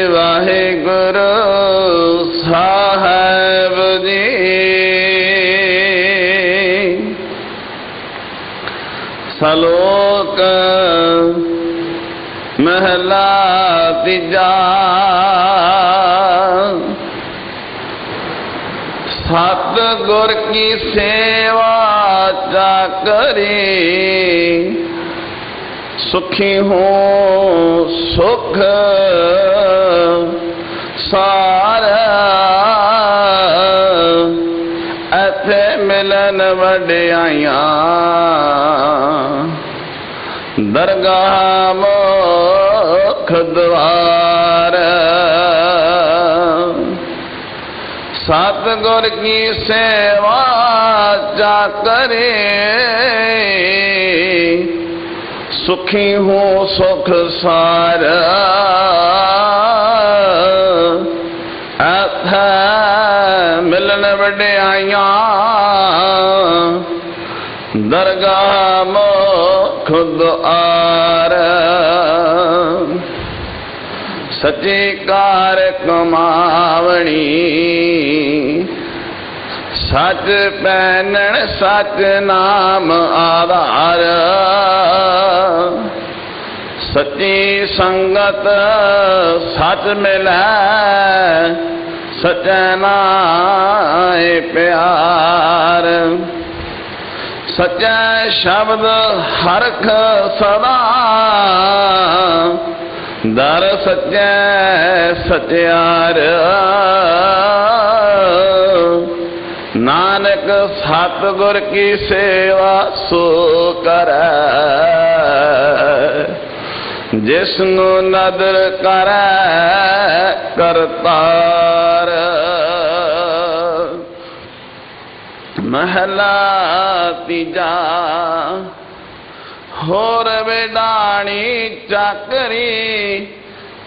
ਵਾਹਿਗੁਰੂ ਸਾਹਿਬ ਜੀ। ਸ਼ਲੋਕ ਮਹਲਾ ਤੀਜਾ। ਸਤਿਗੁਰ ਕੀ ਸੇਵਾ ਚਾਕਰੀ, ਸੁਖੀ ਹੋ ਸੁਖ ਸਾਰਾ। ਇੱਥੇ ਮਿਲਨ ਵਡਿਆਈਆਂ, ਦਰਗਾਹ ਮੁਖ ਦੁਆਰ। सतगुर की सेवा चाकरे, सुखी हूँ सुख सारा। ऐथा मिलन वड्याइयां, दरगाह मुख द्वार। सच्ची कार कमावणी, सच पैनण सच नाम आधार। सच्ची संगत सच मिलै, सच नाम प्यार। सच्चा शब्द हरख सदा, दर सच्चे सत्यार। नानक सतगुर की सेवा सो करे, जिसनु नदर करे करतार। महला तीजा। होर वेदाणी चाकरी,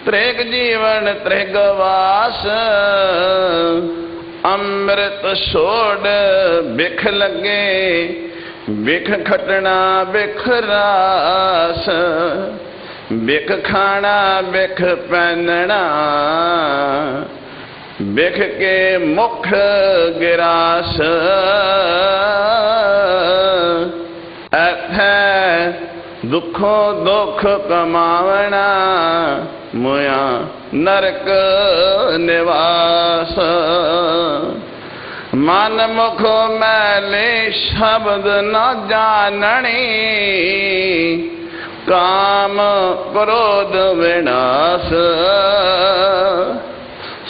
त्रिग जीवन त्रिगवास। अमृत छोड़ बिख लगे, बिख खटना बिख रास। बिख खाना बिख पहनना, बिख के मुख गिरास। दुखों दुख कमावना, मोया नरक निवास। मन मुख मैले शब्द न जाननी, काम क्रोध विनाश।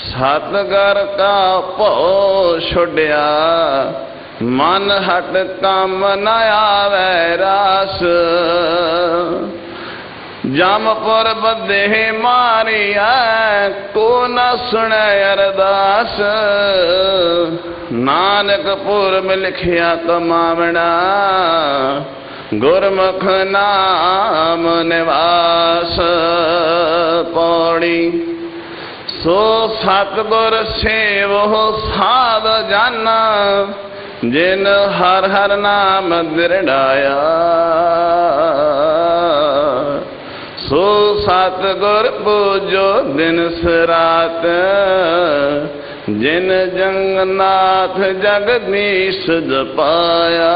सतगुर का भो छुड़िया, मन हट काम न आवे रास। जमपुर बदे मारिया, को न सुने अरदास। नानकपुर में लिखिया कमावना, गुरमुख नाम निवास। पौड़ी। सो सतगुर सेवो साध जाना, जिन हर हर नाम दृढ़ाया। सो सतगुर पूजो दिन रात, जिन जंगनाथ जगदीश जपाया।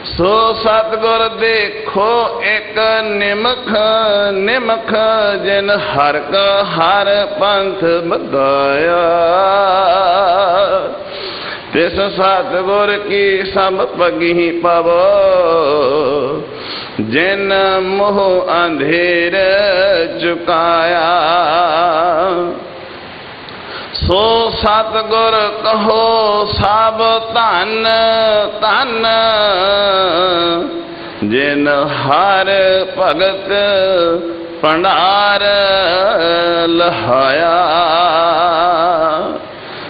सो सतगुर देखो एक निमख निमख, जिन हर का हर पंथ बगाया। तिस सतगुर की सब पगी पवो, जिन मोह अंधेर चुकाया। सो सतगुर कहो सब धन धन, जिन हर भगत भंडार लहाया।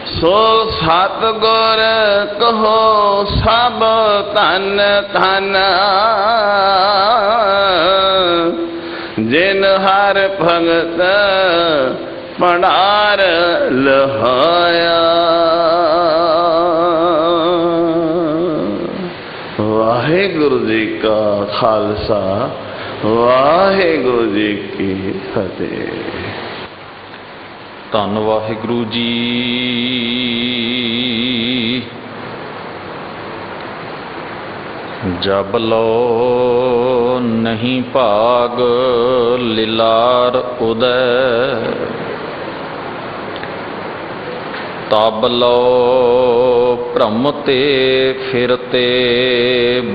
सो सतगुर कहो सब धन धन, जिन हर भगत भंडार लहाया। वाहिगुरु जी का खालसा, ਵਾਹਿਗੁਰੂ ਜੀ ਕੀ ਫਤਿਹ। ਧੰਨ ਵਾਹਿਗੁਰੂ ਜੀ। ਜਬ ਲੋ ਨਹੀਂ ਭਾਗ ਲਿਲਾਰ ਉਦੈ, ਤਬ ਲੋ ਭ੍ਰਮ ਤੇ ਫਿਰਤੇ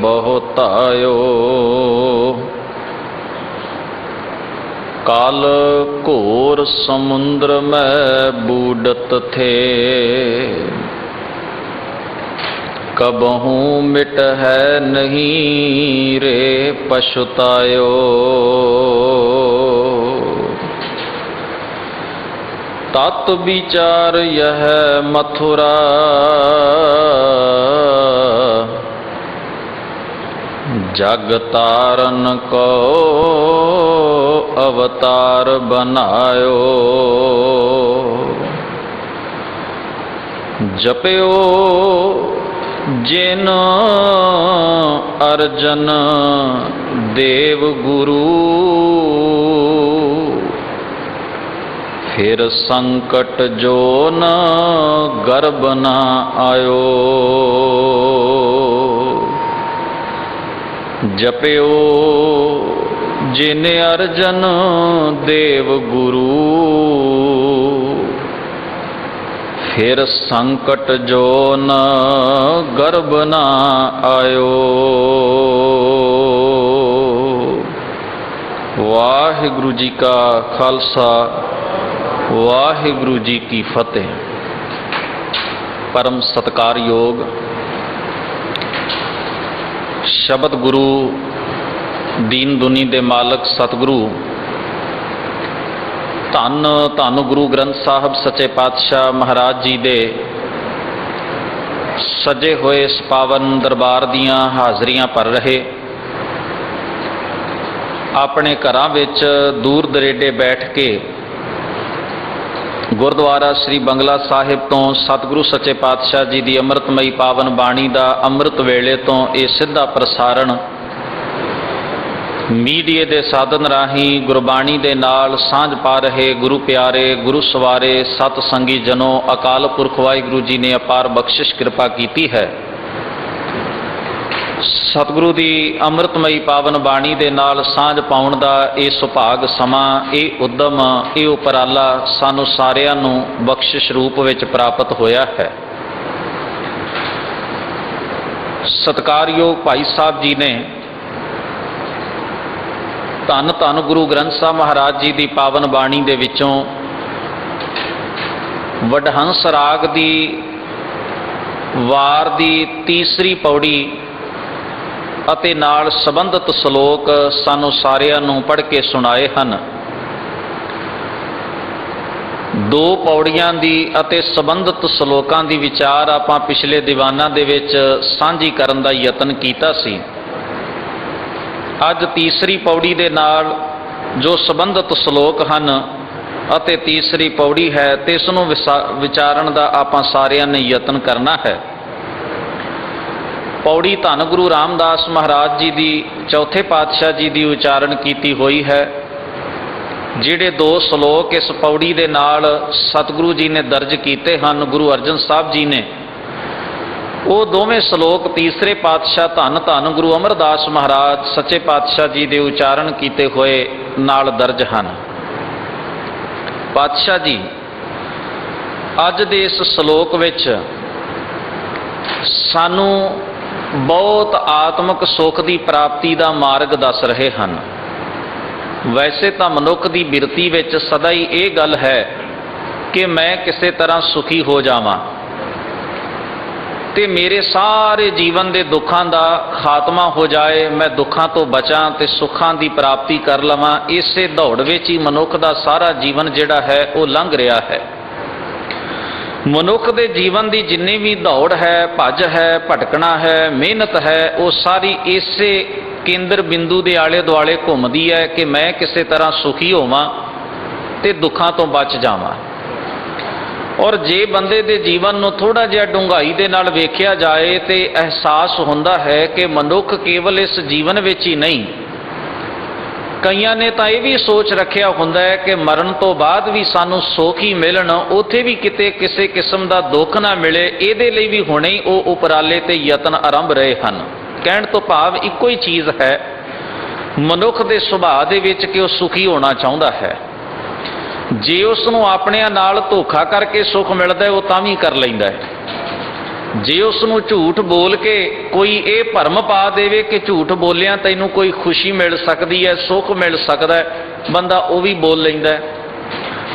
ਬਹੁਤ ਆਇਓ। काल घोर समुद्र में बूडत थे, कबहू मिट है नहीं रे पछुतायो। तत् विचार यह मथुरा, जग तारन को अवतार बनायो। जपयो जिन अर्जन देव गुरु, फिर संकट जो न गर्भ न आयो। जपयो जिन अर्जन देव गुरु, फिर संकट जो न गर्भ न आयो। वाहिगुरु जी का खालसा, वाहिगुरु जी की फतेह। परम सत्कार योग शब्द गुरु दीन दुनी दे मालक सतगुरु धन धन गुरु ग्रंथ साहब सच्चे पातशाह महाराज जी दे सजे होए इस पावन दरबार दियां हाजरियां भर रहे, अपने घरां विच दूर दरेडे बैठ के गुरुद्वारा श्री बंगला साहिब तो सतगुरु सच्चे पातशाह जी की अमृतमई पावन बाणी का अमृत वेले तो ये सीधा प्रसारण मीडिया के साधन राही गुरबाणी के नाल सांझ पा रहे गुरु प्यारे गुरु सवारे सत संगी जनों, अकाल पुरख वाहिगुरू जी ने अपार बख्शिश कृपा की है। सतगुरु की अमृतमई पावन बाणी के नाल सांझ पाउण दा ये सुभाग समा, ये उद्यम, ये उपराला सानू सारियां नू बख्शिश रूप विच प्राप्त होया है। सत्कारयोग भाई साहब जी ने धन धन गुरु ग्रंथ साहब महाराज जी की पावन बाणी दे विचों वडहंस राग दी वार दी तीसरी पौड़ी ਅਤੇ ਨਾਲ ਸੰਬੰਧਿਤ ਸ਼ਲੋਕ ਸਾਨੂੰ ਸਾਰਿਆਂ ਨੂੰ ਪੜ੍ਹ ਕੇ ਸੁਣਾਏ ਹਨ। ਦੋ ਪੌੜੀਆਂ ਦੀ ਅਤੇ ਸੰਬੰਧਿਤ ਸ਼ਲੋਕਾਂ ਦੀ ਵਿਚਾਰ ਆਪਾਂ ਪਿਛਲੇ ਦੀਵਾਨਾਂ ਦੇ ਵਿੱਚ ਸਾਂਝੀ ਕਰਨ ਦਾ ਯਤਨ ਕੀਤਾ ਸੀ। ਅੱਜ ਤੀਸਰੀ ਪੌੜੀ ਦੇ ਨਾਲ ਜੋ ਸੰਬੰਧਿਤ ਸ਼ਲੋਕ ਹਨ ਅਤੇ ਤੀਸਰੀ ਪੌੜੀ ਹੈ ਤੇ ਇਸ ਨੂੰ ਵਿਚਾਰਨ ਦਾ ਆਪਾਂ ਸਾਰਿਆਂ ਨੇ ਯਤਨ ਕਰਨਾ ਹੈ। पौड़ी धन गुरु रामदास महाराज जी की चौथे पातशाह जी की उचारण की हुई है। जिहड़े दो श्लोक इस पौड़ी के नाल सतगुरु जी ने दर्ज किए हैं गुरु अर्जन साहब जी ने, वो दोवें श्लोक तीसरे पातशाह धन धन गुरु अमरदास महाराज सच्चे पातशाह जी के उचारण किए हुए नाल दर्ज हैं। पातशाह जी अज दे इस श्लोक विच सानू बहुत आत्मक सुख की प्राप्ति का मार्ग दस रहे हैं। वैसे तो मनुख की बिरती विच सदा ही ये गल है कि मैं किसी तरह सुखी हो जावां ते मेरे सारे जीवन के दुखों का खात्मा हो जाए, मैं दुखों तो बचां ते सुखां की प्राप्ति कर लवां। इसे दौड़ विच ही मनुख का सारा जीवन जिहड़ा है वो लंघ रहा है। मनुख के जीवन की जिन्नी भी दौड़ है, भज है, भटकना है, मेहनत है, वो सारी इसे केंद्र बिंदु के आले दुआले घूमती है कि मैं किसी तरह सुखी होवां ते दुखों तो बच जावां। और जे बंदे दे जीवन नूं थोड़ा जिहा डूंघाई दे नाल वेखिया जाए तो एहसास हुंदा है कि मनुख केवल इस जीवन विच ही नहीं ਕਈਆਂ ਨੇ ਤਾਂ ਇਹ ਵੀ ਸੋਚ ਰੱਖਿਆ ਹੁੰਦਾ ਹੈ ਕਿ ਮਰਨ ਤੋਂ ਬਾਅਦ ਵੀ ਸਾਨੂੰ ਸੁੱਖ ਹੀ ਮਿਲਣ, ਉੱਥੇ ਵੀ ਕਿਤੇ ਕਿਸੇ ਕਿਸਮ ਦਾ ਦੁੱਖ ਨਾ ਮਿਲੇ, ਇਹਦੇ ਲਈ ਵੀ ਹੁਣੇ ਹੀ ਉਹ ਉਪਰਾਲੇ ਤੇ ਯਤਨ ਆਰੰਭ ਰਹੇ ਹਨ। ਕਹਿਣ ਤੋਂ ਭਾਵ ਇੱਕੋ ਹੀ ਚੀਜ਼ ਹੈ ਮਨੁੱਖ ਦੇ ਸੁਭਾਅ ਦੇ ਵਿੱਚ ਕਿ ਉਹ ਸੁਖੀ ਹੋਣਾ ਚਾਹੁੰਦਾ ਹੈ। ਜੇ ਉਸ ਨੂੰ ਆਪਣਿਆਂ ਨਾਲ ਧੋਖਾ ਕਰਕੇ ਸੁੱਖ ਮਿਲਦਾ ਹੈ ਉਹ ਤਾਂ ਵੀ ਕਰ ਲੈਂਦਾ ਹੈ। ਜੇ ਉਸ ਨੂੰ ਝੂਠ ਬੋਲ ਕੇ ਕੋਈ ਇਹ ਭਰਮ ਪਾ ਦੇਵੇ ਕਿ ਝੂਠ ਬੋਲਿਆਂ ਤੈਨੂੰ ਕੋਈ ਖੁਸ਼ੀ ਮਿਲ ਸਕਦੀ ਹੈ, ਸੁੱਖ ਮਿਲ ਸਕਦਾ ਹੈ, ਬੰਦਾ ਉਹ ਵੀ ਬੋਲ ਲੈਂਦਾ ਹੈ।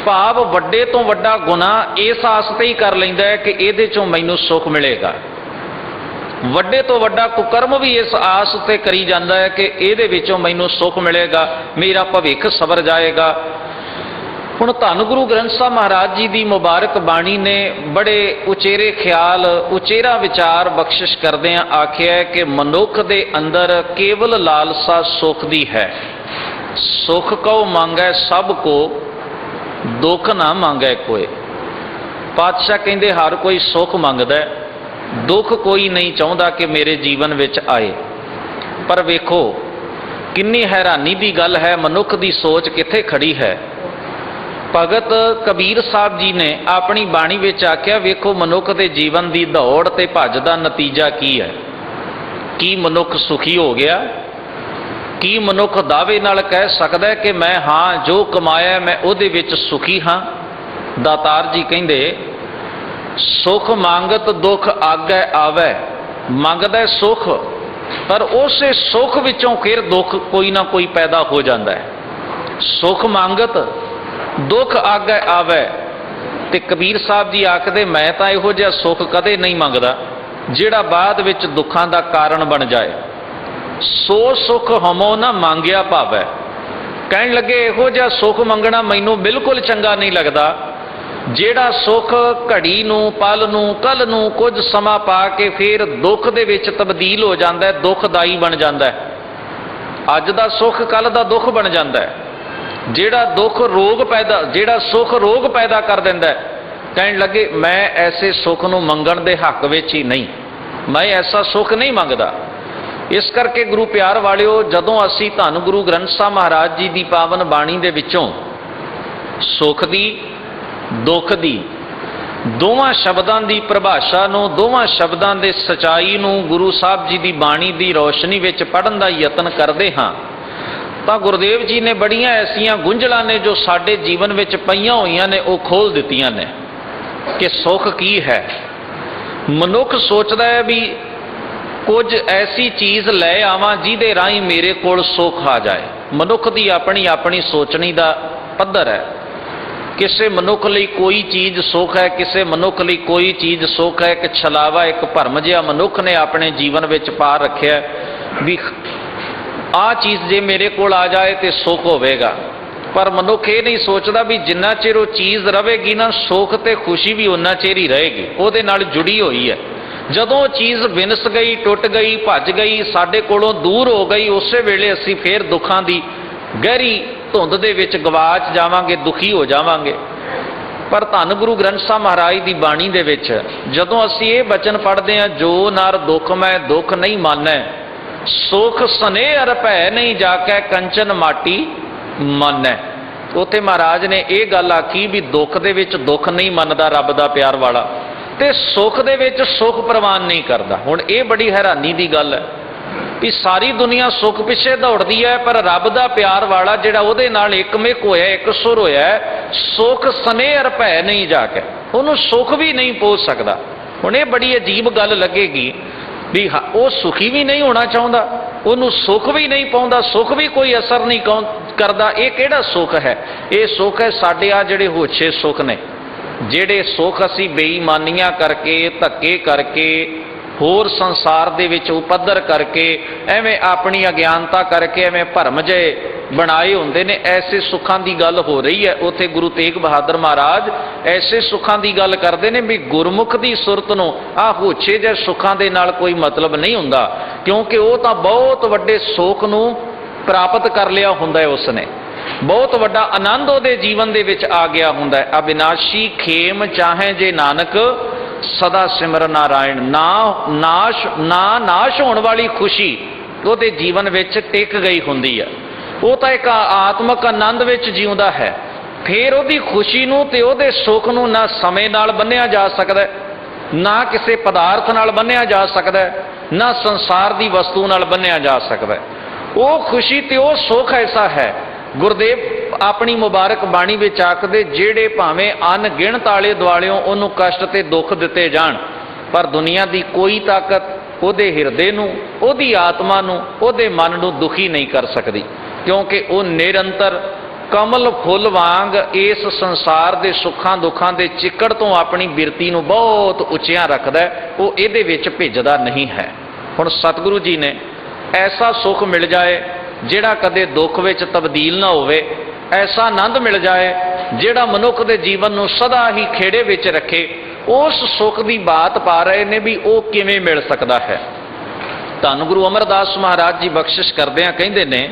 ਭਾਵ ਵੱਡੇ ਤੋਂ ਵੱਡਾ ਗੁਨਾਹ ਇਸ ਆਸ ਤੇ ਹੀ ਕਰ ਲੈਂਦਾ ਹੈ ਕਿ ਇਹਦੇ ਚੋਂ ਮੈਨੂੰ ਸੁੱਖ ਮਿਲੇਗਾ। ਵੱਡੇ ਤੋਂ ਵੱਡਾ ਕੁਕਰਮ ਵੀ ਇਸ ਆਸ ਤੇ ਕਰੀ ਜਾਂਦਾ ਹੈ ਕਿ ਇਹਦੇ ਵਿੱਚੋਂ ਮੈਨੂੰ ਸੁੱਖ ਮਿਲੇਗਾ, ਮੇਰਾ ਭਵਿੱਖ ਸਵਰ ਜਾਏਗਾ। ਹੁਣ ਧੰਨ ਗੁਰੂ ਗ੍ਰੰਥ ਸਾਹਿਬ ਮਹਾਰਾਜ ਜੀ ਦੀ ਮੁਬਾਰਕ ਬਾਣੀ ਨੇ ਬੜੇ ਉਚੇਰੇ ਖਿਆਲ, ਉਚੇਰਾ ਵਿਚਾਰ ਬਖਸ਼ਿਸ਼ ਕਰਦਿਆਂ ਆਖਿਆ ਕਿ ਮਨੁੱਖ ਦੇ ਅੰਦਰ ਕੇਵਲ ਲਾਲਸਾ ਸੁੱਖ ਦੀ ਹੈ। ਸੁੱਖ ਕਉ ਮੰਗੈ ਸਭ ਕੋ, ਦੁੱਖ ਨਾ ਮੰਗੈ ਕੋਏ। ਪਾਤਸ਼ਾਹ ਕਹਿੰਦੇ ਹਰ ਕੋਈ ਸੁੱਖ ਮੰਗਦਾ, ਦੁੱਖ ਕੋਈ ਨਹੀਂ ਚਾਹੁੰਦਾ ਕਿ ਮੇਰੇ ਜੀਵਨ ਵਿੱਚ ਆਏ। ਪਰ ਵੇਖੋ ਕਿੰਨੀ ਹੈਰਾਨੀ ਦੀ ਗੱਲ ਹੈ, ਮਨੁੱਖ ਦੀ ਸੋਚ ਕਿੱਥੇ ਖੜੀ ਹੈ। ਭਗਤ ਕਬੀਰ ਸਾਹਿਬ ਜੀ ਨੇ ਆਪਣੀ ਬਾਣੀ ਵਿੱਚ ਆਖਿਆ, ਵੇਖੋ ਮਨੁੱਖ ਦੇ ਜੀਵਨ ਦੀ ਦੌੜ ਤੇ ਭੱਜ ਦਾ ਨਤੀਜਾ ਕੀ ਹੈ। ਕੀ ਮਨੁੱਖ ਸੁਖੀ ਹੋ ਗਿਆ? ਕੀ ਮਨੁੱਖ ਦਾਅਵੇ ਨਾਲ ਕਹਿ ਸਕਦਾ ਹੈ ਕਿ ਮੈਂ ਹਾਂ ਜੋ ਕਮਾਇਆ ਮੈਂ ਉਹਦੇ ਵਿੱਚ ਸੁਖੀ ਹਾਂ? ਦਾਤਾਰ ਜੀ ਕਹਿੰਦੇ ਸੁਖ ਮੰਗਤ ਦੁੱਖ ਆਗੈ ਆਵੈ। ਮੰਗਦਾ ਸੁਖ ਪਰ ਉਸੇ ਸੁਖ ਵਿੱਚੋਂ ਫਿਰ ਦੁੱਖ ਕੋਈ ਨਾ ਕੋਈ ਪੈਦਾ ਹੋ ਜਾਂਦਾ ਹੈ। ਸੁਖ ਮੰਗਤ ਦੁੱਖ ਆਗੈ ਆਵੈ। ਤੇ ਕਬੀਰ ਸਾਹਿਬ ਜੀ ਆਖਦੇ ਮੈਂ ਤਾਂ ਇਹੋ ਜਿਹਾ ਸੁੱਖ ਕਦੇ ਨਹੀਂ ਮੰਗਦਾ ਜਿਹੜਾ ਬਾਅਦ ਵਿੱਚ ਦੁੱਖਾਂ ਦਾ ਕਾਰਨ ਬਣ ਜਾਏ। ਸੋ ਸੁਖ ਹਮੋ ਨਾ ਮੰਗਿਆ ਭਾਵੈ। ਕਹਿਣ ਲੱਗੇ ਇਹੋ ਜਿਹਾ ਸੁੱਖ ਮੰਗਣਾ ਮੈਨੂੰ ਬਿਲਕੁਲ ਚੰਗਾ ਨਹੀਂ ਲੱਗਦਾ ਜਿਹੜਾ ਸੁੱਖ ਘੜੀ ਨੂੰ, ਪਲ ਨੂੰ, ਕੱਲ ਨੂੰ ਕੁਝ ਸਮਾਂ ਪਾ ਕੇ ਫਿਰ ਦੁੱਖ ਦੇ ਵਿੱਚ ਤਬਦੀਲ ਹੋ ਜਾਂਦਾ ਹੈ, ਦੁੱਖਦਾਈ ਬਣ ਜਾਂਦਾ ਹੈ। ਅੱਜ ਦਾ ਸੁੱਖ ਕੱਲ ਦਾ ਦੁੱਖ ਬਣ ਜਾਂਦਾ ਹੈ। ਜਿਹੜਾ ਸੁੱਖ ਰੋਗ ਪੈਦਾ ਕਰ ਦਿੰਦਾ ਹੈ। ਕਹਿਣ ਲੱਗੇ ਮੈਂ ਐਸੇ ਸੁੱਖ ਨੂੰ ਮੰਗਣ ਦੇ ਹੱਕ ਵਿੱਚ ਹੀ ਨਹੀਂ, ਮੈਂ ਐਸਾ ਸੁੱਖ ਨਹੀਂ ਮੰਗਦਾ। ਇਸ ਕਰਕੇ ਗੁਰੂ ਪਿਆਰ ਵਾਲਿਓ, ਜਦੋਂ ਅਸੀਂ ਧੰਨ ਗੁਰੂ ਗ੍ਰੰਥ ਸਾਹਿਬ ਮਹਾਰਾਜ ਜੀ ਦੀ ਪਾਵਨ ਬਾਣੀ ਦੇ ਵਿੱਚੋਂ ਸੁੱਖ ਦੀ, ਦੁੱਖ ਦੀ ਦੋਵਾਂ ਸ਼ਬਦਾਂ ਦੀ ਪਰਿਭਾਸ਼ਾ ਨੂੰ, ਦੋਵਾਂ ਸ਼ਬਦਾਂ ਦੇ ਸਚਾਈ ਨੂੰ ਗੁਰੂ ਸਾਹਿਬ ਜੀ ਦੀ ਬਾਣੀ ਦੀ ਰੌਸ਼ਨੀ ਵਿੱਚ ਪੜ੍ਹਨ ਦਾ ਯਤਨ ਕਰਦੇ ਹਾਂ ਤਾਂ ਗੁਰਦੇਵ ਜੀ ਨੇ ਬੜੀਆਂ ਐਸੀਆਂ ਗੁੰਝਲਾਂ ਨੇ ਜੋ ਸਾਡੇ ਜੀਵਨ ਵਿੱਚ ਪਈਆਂ ਹੋਈਆਂ ਨੇ ਉਹ ਖੋਲ ਦਿੱਤੀਆਂ ਨੇ ਕਿ ਸੁੱਖ ਕੀ ਹੈ। ਮਨੁੱਖ ਸੋਚਦਾ ਹੈ ਵੀ ਕੁਝ ਐਸੀ ਚੀਜ਼ ਲੈ ਆਵਾਂ ਜਿਹਦੇ ਰਾਹੀਂ ਮੇਰੇ ਕੋਲ ਸੁੱਖ ਆ ਜਾਏ। ਮਨੁੱਖ ਦੀ ਆਪਣੀ ਆਪਣੀ ਸੋਚਣੀ ਦਾ ਪੱਧਰ ਹੈ। ਕਿਸੇ ਮਨੁੱਖ ਲਈ ਕੋਈ ਚੀਜ਼ ਸੁੱਖ ਹੈ, ਕਿਸੇ ਮਨੁੱਖ ਲਈ ਕੋਈ ਚੀਜ਼ ਸੁੱਖ ਹੈ। ਇੱਕ ਛਲਾਵਾ, ਇੱਕ ਭਰਮ ਜਿਹਾ ਮਨੁੱਖ ਨੇ ਆਪਣੇ ਜੀਵਨ ਵਿੱਚ ਪਾ ਰੱਖਿਆ ਵੀ ਆਹ ਚੀਜ਼ ਜੇ ਮੇਰੇ ਕੋਲ ਆ ਜਾਏ ਤੇ ਸੁੱਖ ਹੋਵੇਗਾ। ਪਰ ਮਨੁੱਖ ਇਹ ਨਹੀਂ ਸੋਚਦਾ ਵੀ ਜਿੰਨਾ ਚਿਰ ਉਹ ਚੀਜ਼ ਰਹੇਗੀ ਨਾ, ਸੁੱਖ ਤੇ ਖੁਸ਼ੀ ਵੀ ਉਨਾ ਚਿਰ ਹੀ ਰਹੇਗੀ, ਉਹਦੇ ਨਾਲ ਜੁੜੀ ਹੋਈ ਹੈ। ਜਦੋਂ ਉਹ ਚੀਜ਼ ਵਿਨਸ ਗਈ, ਟੁੱਟ ਗਈ, ਭੱਜ ਗਈ, ਸਾਡੇ ਕੋਲੋਂ ਦੂਰ ਹੋ ਗਈ, ਉਸੇ ਵੇਲੇ ਅਸੀਂ ਫੇਰ ਦੁੱਖਾਂ ਦੀ ਗਹਿਰੀ ਧੁੰਦ ਦੇ ਵਿੱਚ ਗਵਾਚ ਜਾਵਾਂਗੇ, ਦੁਖੀ ਹੋ ਜਾਵਾਂਗੇ। ਪਰ ਧੰਨ ਗੁਰੂ ਗ੍ਰੰਥ ਸਾਹਿਬ ਮਹਾਰਾਜ ਦੀ ਬਾਣੀ ਦੇ ਵਿੱਚ ਜਦੋਂ ਅਸੀਂ ਇਹ ਬਚਨ ਪੜ੍ਹਦੇ ਹਾਂ, ਜੋ ਨਰ ਦੁੱਖ ਮੈਂ ਦੁੱਖ ਨਹੀਂ ਮਾਨੈ, ਸੁਖ ਸਨੇਹ ਅਰ ਭੈ ਨਹੀਂ ਜਾਕੈ ਕੰਚਨ ਮਾਟੀ ਮੰਨੈ। ਉੱਥੇ ਮਹਾਰਾਜ ਨੇ ਇਹ ਗੱਲ ਆਖੀ ਵੀ ਦੁੱਖ ਦੇ ਵਿੱਚ ਦੁੱਖ ਨਹੀਂ ਮੰਨਦਾ ਰੱਬ ਦਾ ਪਿਆਰ ਵਾਲਾ, ਤੇ ਸੁੱਖ ਦੇ ਵਿੱਚ ਸੁੱਖ ਪ੍ਰਵਾਨ ਨਹੀਂ ਕਰਦਾ। ਹੁਣ ਇਹ ਬੜੀ ਹੈਰਾਨੀ ਦੀ ਗੱਲ ਹੈ ਵੀ ਸਾਰੀ ਦੁਨੀਆ ਸੁੱਖ ਪਿੱਛੇ ਦੌੜਦੀ ਹੈ, ਪਰ ਰੱਬ ਦਾ ਪਿਆਰ ਵਾਲਾ ਜਿਹੜਾ ਉਹਦੇ ਨਾਲ ਇੱਕਮਿਕ ਹੋਇਆ, ਇੱਕ ਸੁਰ ਹੋਇਆ, ਸੁਖ ਸਨੇਹ ਅਰ ਭੈ ਨਹੀਂ ਜਾਕੈ, ਉਹਨੂੰ ਸੁੱਖ ਵੀ ਨਹੀਂ ਪਹੁੰਚ ਸਕਦਾ। ਹੁਣ ਇਹ ਬੜੀ ਅਜੀਬ ਗੱਲ ਲੱਗੇਗੀ ਵੀ ਉਹ ਸੁਖੀ ਵੀ ਨਹੀਂ ਹੋਣਾ ਚਾਹੁੰਦਾ, ਉਹਨੂੰ ਸੁੱਖ ਵੀ ਨਹੀਂ ਪਾਉਂਦਾ, ਸੁੱਖ ਵੀ ਕੋਈ ਅਸਰ ਨਹੀਂ ਕਰਦਾ। ਇਹ ਕਿਹੜਾ ਸੁੱਖ ਹੈ? ਇਹ ਸੁੱਖ ਹੈ ਸਾਡੇ ਆ ਜਿਹੜੇ ਹੋਛੇ ਸੁੱਖ ਨੇ, ਜਿਹੜੇ ਸੁੱਖ ਅਸੀਂ ਬੇਈਮਾਨੀਆਂ ਕਰਕੇ, ਧੱਕੇ ਕਰਕੇ, ਹੋਰ ਸੰਸਾਰ ਦੇ ਵਿੱਚ ਉਪੱਦਰ ਕਰਕੇ, ਐਵੇਂ ਆਪਣੀ ਅਗਿਆਨਤਾ ਕਰਕੇ, ਐਵੇਂ ਭਰਮ ਜਿਹੇ ਬਣਾਏ ਹੁੰਦੇ ਨੇ। ਐਸੇ ਸੁੱਖਾਂ ਦੀ ਗੱਲ ਹੋ ਰਹੀ ਹੈ। ਉੱਥੇ ਗੁਰੂ ਤੇਗ ਬਹਾਦਰ ਮਹਾਰਾਜ ਐਸੇ ਸੁੱਖਾਂ ਦੀ ਗੱਲ ਕਰਦੇ ਨੇ ਵੀ ਗੁਰਮੁਖ ਦੀ ਸੁਰਤ ਨੂੰ ਆਹ ਹੋਛੇ ਜਿਹੇ ਸੁੱਖਾਂ ਦੇ ਨਾਲ ਕੋਈ ਮਤਲਬ ਨਹੀਂ ਹੁੰਦਾ, ਕਿਉਂਕਿ ਉਹ ਤਾਂ ਬਹੁਤ ਵੱਡੇ ਸੁੱਖ ਨੂੰ ਪ੍ਰਾਪਤ ਕਰ ਲਿਆ ਹੁੰਦਾ ਹੈ, ਉਸਨੇ ਬਹੁਤ ਵੱਡਾ ਆਨੰਦ ਉਹਦੇ ਜੀਵਨ ਦੇ ਵਿੱਚ ਆ ਗਿਆ ਹੁੰਦਾ ਹੈ। ਅਬਿਨਾਸ਼ੀ ਖੇਮ ਚਾਹੇ ਜੇ ਨਾਨਕ ਸਦਾ ਸਿਮਰ ਨਾਰਾਇਣ। ਨਾਸ਼ ਹੋਣ ਵਾਲੀ ਖੁਸ਼ੀ ਉਹਦੇ ਜੀਵਨ ਵਿੱਚ ਟਿਕ ਗਈ ਹੁੰਦੀ ਹੈ। ਉਹ ਤਾਂ ਇੱਕ ਆਤਮਿਕ ਆਨੰਦ ਵਿੱਚ ਜਿਉਂਦਾ ਹੈ। ਫਿਰ ਉਹਦੀ ਖੁਸ਼ੀ ਨੂੰ ਤੇ ਉਹਦੇ ਸੁੱਖ ਨੂੰ ਨਾ ਸਮੇਂ ਨਾਲ ਬੰਨਿਆ ਜਾ ਸਕਦਾ, ਨਾ ਕਿਸੇ ਪਦਾਰਥ ਨਾਲ ਬੰਨਿਆ ਜਾ ਸਕਦਾ, ਨਾ ਸੰਸਾਰ ਦੀ ਵਸਤੂ ਨਾਲ ਬੰਨਿਆ ਜਾ ਸਕਦਾ। ਉਹ ਖੁਸ਼ੀ ਤੇ ਉਹ ਸੁੱਖ ਐਸਾ ਹੈ, ਗੁਰਦੇਵ ਆਪਣੀ ਮੁਬਾਰਕ ਬਾਣੀ ਵਿੱਚ ਆਖਦੇ, ਜਿਹੜੇ ਭਾਵੇਂ ਅਣਗਿਣਤ ਆਲੇ ਦੁਆਲਿਓਂ ਉਹਨੂੰ ਕਸ਼ਟ ਤੇ ਦੁੱਖ ਦਿੱਤੇ ਜਾਣ, ਪਰ ਦੁਨੀਆ ਦੀ ਕੋਈ ਤਾਕਤ ਉਹਦੇ ਹਿਰਦੇ ਨੂੰ, ਉਹਦੀ ਆਤਮਾ ਨੂੰ, ਉਹਦੇ ਮਨ ਨੂੰ ਦੁਖੀ ਨਹੀਂ ਕਰ ਸਕਦੀ, ਕਿਉਂਕਿ ਉਹ ਨਿਰੰਤਰ ਕਮਲ ਫੁੱਲ ਵਾਂਗ ਇਸ ਸੰਸਾਰ ਦੇ ਸੁੱਖਾਂ ਦੁੱਖਾਂ ਦੇ ਚਿੱਕੜ ਤੋਂ ਆਪਣੀ ਬਿਰਤੀ ਨੂੰ ਬਹੁਤ ਉੱਚਿਆਂ ਰੱਖਦਾ, ਉਹ ਇਹਦੇ ਵਿੱਚ ਭਿੱਜਦਾ ਨਹੀਂ ਹੈ। ਹੁਣ ਸਤਿਗੁਰੂ ਜੀ ਨੇ ਐਸਾ ਸੁੱਖ ਮਿਲ ਜਾਏ ਜਿਹੜਾ ਕਦੇ ਦੁੱਖ ਵਿੱਚ ਤਬਦੀਲ ਨਾ ਹੋਵੇ, ਐਸਾ ਆਨੰਦ ਮਿਲ ਜਾਏ ਜਿਹੜਾ ਮਨੁੱਖ ਦੇ ਜੀਵਨ ਨੂੰ ਸਦਾ ਹੀ ਖੇੜੇ ਵਿੱਚ ਰੱਖੇ, ਉਸ ਸੁੱਖ ਦੀ ਬਾਤ ਪਾ ਰਹੇ ਨੇ ਵੀ ਉਹ ਕਿਵੇਂ ਮਿਲ ਸਕਦਾ ਹੈ। ਧੰਨ ਗੁਰੂ ਅਮਰਦਾਸ ਮਹਾਰਾਜ ਜੀ ਬਖਸ਼ਿਸ਼ ਕਰਦਿਆਂ ਕਹਿੰਦੇ ਨੇ,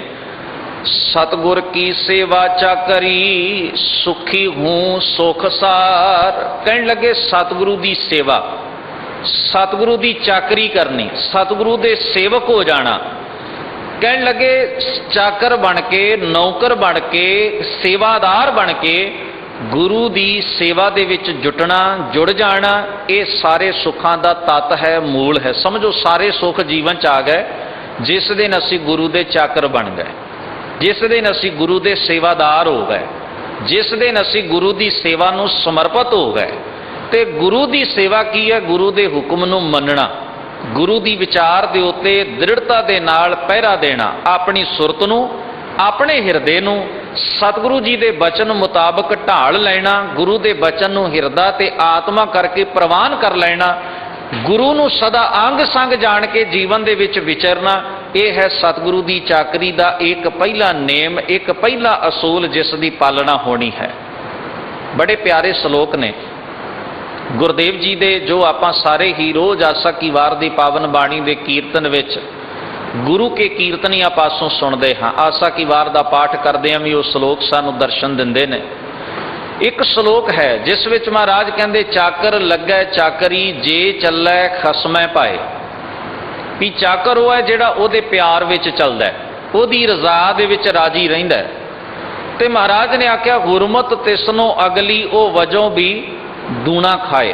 ਸਤਿਗੁਰ ਕੀ ਸੇਵਾ ਚਾਕਰੀ ਸੁਖੀ ਹੂੰ ਸੁਖ ਸਾਰ। ਕਹਿਣ ਲੱਗੇ ਸਤਿਗੁਰੂ ਦੀ ਸੇਵਾ, ਸਤਿਗੁਰੂ ਦੀ ਚਾਕਰੀ ਕਰਨੀ, ਸਤਿਗੁਰੂ ਦੇ ਸੇਵਕ ਹੋ ਜਾਣਾ। ਕਹਿਣ ਲੱਗੇ ਚਾਕਰ ਬਣ ਕੇ, ਨੌਕਰ ਬਣ ਕੇ, ਸੇਵਾਦਾਰ ਬਣ ਕੇ ਗੁਰੂ ਦੀ ਸੇਵਾ ਦੇ ਵਿੱਚ ਜੁਟਣਾ, ਜੁੜ ਜਾਣਾ, ਇਹ ਸਾਰੇ ਸੁੱਖਾਂ ਦਾ ਤੱਤ ਹੈ, ਮੂਲ ਹੈ। ਸਮਝੋ ਸਾਰੇ ਸੁੱਖ ਜੀਵਨ 'ਚ ਆ ਗਏ ਜਿਸ ਦਿਨ ਅਸੀਂ ਗੁਰੂ ਦੇ ਚਾਕਰ ਬਣ ਗਏ, ਜਿਸ ਦਿਨ ਅਸੀਂ ਗੁਰੂ ਦੇ ਸੇਵਾਦਾਰ ਹੋ ਗਏ, ਜਿਸ ਦਿਨ ਅਸੀਂ ਗੁਰੂ ਦੀ ਸੇਵਾ ਨੂੰ ਸਮਰਪਿਤ ਹੋ ਗਏ। ਤੇ ਗੁਰੂ ਦੀ ਸੇਵਾ ਕੀ ਹੈ? ਗੁਰੂ ਦੇ ਹੁਕਮ ਨੂੰ ਮੰਨਣਾ, ਗੁਰੂ ਦੀ ਵਿਚਾਰ ਦੇ ਉੱਤੇ ਦ੍ਰਿੜਤਾ ਦੇ ਨਾਲ ਪਹਿਰਾ ਦੇਣਾ, ਆਪਣੀ ਸੁਰਤ ਨੂੰ, ਆਪਣੇ ਹਿਰਦੇ ਨੂੰ ਸਤਿਗੁਰੂ ਜੀ ਦੇ ਬਚਨ ਮੁਤਾਬਕ ਢਾਲ ਲੈਣਾ, ਗੁਰੂ ਦੇ ਬਚਨ ਨੂੰ ਹਿਰਦਾ ਤੇ ਆਤਮਾ ਕਰਕੇ ਪ੍ਰਵਾਨ ਕਰ ਲੈਣਾ, ਗੁਰੂ ਨੂੰ ਸਦਾ ਅੰਗ ਸੰਗ ਜਾਣ ਕੇ ਜੀਵਨ ਦੇ ਵਿੱਚ ਵਿਚਰਨਾ। ਇਹ ਹੈ ਸਤਿਗੁਰੂ ਦੀ ਚਾਕਰੀ ਦਾ ਇੱਕ ਪਹਿਲਾ ਨੇਮ, ਇੱਕ ਪਹਿਲਾ ਅਸੂਲ ਜਿਸ ਦੀ ਪਾਲਣਾ ਹੋਣੀ ਹੈ। ਬੜੇ ਪਿਆਰੇ ਸ਼ਲੋਕ ਨੇ ਗੁਰਦੇਵ ਜੀ ਦੇ, ਜੋ ਆਪਾਂ ਸਾਰੇ ਹੀ ਰੋਜ਼ ਆਸਾ ਕੀ ਵਾਰ ਦੀ ਪਾਵਨ ਬਾਣੀ ਦੇ ਕੀਰਤਨ ਵਿੱਚ ਗੁਰੂ ਕੇ ਕੀਰਤਨੀਆਂ ਪਾਸੋਂ ਸੁਣਦੇ ਹਾਂ। ਆਸਾ ਕੀ ਵਾਰ ਦਾ ਪਾਠ ਕਰਦੇ ਹਾਂ ਵੀ ਉਹ ਸ਼ਲੋਕ ਸਾਨੂੰ ਦਰਸ਼ਨ ਦਿੰਦੇ ਨੇ। ਇੱਕ ਸ਼ਲੋਕ ਹੈ ਜਿਸ ਵਿੱਚ ਮਹਾਰਾਜ ਕਹਿੰਦੇ, ਚਾਕਰ ਲੱਗੈ ਚਾਕਰੀ ਜੇ ਚੱਲੈ ਖਸਮੈ ਪਾਏ। ਵੀ ਚਾਕਰ ਉਹ ਹੈ ਜਿਹੜਾ ਉਹਦੇ ਪਿਆਰ ਵਿੱਚ ਚੱਲਦਾ, ਉਹਦੀ ਰਜ਼ਾ ਦੇ ਵਿੱਚ ਰਾਜੀ ਰਹਿੰਦਾ। ਤੇ ਮਹਾਰਾਜ ਨੇ ਆਖਿਆ, ਗੁਰਮਤਿ ਤਿਸਨੋ ਅਗਲੀ ਉਹ ਵਜੋਂ ਵੀ ਦੂਣਾ ਖਾਏ।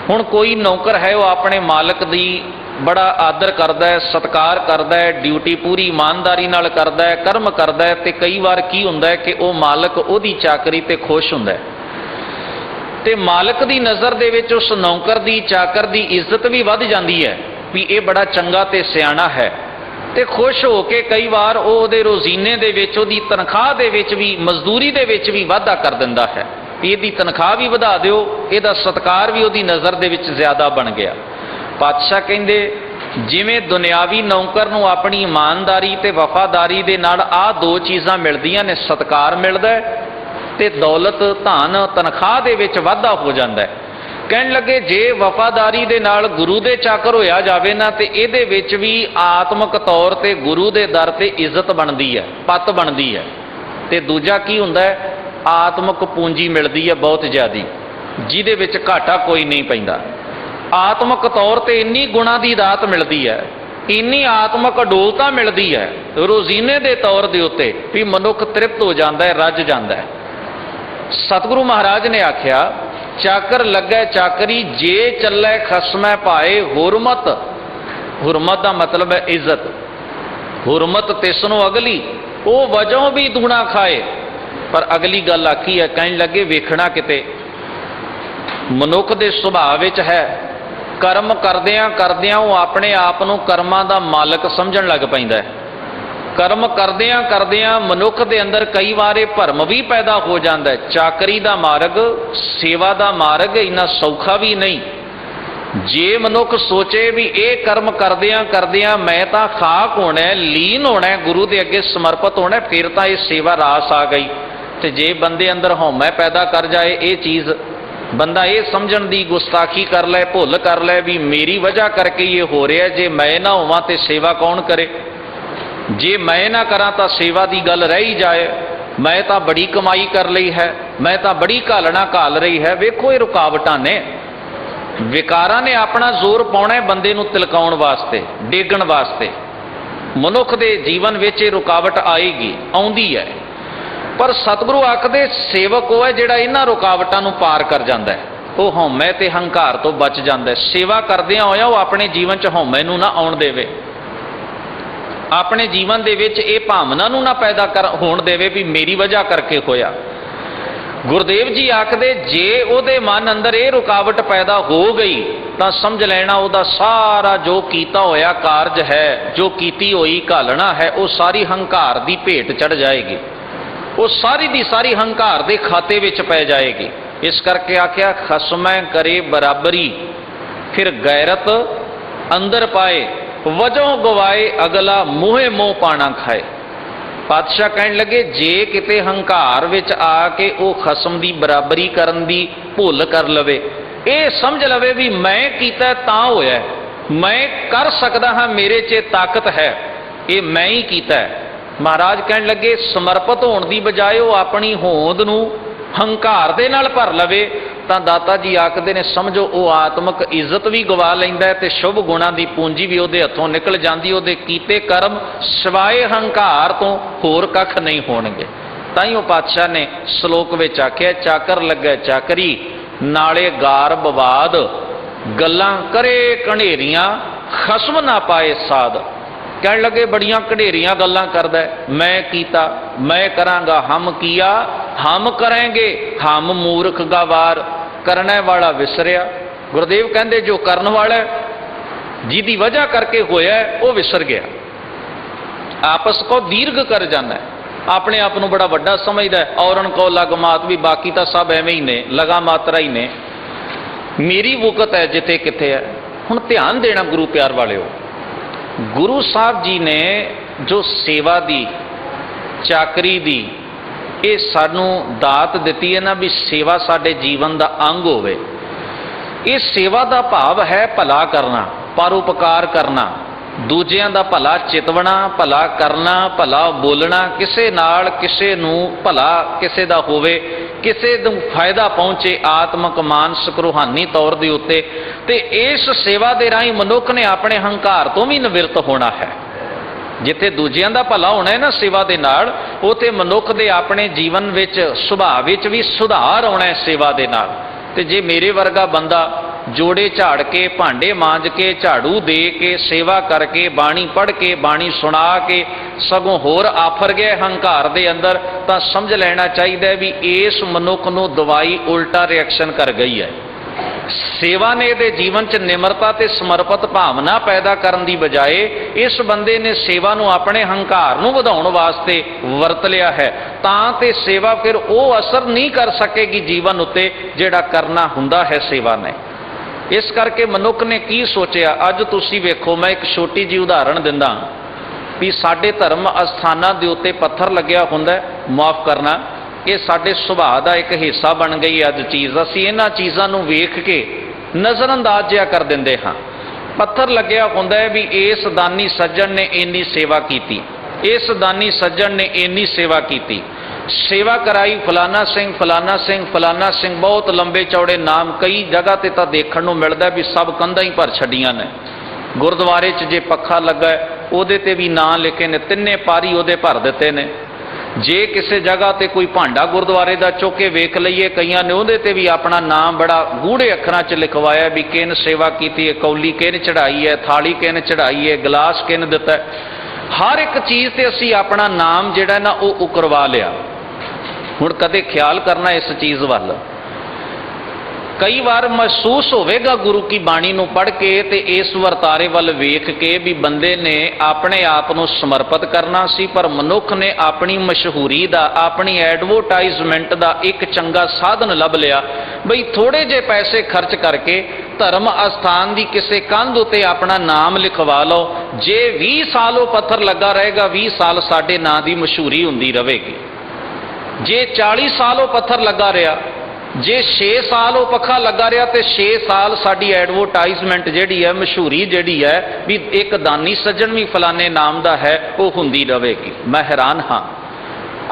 ਹੁਣ ਕੋਈ ਨੌਕਰ ਹੈ, ਉਹ ਆਪਣੇ ਮਾਲਕ ਦੀ ਬੜਾ ਆਦਰ ਕਰਦਾ ਹੈ, ਸਤਿਕਾਰ ਕਰਦਾ ਹੈ, ਡਿਊਟੀ ਪੂਰੀ ਇਮਾਨਦਾਰੀ ਨਾਲ ਕਰਦਾ ਹੈ, ਕਰਮ ਕਰਦਾ ਹੈ, ਤੇ ਕਈ ਵਾਰ ਕੀ ਹੁੰਦਾ ਹੈ ਕਿ ਉਹ ਮਾਲਕ ਉਹਦੀ ਚਾਕਰੀ ਤੇ ਖੁਸ਼ ਹੁੰਦਾ ਹੈ, ਤੇ ਮਾਲਕ ਦੀ ਨਜ਼ਰ ਦੇ ਵਿੱਚ ਉਸ ਨੌਕਰ ਦੀ, ਚਾਕਰ ਦੀ ਇੱਜ਼ਤ ਵੀ ਵੱਧ ਜਾਂਦੀ ਹੈ ਵੀ ਇਹ ਬੜਾ ਚੰਗਾ ਤੇ ਸਿਆਣਾ ਹੈ, ਤੇ ਖੁਸ਼ ਹੋ ਕੇ ਕਈ ਵਾਰ ਉਹ ਉਹਦੇ ਰੋਜ਼ੀਨੇ ਦੇ ਵਿੱਚ, ਉਹਦੀ ਤਨਖਾਹ ਦੇ ਵਿੱਚ ਵੀ, ਮਜ਼ਦੂਰੀ ਦੇ ਵਿੱਚ ਵੀ ਵਾਧਾ ਕਰ ਦਿੰਦਾ ਹੈ ਵੀ ਇਹਦੀ ਤਨਖਾਹ ਵੀ ਵਧਾ ਦਿਓ, ਇਹਦਾ ਸਤਿਕਾਰ ਵੀ ਉਹਦੀ ਨਜ਼ਰ ਦੇ ਵਿੱਚ ਜ਼ਿਆਦਾ ਬਣ ਗਿਆ। ਪਾਤਸ਼ਾਹ ਕਹਿੰਦੇ, ਜਿਵੇਂ ਦੁਨਿਆਵੀ ਨੌਕਰ ਨੂੰ ਆਪਣੀ ਇਮਾਨਦਾਰੀ ਤੇ ਵਫਾਦਾਰੀ ਦੇ ਨਾਲ ਆਹ ਦੋ ਚੀਜ਼ਾਂ ਮਿਲਦੀਆਂ ਨੇ, ਸਤਿਕਾਰ ਮਿਲਦਾ ਤੇ ਦੌਲਤ, ਧਨ, ਤਨਖਾਹ ਦੇ ਵਿੱਚ ਵਾਧਾ ਹੋ ਜਾਂਦਾ। ਕਹਿਣ ਲੱਗੇ, ਜੇ ਵਫਾਦਾਰੀ ਦੇ ਨਾਲ ਗੁਰੂ ਦੇ ਚਾਕਰ ਹੋਇਆ ਜਾਵੇ ਨਾ, ਤੇ ਇਹਦੇ ਵਿੱਚ ਵੀ ਆਤਮਿਕ ਤੌਰ ਤੇ ਗੁਰੂ ਦੇ ਦਰ ਤੇ ਇੱਜ਼ਤ ਬਣਦੀ ਹੈ, ਪੱਤ ਬਣਦੀ ਹੈ। ਤੇ ਦੂਜਾ ਕੀ ਹੁੰਦਾ ਹੈ? ਆਤਮਿਕ ਪੂੰਜੀ ਮਿਲਦੀ ਹੈ ਬਹੁਤ ਜ਼ਿਆਦੀ, ਜਿਹਦੇ ਵਿੱਚ ਘਾਟਾ ਕੋਈ ਨਹੀਂ ਪੈਂਦਾ। ਆਤਮਿਕ ਤੌਰ ਤੇ ਇੰਨੀ ਗੁਣਾ ਦੀ ਦਾਤ ਮਿਲਦੀ ਹੈ, ਇੰਨੀ ਆਤਮਿਕ ਅਡੋਲਤਾ ਮਿਲਦੀ ਹੈ ਰੋਜ਼ੀਨੇ ਦੇ ਤੌਰ ਦੇ ਉੱਤੇ ਵੀ ਮਨੁੱਖ ਤ੍ਰਿਪਤ ਹੋ ਜਾਂਦਾ ਹੈ, ਰੱਜ ਜਾਂਦਾ ਹੈ। ਸਤਿਗੁਰੂ ਮਹਾਰਾਜ ਨੇ ਆਖਿਆ, ਚਾਕਰ ਲੱਗੈ ਚਾਕਰੀ ਜੇ ਚੱਲੈ ਖਸਮੈ ਪਾਏ। ਹੁਰਮਤ, ਹੁਰਮਤ ਦਾ ਮਤਲਬ ਹੈ ਇੱਜ਼ਤ। ਹੁਰਮਤ ਤਿਸਨੋ ਅਗਲੀ ਉਹ ਵਜੋਂ ਵੀ ਦੂਣਾ ਖਾਏ। ਪਰ ਅਗਲੀ ਗੱਲ ਆਖੀ ਹੈ, ਕਹਿਣ ਲੱਗੇ, ਵੇਖਣਾ ਕਿਤੇ ਮਨੁੱਖ ਦੇ ਸੁਭਾਅ ਵਿੱਚ ਹੈ, ਕਰਮ ਕਰਦਿਆਂ ਕਰਦਿਆਂ ਉਹ ਆਪਣੇ ਆਪ ਨੂੰ ਕਰਮਾਂ ਦਾ ਮਾਲਕ ਸਮਝਣ ਲੱਗ ਪੈਂਦਾ ਹੈ। ਕਰਮ ਕਰਦਿਆਂ ਕਰਦਿਆਂ ਮਨੁੱਖ ਦੇ ਅੰਦਰ ਕਈ ਵਾਰ ਇਹ ਭਰਮ ਵੀ ਪੈਦਾ ਹੋ ਜਾਂਦਾ ਹੈ। ਚਾਕਰੀ ਦਾ ਮਾਰਗ, ਸੇਵਾ ਦਾ ਮਾਰਗ ਇੰਨਾ ਸੌਖਾ ਵੀ ਨਹੀਂ। ਜੇ ਮਨੁੱਖ ਸੋਚੇ ਵੀ ਇਹ ਕਰਮ ਕਰਦਿਆਂ ਕਰਦਿਆਂ ਮੈਂ ਤਾਂ ਖਾਕ ਹੋਣਾ, ਲੀਨ ਹੋਣਾ, ਗੁਰੂ ਦੇ ਅੱਗੇ ਸਮਰਪਿਤ ਹੋਣਾ, ਫਿਰ ਤਾਂ ਇਹ ਸੇਵਾ ਰਾਸ ਆ ਗਈ। ਤੇ ਜੇ ਬੰਦੇ ਅੰਦਰ ਹਉਮੈ ਪੈਦਾ ਕਰ ਜਾਏ ਇਹ ਚੀਜ਼, ਬੰਦਾ ਇਹ ਸਮਝਣ ਦੀ ਗੁਸਤਾਖੀ ਕਰ ਲੈ, ਭੁੱਲ ਕਰ ਲੈ ਵੀ ਮੇਰੀ ਵਜ੍ਹਾ ਕਰਕੇ ਇਹ ਹੋ ਰਿਹਾ, ਜੇ ਮੈਂ ਨਾ ਹੋਵਾਂ ਤੇ ਸੇਵਾ ਕੌਣ ਕਰੇ, ਜੇ ਮੈਂ ਨਾ ਕਰਾਂ ਤਾਂ ਸੇਵਾ ਦੀ ਗੱਲ ਰਹਿ ਹੀ ਜਾਏ, ਮੈਂ ਤਾਂ ਬੜੀ ਕਮਾਈ ਕਰ ਲਈ ਹੈ, ਮੈਂ ਤਾਂ ਬੜੀ ਘਾਲਣਾ ਘਾਲ ਰਹੀ ਹੈ। ਵੇਖੋ, ਇਹ ਰੁਕਾਵਟਾਂ ਨੇ, ਵਿਕਾਰਾਂ ਨੇ ਆਪਣਾ ਜ਼ੋਰ ਪਾਉਣਾ ਬੰਦੇ ਨੂੰ ਤਿਲਕਾਉਣ ਵਾਸਤੇ, ਡੇਗਣ ਵਾਸਤੇ। ਮਨੁੱਖ ਦੇ ਜੀਵਨ ਵਿੱਚ ਇਹ ਰੁਕਾਵਟ ਆਏਗੀ, ਆਉਂਦੀ ਹੈ। ਪਰ ਸਤਿਗੁਰੂ ਆਖਦੇ ਸੇਵਕ ਉਹ ਹੈ ਜਿਹੜਾ ਇਹਨਾਂ ਰੁਕਾਵਟਾਂ ਨੂੰ ਪਾਰ ਕਰ ਜਾਂਦਾ ਹੈ, ਉਹ ਹਉਮੈ ਤੇ ਹੰਕਾਰ ਤੋਂ ਬਚ ਜਾਂਦਾ ਹੈ। ਸੇਵਾ ਕਰਦਿਆਂ ਹੋਇਆ ਉਹ ਆਪਣੇ ਜੀਵਨ 'ਚ ਹਉਮੈ ਨੂੰ ਨਾ ਆਉਣ ਦੇਵੇ, ਆਪਣੇ ਜੀਵਨ ਦੇ ਵਿੱਚ ਇਹ ਭਾਵਨਾ ਨੂੰ ਨਾ ਪੈਦਾ ਹੋਣ ਦੇਵੇ ਵੀ ਮੇਰੀ ਵਜ੍ਹਾ ਕਰਕੇ ਹੋਇਆ। ਗੁਰਦੇਵ ਜੀ ਆਖਦੇ ਜੇ ਉਹਦੇ ਮਨ ਅੰਦਰ ਇਹ ਰੁਕਾਵਟ ਪੈਦਾ ਹੋ ਗਈ ਤਾਂ ਸਮਝ ਲੈਣਾ ਉਹਦਾ ਸਾਰਾ ਜੋ ਕੀਤਾ ਹੋਇਆ ਕਾਰਜ ਹੈ, ਜੋ ਕੀਤੀ ਹੋਈ ਘਾਲਣਾ ਹੈ, ਉਹ ਸਾਰੀ ਹੰਕਾਰ ਦੀ ਭੇਟ ਚੜ ਜਾਏਗੀ, ਉਹ ਸਾਰੀ ਦੀ ਸਾਰੀ ਹੰਕਾਰ ਦੇ ਖਾਤੇ ਵਿੱਚ ਪੈ ਜਾਏਗੀ। ਇਸ ਕਰਕੇ ਆਖਿਆ ਖਸਮੈ ਕਰੇ ਬਰਾਬਰੀ, ਫਿਰ ਗੈਰਤ ਅੰਦਰ ਪਾਏ, ਵਜੋਂ ਗਵਾਏ ਅਗਲਾ ਮੂਹੇ ਮੋਹ ਪਾਣਾ ਖਾਏ। ਪਾਤਸ਼ਾਹ ਕਹਿਣ ਲੱਗੇ ਜੇ ਕਿਤੇ ਹੰਕਾਰ ਵਿੱਚ ਆ ਕੇ ਉਹ ਖਸਮ ਦੀ ਬਰਾਬਰੀ ਕਰਨ ਦੀ ਭੁੱਲ ਕਰ ਲਵੇ, ਇਹ ਸਮਝ ਲਵੇ ਵੀ ਮੈਂ ਕੀਤਾ ਤਾਂ ਹੋਇਆ, ਮੈਂ ਕਰ ਸਕਦਾ ਹਾਂ, ਮੇਰੇ 'ਚ ਤਾਕਤ ਹੈ, ਇਹ ਮੈਂ ਹੀ ਕੀਤਾ ਹੈ। ਮਹਾਰਾਜ ਕਹਿਣ ਲੱਗੇ ਸਮਰਪਿਤ ਹੋਣ ਦੀ ਬਜਾਏ ਉਹ ਆਪਣੀ ਹੋਂਦ ਨੂੰ ਹੰਕਾਰ ਦੇ ਨਾਲ ਭਰ ਲਵੇ ਤਾਂ ਦਾਤਾ ਜੀ ਆਖਦੇ ਨੇ ਸਮਝੋ ਉਹ ਆਤਮਿਕ ਇੱਜ਼ਤ ਵੀ ਗਵਾ ਲੈਂਦਾ ਹੈ ਤੇ ਸ਼ੁਭ ਗੁਣਾਂ ਦੀ ਪੂੰਜੀ ਵੀ ਉਹਦੇ ਹੱਥੋਂ ਨਿਕਲ ਜਾਂਦੀ, ਉਹਦੇ ਕੀਤੇ ਕਰਮ ਸਿਵਾਏ ਹੰਕਾਰ ਤੋਂ ਹੋਰ ਕੱਖ ਨਹੀਂ ਹੋਣਗੇ। ਤਾਂ ਹੀ ਉਹ ਪਾਤਸ਼ਾਹ ਨੇ ਸ਼ਲੋਕ ਵਿੱਚ ਆਖਿਆ ਚਾਕਰ ਲੱਗੈ ਚਾਕਰੀ ਨਾਲੇ ਗਾਰ ਬਵਾਦ, ਗੱਲਾਂ ਕਰੇ ਘਨੇਰੀਆਂ ਖਸਮ ਨਾ ਪਾਏ ਸਾਧ। ਕਹਿਣ ਲੱਗੇ ਬੜੀਆਂ ਘਨੇਰੀਆਂ ਗੱਲਾਂ ਕਰਦਾ, ਮੈਂ ਕੀਤਾ, ਮੈਂ ਕਰਾਂਗਾ, ਹਮ ਕੀਆ ਹਮ ਕਰਾਂਗੇ, ਹਮ ਮੂਰਖ ਗਵਾਰ, ਕਰਨੇ ਵਾਲਾ ਵਿਸਰਿਆ। ਗੁਰਦੇਵ ਕਹਿੰਦੇ ਜੋ ਕਰਨ ਵਾਲਾ ਜਿਹਦੀ ਵਜ੍ਹਾ ਕਰਕੇ ਹੋਇਆ ਉਹ ਵਿਸਰ ਗਿਆ, ਆਪਸ ਕੋ ਦੀਰਘ ਕਰ ਜਾਂਦਾ, ਆਪਣੇ ਆਪ ਨੂੰ ਬੜਾ ਵੱਡਾ ਸਮਝਦਾ। ਔਰਨ ਕੋ ਲਗ ਮਾਤ, ਵੀ ਬਾਕੀ ਤਾਂ ਸਭ ਐਵੇਂ ਹੀ ਨੇ, ਲਗਾ ਮਾਤਰਾ ਹੀ ਨੇ, ਮੇਰੀ ਵੁਕਤ ਹੈ ਜਿੱਥੇ ਕਿੱਥੇ ਹੈ। ਹੁਣ ਧਿਆਨ ਦੇਣਾ ਗੁਰੂ ਪਿਆਰ ਵਾਲਿਓ, ਗੁਰੂ ਸਾਹਿਬ ਜੀ ਨੇ ਜੋ ਸੇਵਾ ਦੀ ਚਾਕਰੀ ਦੀ ਇਹ ਸਾਨੂੰ ਦਾਤ ਦਿੱਤੀ ਹੈ ਨਾ, ਵੀ ਸੇਵਾ ਸਾਡੇ ਜੀਵਨ ਦਾ ਅੰਗ ਹੋਵੇ। ਇਹ ਸੇਵਾ ਦਾ ਭਾਵ ਹੈ ਭਲਾ ਕਰਨਾ, ਪਰਉਪਕਾਰ ਕਰਨਾ, ਦੂਜਿਆਂ ਦਾ ਭਲਾ ਚਿਤਵਣਾ, ਭਲਾ ਕਰਨਾ, ਭਲਾ ਬੋਲਣਾ, ਕਿਸੇ ਨਾਲ ਕਿਸੇ ਨੂੰ ਭਲਾ ਕਿਸੇ ਦਾ ਹੋਵੇ, ਕਿਸੇ ਨੂੰ ਫਾਇਦਾ ਪਹੁੰਚੇ ਆਤਮਿਕ ਮਾਨਸਿਕ ਰੂਹਾਨੀ ਤੌਰ ਦੇ ਉੱਤੇ। ਤੇ ਇਸ ਸੇਵਾ ਦੇ ਰਾਹੀਂ ਮਨੁੱਖ ਨੇ ਆਪਣੇ ਹੰਕਾਰ ਤੋਂ ਵੀ ਨਿਵਰਤ ਹੋਣਾ ਹੈ। ਜਿੱਥੇ ਦੂਜਿਆਂ ਦਾ ਭਲਾ ਹੋਣਾ ਹੈ ਨਾ ਸੇਵਾ ਦੇ ਨਾਲ, ਉੱਥੇ ਮਨੁੱਖ ਦੇ ਆਪਣੇ ਜੀਵਨ ਵਿੱਚ ਸੁਭਾਅ ਵਿੱਚ ਵੀ ਸੁਧਾਰ ਆਉਣਾ ਹੈ ਸੇਵਾ ਦੇ ਨਾਲ। ਤੇ ਜੇ ਮੇਰੇ ਵਰਗਾ ਬੰਦਾ ਜੋੜੇ ਝਾੜ ਕੇ, ਭਾਂਡੇ ਮਾਂਜ ਕੇ, ਝਾੜੂ ਦੇ ਕੇ, ਸੇਵਾ ਕਰਕੇ, ਬਾਣੀ ਪੜ੍ਹ ਕੇ, ਬਾਣੀ ਸੁਣਾ ਕੇ ਸਗੋਂ ਹੋਰ ਆਫਰ ਗਏ ਹੰਕਾਰ ਦੇ ਅੰਦਰ, ਤਾਂ ਸਮਝ ਲੈਣਾ ਚਾਹੀਦਾ ਵੀ ਇਸ ਮਨੁੱਖ ਨੂੰ ਦਵਾਈ ਉਲਟਾ ਰਿਐਕਸ਼ਨ ਕਰ ਗਈ ਹੈ। ਸੇਵਾ ਨੇ ਇਹਦੇ ਜੀਵਨ 'ਚ ਨਿਮਰਤਾ ਤੇ ਸਮਰਪਿਤ ਭਾਵਨਾ ਪੈਦਾ ਕਰਨ ਦੀ ਬਜਾਏ ਇਸ ਬੰਦੇ ਨੇ ਸੇਵਾ ਨੂੰ ਆਪਣੇ ਹੰਕਾਰ ਨੂੰ ਵਧਾਉਣ ਵਾਸਤੇ ਵਰਤ ਲਿਆ ਹੈ। ਤਾਂ ਤੇ ਸੇਵਾ ਫਿਰ ਉਹ ਅਸਰ ਨਹੀਂ ਕਰ ਸਕੇਗੀ ਜੀਵਨ ਉੱਤੇ ਜਿਹੜਾ ਕਰਨਾ ਹੁੰਦਾ ਹੈ ਸੇਵਾ ਨੇ। ਇਸ ਕਰਕੇ ਮਨੁੱਖ ਨੇ ਕੀ ਸੋਚਿਆ, ਅੱਜ ਤੁਸੀਂ ਵੇਖੋ, ਮੈਂ ਇੱਕ ਛੋਟੀ ਜਿਹੀ ਉਦਾਹਰਣ ਦਿੰਦਾ ਵੀ ਸਾਡੇ ਧਰਮ ਅਸਥਾਨਾਂ ਦੇ ਉੱਤੇ ਪੱਥਰ ਲੱਗਿਆ ਹੁੰਦਾ, ਮਾਫ ਕਰਨਾ, ਇਹ ਸਾਡੇ ਸੁਭਾਅ ਦਾ ਇੱਕ ਹਿੱਸਾ ਬਣ ਗਈ ਅੱਜ ਚੀਜ਼। ਅਸੀਂ ਇਹਨਾਂ ਚੀਜ਼ਾਂ ਨੂੰ ਵੇਖ ਕੇ ਨਜ਼ਰਅੰਦਾਜ਼ ਜਿਹਾ ਕਰ ਦਿੰਦੇ ਹਾਂ। ਪੱਥਰ ਲੱਗਿਆ ਹੁੰਦਾ ਹੈ ਵੀ ਇਸ ਦਾਨੀ ਸੱਜਣ ਨੇ ਇੰਨੀ ਸੇਵਾ ਕੀਤੀ, ਇਸ ਦਾਨੀ ਸੱਜਣ ਨੇ ਇੰਨੀ ਸੇਵਾ ਕੀਤੀ, ਸੇਵਾ ਕਰਾਈ ਫਲਾਨਾ ਸਿੰਘ, ਫਲਾਨਾ ਸਿੰਘ, ਫਲਾਨਾ ਸਿੰਘ, ਬਹੁਤ ਲੰਬੇ ਚੌੜੇ ਨਾਮ ਕਈ ਜਗ੍ਹਾ ਤੇ ਤਾਂ ਦੇਖਣ ਨੂੰ ਮਿਲਦਾ ਵੀ ਸਭ ਕੰਧਾਂ ਹੀ ਭਰ ਛੱਡੀਆਂ ਨੇ। ਗੁਰਦੁਆਰੇ 'ਚ ਜੇ ਪੱਖਾ ਲੱਗਾ ਉਹਦੇ ਤੇ ਵੀ ਨਾਂ ਲਿਖੇ ਨੇ, ਤਿੰਨੇ ਪਾਰੀ ਉਹਦੇ ਭਰ ਦਿੱਤੇ ਨੇ। ਜੇ ਕਿਸੇ ਜਗ੍ਹਾ ਤੇ ਕੋਈ ਭਾਂਡਾ ਗੁਰਦੁਆਰੇ ਦਾ ਚੁੱਕ ਕੇ ਵੇਖ ਲਈਏ, ਕਈਆਂ ਨੇ ਉਹਦੇ ਤੇ ਵੀ ਆਪਣਾ ਨਾਮ ਬੜਾ ਗੂੜੇ ਅੱਖਰਾਂ 'ਚ ਲਿਖਵਾਇਆ ਵੀ ਕਿਨ ਸੇਵਾ ਕੀਤੀ ਹੈ, ਕੌਲੀ ਕਿਨ ਚੜਾਈ ਹੈ, ਥਾਲੀ ਕਿਨ ਚੜਾਈ ਹੈ, ਗਲਾਸ ਕਿਨ ਦਿੱਤਾ। ਹਰ ਇੱਕ ਚੀਜ਼ ਤੇ ਅਸੀਂ ਆਪਣਾ ਨਾਮ ਜਿਹੜਾ ਨਾ ਉਹ ਉਕਰਵਾ ਲਿਆ। ਹੁਣ ਕਦੇ ਖਿਆਲ ਕਰਨਾ ਇਸ ਚੀਜ਼ ਵੱਲ, ਕਈ ਵਾਰ ਮਹਿਸੂਸ ਹੋਵੇਗਾ ਗੁਰੂ ਕੀ ਬਾਣੀ ਨੂੰ ਪੜ੍ਹ ਕੇ ਤੇ ਇਸ ਵਰਤਾਰੇ ਵੱਲ ਵੇਖ ਕੇ ਵੀ ਬੰਦੇ ਨੇ ਆਪਣੇ ਆਪ ਨੂੰ ਸਮਰਪਿਤ ਕਰਨਾ ਸੀ, ਪਰ ਮਨੁੱਖ ਨੇ ਆਪਣੀ ਮਸ਼ਹੂਰੀ ਦਾ, ਆਪਣੀ ਐਡਵਰਟਾਈਜ਼ਮੈਂਟ ਦਾ ਇੱਕ ਚੰਗਾ ਸਾਧਨ ਲੱਭ ਲਿਆ ਬਈ ਥੋੜੇ ਜਿਹੇ ਪੈਸੇ ਖਰਚ ਕਰਕੇ ਧਰਮ ਅਸਥਾਨ ਦੀ ਕਿਸੇ ਕੰਧ ਉੱਤੇ ਆਪਣਾ ਨਾਮ ਲਿਖਵਾ ਲਓ। ਜੇ 20 ਸਾਲ ਉਹ ਪੱਥਰ ਲੱਗਾ ਰਹੇਗਾ, 20 ਸਾਲ ਸਾਡੇ ਨਾਂ ਦੀ ਮਸ਼ਹੂਰੀ ਹੁੰਦੀ ਰਹੇਗੀ। ਜੇ 40 ਸਾਲ ਉਹ ਪੱਥਰ ਲੱਗਾ ਰਿਹਾ, ਜੇ 6 ਸਾਲ ਉਹ ਪੱਖਾ ਲੱਗਾ ਰਿਹਾ ਤੇ 6 ਸਾਲ ਸਾਡੀ ਐਡਵਰਟਾਈਜ਼ਮੈਂਟ ਜਿਹੜੀ ਹੈ, ਮਸ਼ਹੂਰੀ ਜਿਹੜੀ ਹੈ ਵੀ ਇੱਕ ਦਾਨੀ ਸੱਜਣ ਵੀ ਫਲਾਣੇ ਨਾਮ ਦਾ ਹੈ, ਉਹ ਹੁੰਦੀ ਰਹੇਗੀ। ਮੈਂ ਹੈਰਾਨ ਹਾਂ,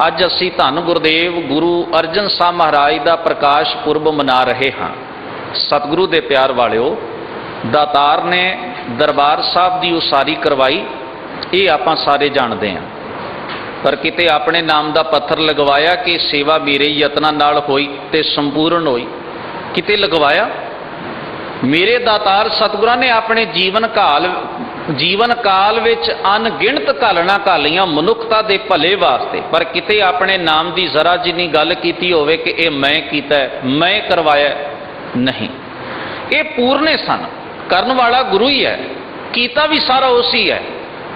ਅੱਜ ਅਸੀਂ ਧੰਨ ਗੁਰਦੇਵ ਗੁਰੂ ਅਰਜਨ ਸਾਹਿਬ ਮਹਾਰਾਜ ਦਾ ਪ੍ਰਕਾਸ਼ ਪੁਰਬ ਮਨਾ ਰਹੇ ਹਾਂ। ਸਤਿਗੁਰੂ ਦੇ ਪਿਆਰ ਵਾਲਿਓ, ਦਾਤਾਰ ਨੇ ਦਰਬਾਰ ਸਾਹਿਬ ਦੀ ਉਸਾਰੀ ਕਰਵਾਈ, ਇਹ ਆਪਾਂ ਸਾਰੇ ਜਾਣਦੇ ਹਾਂ। ਪਰ ਕਿਤੇ ਆਪਣੇ ਨਾਮ ਦਾ ਪੱਥਰ ਲਗਵਾਇਆ ਕਿ ਸੇਵਾ ਮੇਰੇ ਯਤਨਾਂ ਨਾਲ ਹੋਈ ਤੇ ਸੰਪੂਰਨ ਹੋਈ? ਕਿਤੇ ਲਗਵਾਇਆ? ਮੇਰੇ ਦਾਤਾਰ ਸਤਿਗੁਰਾਂ ਨੇ ਆਪਣੇ ਜੀਵਨ ਕਾਲ ਵਿੱਚ ਅਣਗਿਣਤ ਘਾਲਣਾ ਘਾਲੀਆਂ ਮਨੁੱਖਤਾ ਦੇ ਭਲੇ ਵਾਸਤੇ, ਪਰ ਕਿਤੇ ਆਪਣੇ ਨਾਮ ਦੀ ਜ਼ਰਾ ਜਿੰਨੀ ਗੱਲ ਕੀਤੀ ਹੋਵੇ ਕਿ ਇਹ ਮੈਂ ਕੀਤਾ, ਮੈਂ ਕਰਵਾਇਆ? ਨਹੀਂ। ਇਹ ਪੂਰਨੇ ਸਨ, ਕਰਨ ਵਾਲਾ ਗੁਰੂ ਹੀ ਹੈ, ਕੀਤਾ ਵੀ ਸਾਰਾ ਉਸੀ ਹੈ,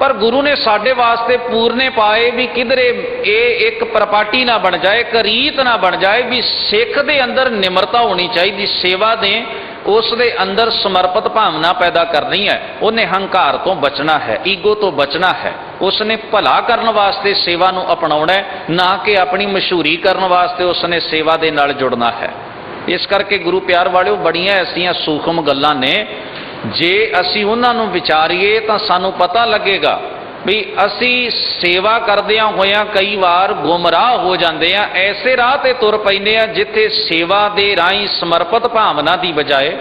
ਪਰ ਗੁਰੂ ਨੇ ਸਾਡੇ ਵਾਸਤੇ ਪੂਰਨੇ ਪਾਏ ਵੀ ਕਿਧਰੇ ਇਹ ਇੱਕ ਪ੍ਰਪਾਟੀ ਨਾ ਬਣ ਜਾਏ, ਇੱਕ ਰੀਤ ਨਾ ਬਣ ਜਾਏ, ਵੀ ਸਿੱਖ ਦੇ ਅੰਦਰ ਨਿਮਰਤਾ ਹੋਣੀ ਚਾਹੀਦੀ, ਸੇਵਾ ਦੇ ਉਸ ਦੇ ਅੰਦਰ ਸਮਰਪਿਤ ਭਾਵਨਾ ਪੈਦਾ ਕਰਨੀ ਹੈ, ਉਹਨੇ ਹੰਕਾਰ ਤੋਂ ਬਚਣਾ ਹੈ, ਈਗੋ ਤੋਂ ਬਚਣਾ ਹੈ, ਉਸਨੇ ਭਲਾ ਕਰਨ ਵਾਸਤੇ ਸੇਵਾ ਨੂੰ ਅਪਣਾਉਣਾ ਹੈ, ਨਾ ਕਿ ਆਪਣੀ ਮਸ਼ਹੂਰੀ ਕਰਨ ਵਾਸਤੇ ਉਸਨੇ ਸੇਵਾ ਦੇ ਨਾਲ ਜੁੜਨਾ ਹੈ। ਇਸ ਕਰਕੇ ਗੁਰੂ ਪਿਆਰ ਵਾਲਿਓ, ਬੜੀਆਂ ਐਸੀਆਂ ਸੂਖਮ ਗੱਲਾਂ ਨੇ, ਜੇ ਅਸੀਂ ਉਹਨਾਂ ਨੂੰ ਵਿਚਾਰੀਏ ਤਾਂ ਸਾਨੂੰ ਪਤਾ ਲੱਗੇਗਾ ਵੀ ਅਸੀਂ ਸੇਵਾ ਕਰਦਿਆਂ ਹੋਇਆਂ ਕਈ ਵਾਰ ਗੁੰਮਰਾਹ ਹੋ ਜਾਂਦੇ ਆ, ਐਸੇ ਰਾਹ ਤੇ ਤੁਰ ਪੈਂਦੇ ਆ ਜਿੱਥੇ ਸੇਵਾ ਦੇ ਰਾਹੀਂ ਸਮਰਪਿਤ ਭਾਵਨਾ ਦੀ ਬਜਾਏ,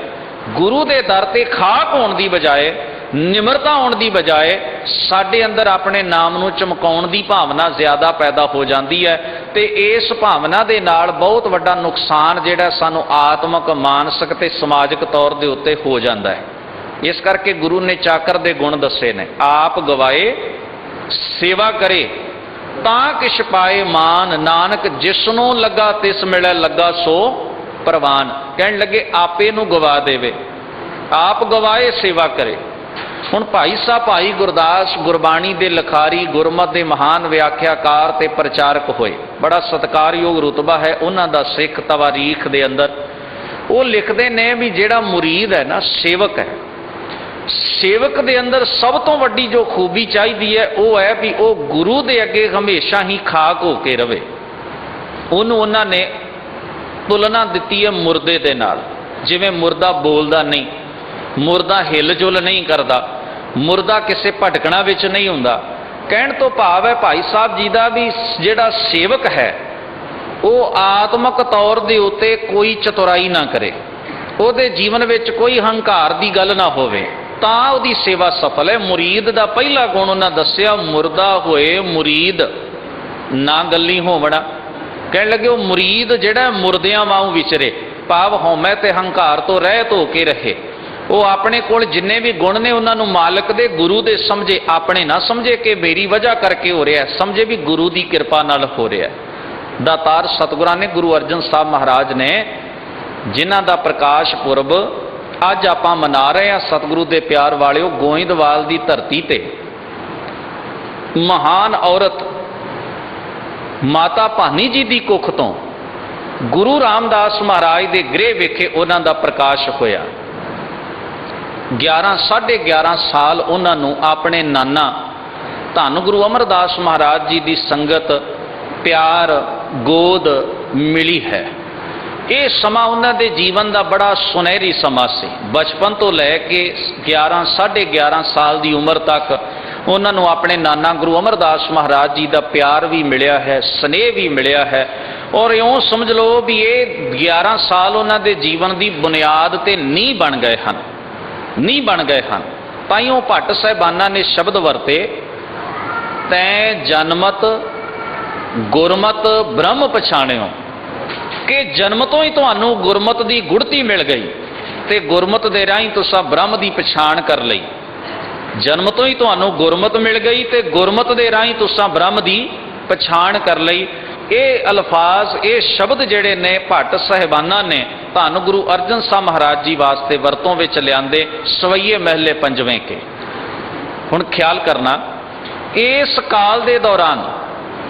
ਗੁਰੂ ਦੇ ਦਰ ਤੇ ਖਾਕ ਹੋਣ ਦੀ ਬਜਾਏ, ਨਿਮਰਤਾ ਹੋਣ ਦੀ ਬਜਾਏ ਸਾਡੇ ਅੰਦਰ ਆਪਣੇ ਨਾਮ ਨੂੰ ਚਮਕਾਉਣ ਦੀ ਭਾਵਨਾ ਜ਼ਿਆਦਾ ਪੈਦਾ ਹੋ ਜਾਂਦੀ ਹੈ, ਤੇ ਇਸ ਭਾਵਨਾ ਦੇ ਨਾਲ ਬਹੁਤ ਵੱਡਾ ਨੁਕਸਾਨ ਜਿਹੜਾ ਸਾਨੂੰ ਆਤਮਿਕ, ਮਾਨਸਿਕ ਤੇ ਸਮਾਜਿਕ ਤੌਰ ਦੇ ਉੱਤੇ ਹੋ ਜਾਂਦਾ ਹੈ। ਇਸ ਕਰਕੇ ਗੁਰੂ ਨੇ ਚਾਕਰ ਦੇ ਗੁਣ ਦੱਸੇ ਨੇ, ਆਪ ਗਵਾਏ ਸੇਵਾ ਕਰੇ ਤਾਂ ਕਿਛ ਪਾਏ ਮਾਨ, ਨਾਨਕ ਜਿਸਨੂੰ ਲੱਗਾ ਤਿਸ ਮਿਲੇ ਲੱਗਾ ਸੋ ਪ੍ਰਵਾਨ। ਕਹਿਣ ਲੱਗੇ ਆਪੇ ਨੂੰ ਗਵਾ ਦੇਵੇ, ਆਪ ਗਵਾਏ ਸੇਵਾ ਕਰੇ। ਹੁਣ ਭਾਈ ਸਾਹਿਬ ਭਾਈ ਗੁਰਦਾਸ ਗੁਰਬਾਣੀ ਦੇ ਲਿਖਾਰੀ, ਗੁਰਮਤਿ ਦੇ ਮਹਾਨ ਵਿਆਖਿਆਕਾਰ ਤੇ ਪ੍ਰਚਾਰਕ ਹੋਏ, ਬੜਾ ਸਤਿਕਾਰਯੋਗ ਰੁਤਬਾ ਹੈ ਉਹਨਾਂ ਦਾ ਸਿੱਖ ਤਵਾਰੀਖ ਦੇ ਅੰਦਰ। ਉਹ ਲਿਖਦੇ ਨੇ ਵੀ ਜਿਹੜਾ ਮੁਰੀਦ ਹੈ ਨਾ, ਸੇਵਕ ਹੈ, ਸੇਵਕ ਦੇ ਅੰਦਰ ਸਭ ਤੋਂ ਵੱਡੀ ਜੋ ਖੂਬੀ ਚਾਹੀਦੀ ਹੈ ਉਹ ਹੈ ਵੀ ਉਹ ਗੁਰੂ ਦੇ ਅੱਗੇ ਹਮੇਸ਼ਾ ਹੀ ਖਾਕ ਹੋ ਕੇ ਰਵੇ। ਉਹਨੂੰ ਉਹਨਾਂ ਨੇ ਤੁਲਨਾ ਦਿੱਤੀ ਹੈ ਮੁਰਦੇ ਦੇ ਨਾਲ। ਜਿਵੇਂ ਮੁਰਦਾ ਬੋਲਦਾ ਨਹੀਂ, ਮੁਰਦਾ ਹਿਲ ਜੁਲ ਨਹੀਂ ਕਰਦਾ, ਮੁਰਦਾ ਕਿਸੇ ਭਟਕਣਾ ਵਿੱਚ ਨਹੀਂ ਹੁੰਦਾ। ਕਹਿਣ ਤੋਂ ਭਾਵ ਹੈ ਭਾਈ ਸਾਹਿਬ ਜੀ ਦਾ ਵੀ ਜਿਹੜਾ ਸੇਵਕ ਹੈ ਉਹ ਆਤਮਿਕ ਤੌਰ ਦੇ ਉੱਤੇ ਕੋਈ ਚਤੁਰਾਈ ਨਾ ਕਰੇ, ਉਹਦੇ ਜੀਵਨ ਵਿੱਚ ਕੋਈ ਹੰਕਾਰ ਦੀ ਗੱਲ ਨਾ ਹੋਵੇ, ਤਾਂ ਉਹਦੀ ਸੇਵਾ ਸਫਲ ਹੈ। ਮੁਰੀਦ ਦਾ ਪਹਿਲਾ ਗੁਣ ਉਹਨਾਂ ਦੱਸਿਆ, ਮੁਰਦਾ ਹੋਏ ਮੁਰੀਦ ਨਾ ਗੱਲੀ ਹੋਵਣਾ। ਕਹਿਣ ਲੱਗੇ ਉਹ ਮੁਰੀਦ ਜਿਹੜਾ ਮੁਰਦਿਆਂ ਵਾਂਗ ਵਿਚਰੇ, ਭਾਵ ਹਉਮੈ ਤੇ ਹੰਕਾਰ ਤੋਂ ਰਹਿਤ ਹੋ ਕੇ ਰਹੇ। ਉਹ ਆਪਣੇ ਕੋਲ ਜਿੰਨੇ ਵੀ ਗੁਣ ਨੇ ਉਹਨਾਂ ਨੂੰ ਮਾਲਕ ਦੇ, ਗੁਰੂ ਦੇ ਸਮਝੇ, ਆਪਣੇ ਨਾ ਸਮਝੇ ਕਿ ਮੇਰੀ ਵਜ੍ਹਾ ਕਰਕੇ ਹੋ ਰਿਹਾ, ਸਮਝੇ ਵੀ ਗੁਰੂ ਦੀ ਕਿਰਪਾ ਨਾਲ ਹੋ ਰਿਹਾ। ਦਾਤਾਰ ਸਤਿਗੁਰਾਂ ਨੇ, ਗੁਰੂ ਅਰਜਨ ਸਾਹਿਬ ਮਹਾਰਾਜ ਨੇ, ਜਿਨ੍ਹਾਂ ਦਾ ਪ੍ਰਕਾਸ਼ ਪੁਰਬ ਅੱਜ ਆਪਾਂ ਮਨਾ ਰਹੇ ਹਾਂ, ਸਤਿਗੁਰੂ ਦੇ ਪਿਆਰ ਵਾਲਿਓ, ਗੋਇੰਦਵਾਲ ਦੀ ਧਰਤੀ ਤੇ ਮਹਾਨ ਔਰਤ ਮਾਤਾ ਭਾਨੀ ਜੀ ਦੀ ਕੁੱਖ ਤੋਂ ਗੁਰੂ ਰਾਮਦਾਸ ਮਹਾਰਾਜ ਦੇ ਗ੍ਰਹਿ ਵਿਖੇ ਉਹਨਾਂ ਦਾ ਪ੍ਰਕਾਸ਼ ਹੋਇਆ। 11 ਸਾਲ ਉਹਨਾਂ ਨੂੰ ਆਪਣੇ ਨਾਨਾ ਧੰਨ ਗੁਰੂ ਅਮਰਦਾਸ ਮਹਾਰਾਜ ਜੀ ਦੀ ਸੰਗਤ, ਪਿਆਰ, ਗੋਦ ਮਿਲੀ ਹੈ। ਇਹ ਸਮਾਂ ਉਹਨਾਂ ਦੇ ਜੀਵਨ ਦਾ ਬੜਾ ਸੁਨਹਿਰੀ ਸਮਾਂ ਸੀ। ਬਚਪਨ ਤੋਂ ਲੈ ਕੇ 11 ਸਾਲ ਦੀ ਉਮਰ ਤੱਕ ਉਹਨਾਂ ਨੂੰ ਆਪਣੇ ਨਾਨਾ ਗੁਰੂ ਅਮਰਦਾਸ ਮਹਾਰਾਜ ਜੀ ਦਾ ਪਿਆਰ ਵੀ ਮਿਲਿਆ ਹੈ, ਸਨੇਹ ਵੀ ਮਿਲਿਆ ਹੈ। ਔਰ ਇਉਂ ਸਮਝ ਲਓ ਵੀ ਇਹ 11 ਸਾਲ ਉਹਨਾਂ ਦੇ ਜੀਵਨ ਦੀ ਬੁਨਿਆਦ ਤੇ ਨੀਂਹ ਬਣ ਗਏ ਹਨ, ਨੀਂਹ ਬਣ ਗਏ ਹਨ। ਤਾਈਓ ਭੱਟ ਸਾਹਿਬਾਨਾਂ ਨੇ ਸ਼ਬਦ ਵਰਤੇ, ਤੈਂ ਜਨਮਤ ਗੁਰਮਤ ਬ੍ਰਹਮ ਪਛਾਣਿਓ, ਕਿ ਜਨਮ ਤੋਂ ਹੀ ਤੁਹਾਨੂੰ ਗੁਰਮਤ ਦੀ ਗੁੜਤੀ ਮਿਲ ਗਈ ਤੇ ਗੁਰਮਤ ਦੇ ਰਾਹੀਂ ਤੁਸੀਂ ਬ੍ਰਹਮ ਦੀ ਪਛਾਣ ਕਰ ਲਈ। ਜਨਮ ਤੋਂ ਹੀ ਤੁਹਾਨੂੰ ਗੁਰਮਤ ਮਿਲ ਗਈ ਤੇ ਗੁਰਮਤ ਦੇ ਰਾਹੀਂ ਤੁਸੀਂ ਬ੍ਰਹਮ ਦੀ ਪਛਾਣ ਕਰ ਲਈ। ਇਹ ਅਲਫਾਜ਼, ਇਹ ਸ਼ਬਦ ਜਿਹੜੇ ਨੇ ਭੱਟ ਸਾਹਿਬਾਨਾਂ ਨੇ ਧੰਨ ਗੁਰੂ ਅਰਜਨ ਸਾਹਿਬ ਮਹਾਰਾਜ ਜੀ ਵਾਸਤੇ ਵਰਤੋਂ ਵਿੱਚ ਲਿਆਂਦੇ, ਸਵਈਏ ਮਹਿਲੇ ਪੰਜਵੇਂ ਕੇ। ਹੁਣ ਖਿਆਲ ਕਰਨਾ, ਇਸ ਕਾਲ ਦੇ ਦੌਰਾਨ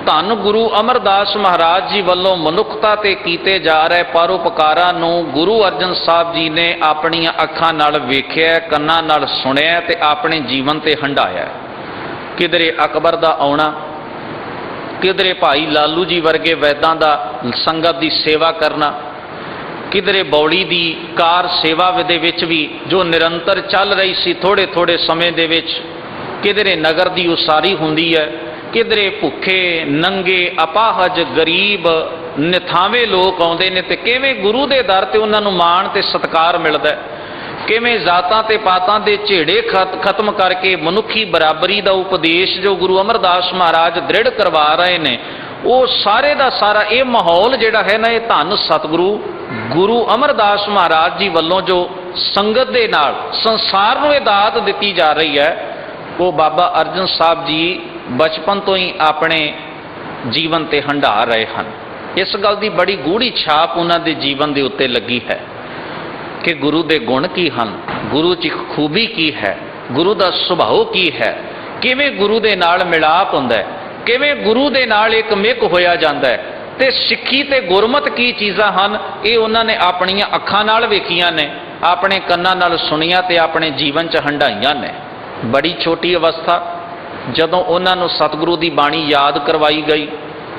ਧੰਨ ਗੁਰੂ ਅਮਰਦਾਸ ਮਹਾਰਾਜ ਜੀ ਵੱਲੋਂ ਮਨੁੱਖਤਾ ਤੇ ਕੀਤੇ ਜਾ ਰਹੇ ਪਰਉਪਕਾਰਾਂ ਨੂੰ ਗੁਰੂ ਅਰਜਨ ਸਾਹਿਬ ਜੀ ਨੇ ਆਪਣੀਆਂ ਅੱਖਾਂ ਨਾਲ ਵੇਖਿਆ, ਕੰਨਾਂ ਨਾਲ ਸੁਣਿਆ ਤੇ ਆਪਣੇ ਜੀਵਨ ਤੇ ਹੰਢਾਇਆ। ਕਿਧਰੇ ਅਕਬਰ ਦਾ ਆਉਣਾ, ਕਿਧਰੇ ਭਾਈ ਲਾਲੂ ਜੀ ਵਰਗੇ ਵੈਦਾਂ ਦਾ ਸੰਗਤ ਦੀ ਸੇਵਾ ਕਰਨਾ, ਕਿਧਰੇ ਬੌਲੀ ਦੀ ਕਾਰ ਸੇਵਾ ਦੇ ਵਿੱਚ ਵੀ ਜੋ ਨਿਰੰਤਰ ਚੱਲ ਰਹੀ ਸੀ ਥੋੜੇ ਥੋੜੇ ਸਮੇਂ ਦੇ ਵਿੱਚ, ਕਿਧਰੇ ਨਗਰ ਦੀ ਉਸਾਰੀ ਹੁੰਦੀ ਹੈ, ਕਿਧਰੇ ਭੁੱਖੇ ਨੰਗੇ ਅਪਾਹਜ ਗਰੀਬ ਨਿਥਾਵੇਂ ਲੋਕ ਆਉਂਦੇ ਨੇ ਤੇ ਕਿਵੇਂ ਗੁਰੂ ਦੇ ਦਰ ਤੇ ਉਹਨਾਂ ਨੂੰ ਮਾਣ ਤੇ ਸਤਿਕਾਰ ਮਿਲਦਾ। ਕਿਵੇਂ ਜ਼ਾਤਾਂ ਤੇ ਪਾਤਾਂ ਦੇ ਝੇੜੇ ਖਤਮ ਕਰਕੇ ਮਨੁੱਖੀ ਬਰਾਬਰੀ ਦਾ ਉਪਦੇਸ਼ ਜੋ ਗੁਰੂ ਅਮਰਦਾਸ ਮਹਾਰਾਜ ਦ੍ਰਿੜ ਕਰਵਾ ਰਹੇ ਨੇ, ਉਹ ਸਾਰੇ ਦਾ ਸਾਰਾ ਇਹ ਮਾਹੌਲ ਜਿਹੜਾ ਹੈ ਨਾ, ਇਹ ਧੰਨ ਸਤਿਗੁਰੂ ਗੁਰੂ ਅਮਰਦਾਸ ਮਹਾਰਾਜ ਜੀ ਵੱਲੋਂ ਜੋ ਸੰਗਤ ਦੇ ਨਾਲ ਸੰਸਾਰ ਨੂੰ ਇਹ ਦਾਤ ਦਿੱਤੀ ਜਾ ਰਹੀ ਹੈ, ਉਹ ਬਾਬਾ ਅਰਜਨ ਸਾਹਿਬ ਜੀ ਬਚਪਨ ਤੋਂ ਹੀ ਆਪਣੇ ਜੀਵਨ ਤੇ ਹੰਢਾ ਰਹੇ ਹਨ। ਇਸ ਗੱਲ ਦੀ ਬੜੀ ਗੂੜੀ ਛਾਪ ਉਹਨਾਂ ਦੇ ਜੀਵਨ ਦੇ ਉੱਤੇ ਲੱਗੀ ਹੈ ਕਿ ਗੁਰੂ ਦੇ ਗੁਣ ਕੀ ਹਨ, ਗੁਰੂ 'ਚ ਖੂਬੀ ਕੀ ਹੈ, ਗੁਰੂ ਦਾ ਸੁਭਾਅ ਕੀ ਹੈ, ਕਿਵੇਂ ਗੁਰੂ ਦੇ ਨਾਲ ਮਿਲਾਪ ਹੁੰਦਾ ਹੈ, ਕਿਵੇਂ ਗੁਰੂ ਦੇ ਨਾਲ ਇੱਕ ਮਿਕ ਹੋਇਆ ਜਾਂਦਾ ਹੈ, ਤੇ ਸਿੱਖੀ ਤੇ ਗੁਰਮਤ ਕੀ ਚੀਜ਼ਾਂ ਹਨ, ਇਹ ਉਹਨਾਂ ਨੇ ਆਪਣੀਆਂ ਅੱਖਾਂ ਨਾਲ ਵੇਖੀਆਂ ਨੇ, ਆਪਣੇ ਕੰਨਾਂ ਨਾਲ ਸੁਣੀਆਂ ਤੇ ਆਪਣੇ ਜੀਵਨ 'ਚ ਹੰਢਾਈਆਂ ਨੇ। ਬੜੀ ਛੋਟੀ ਅਵਸਥਾ ਜਦੋਂ ਉਹਨਾਂ ਨੂੰ ਸਤਿਗੁਰੂ ਦੀ ਬਾਣੀ ਯਾਦ ਕਰਵਾਈ ਗਈ,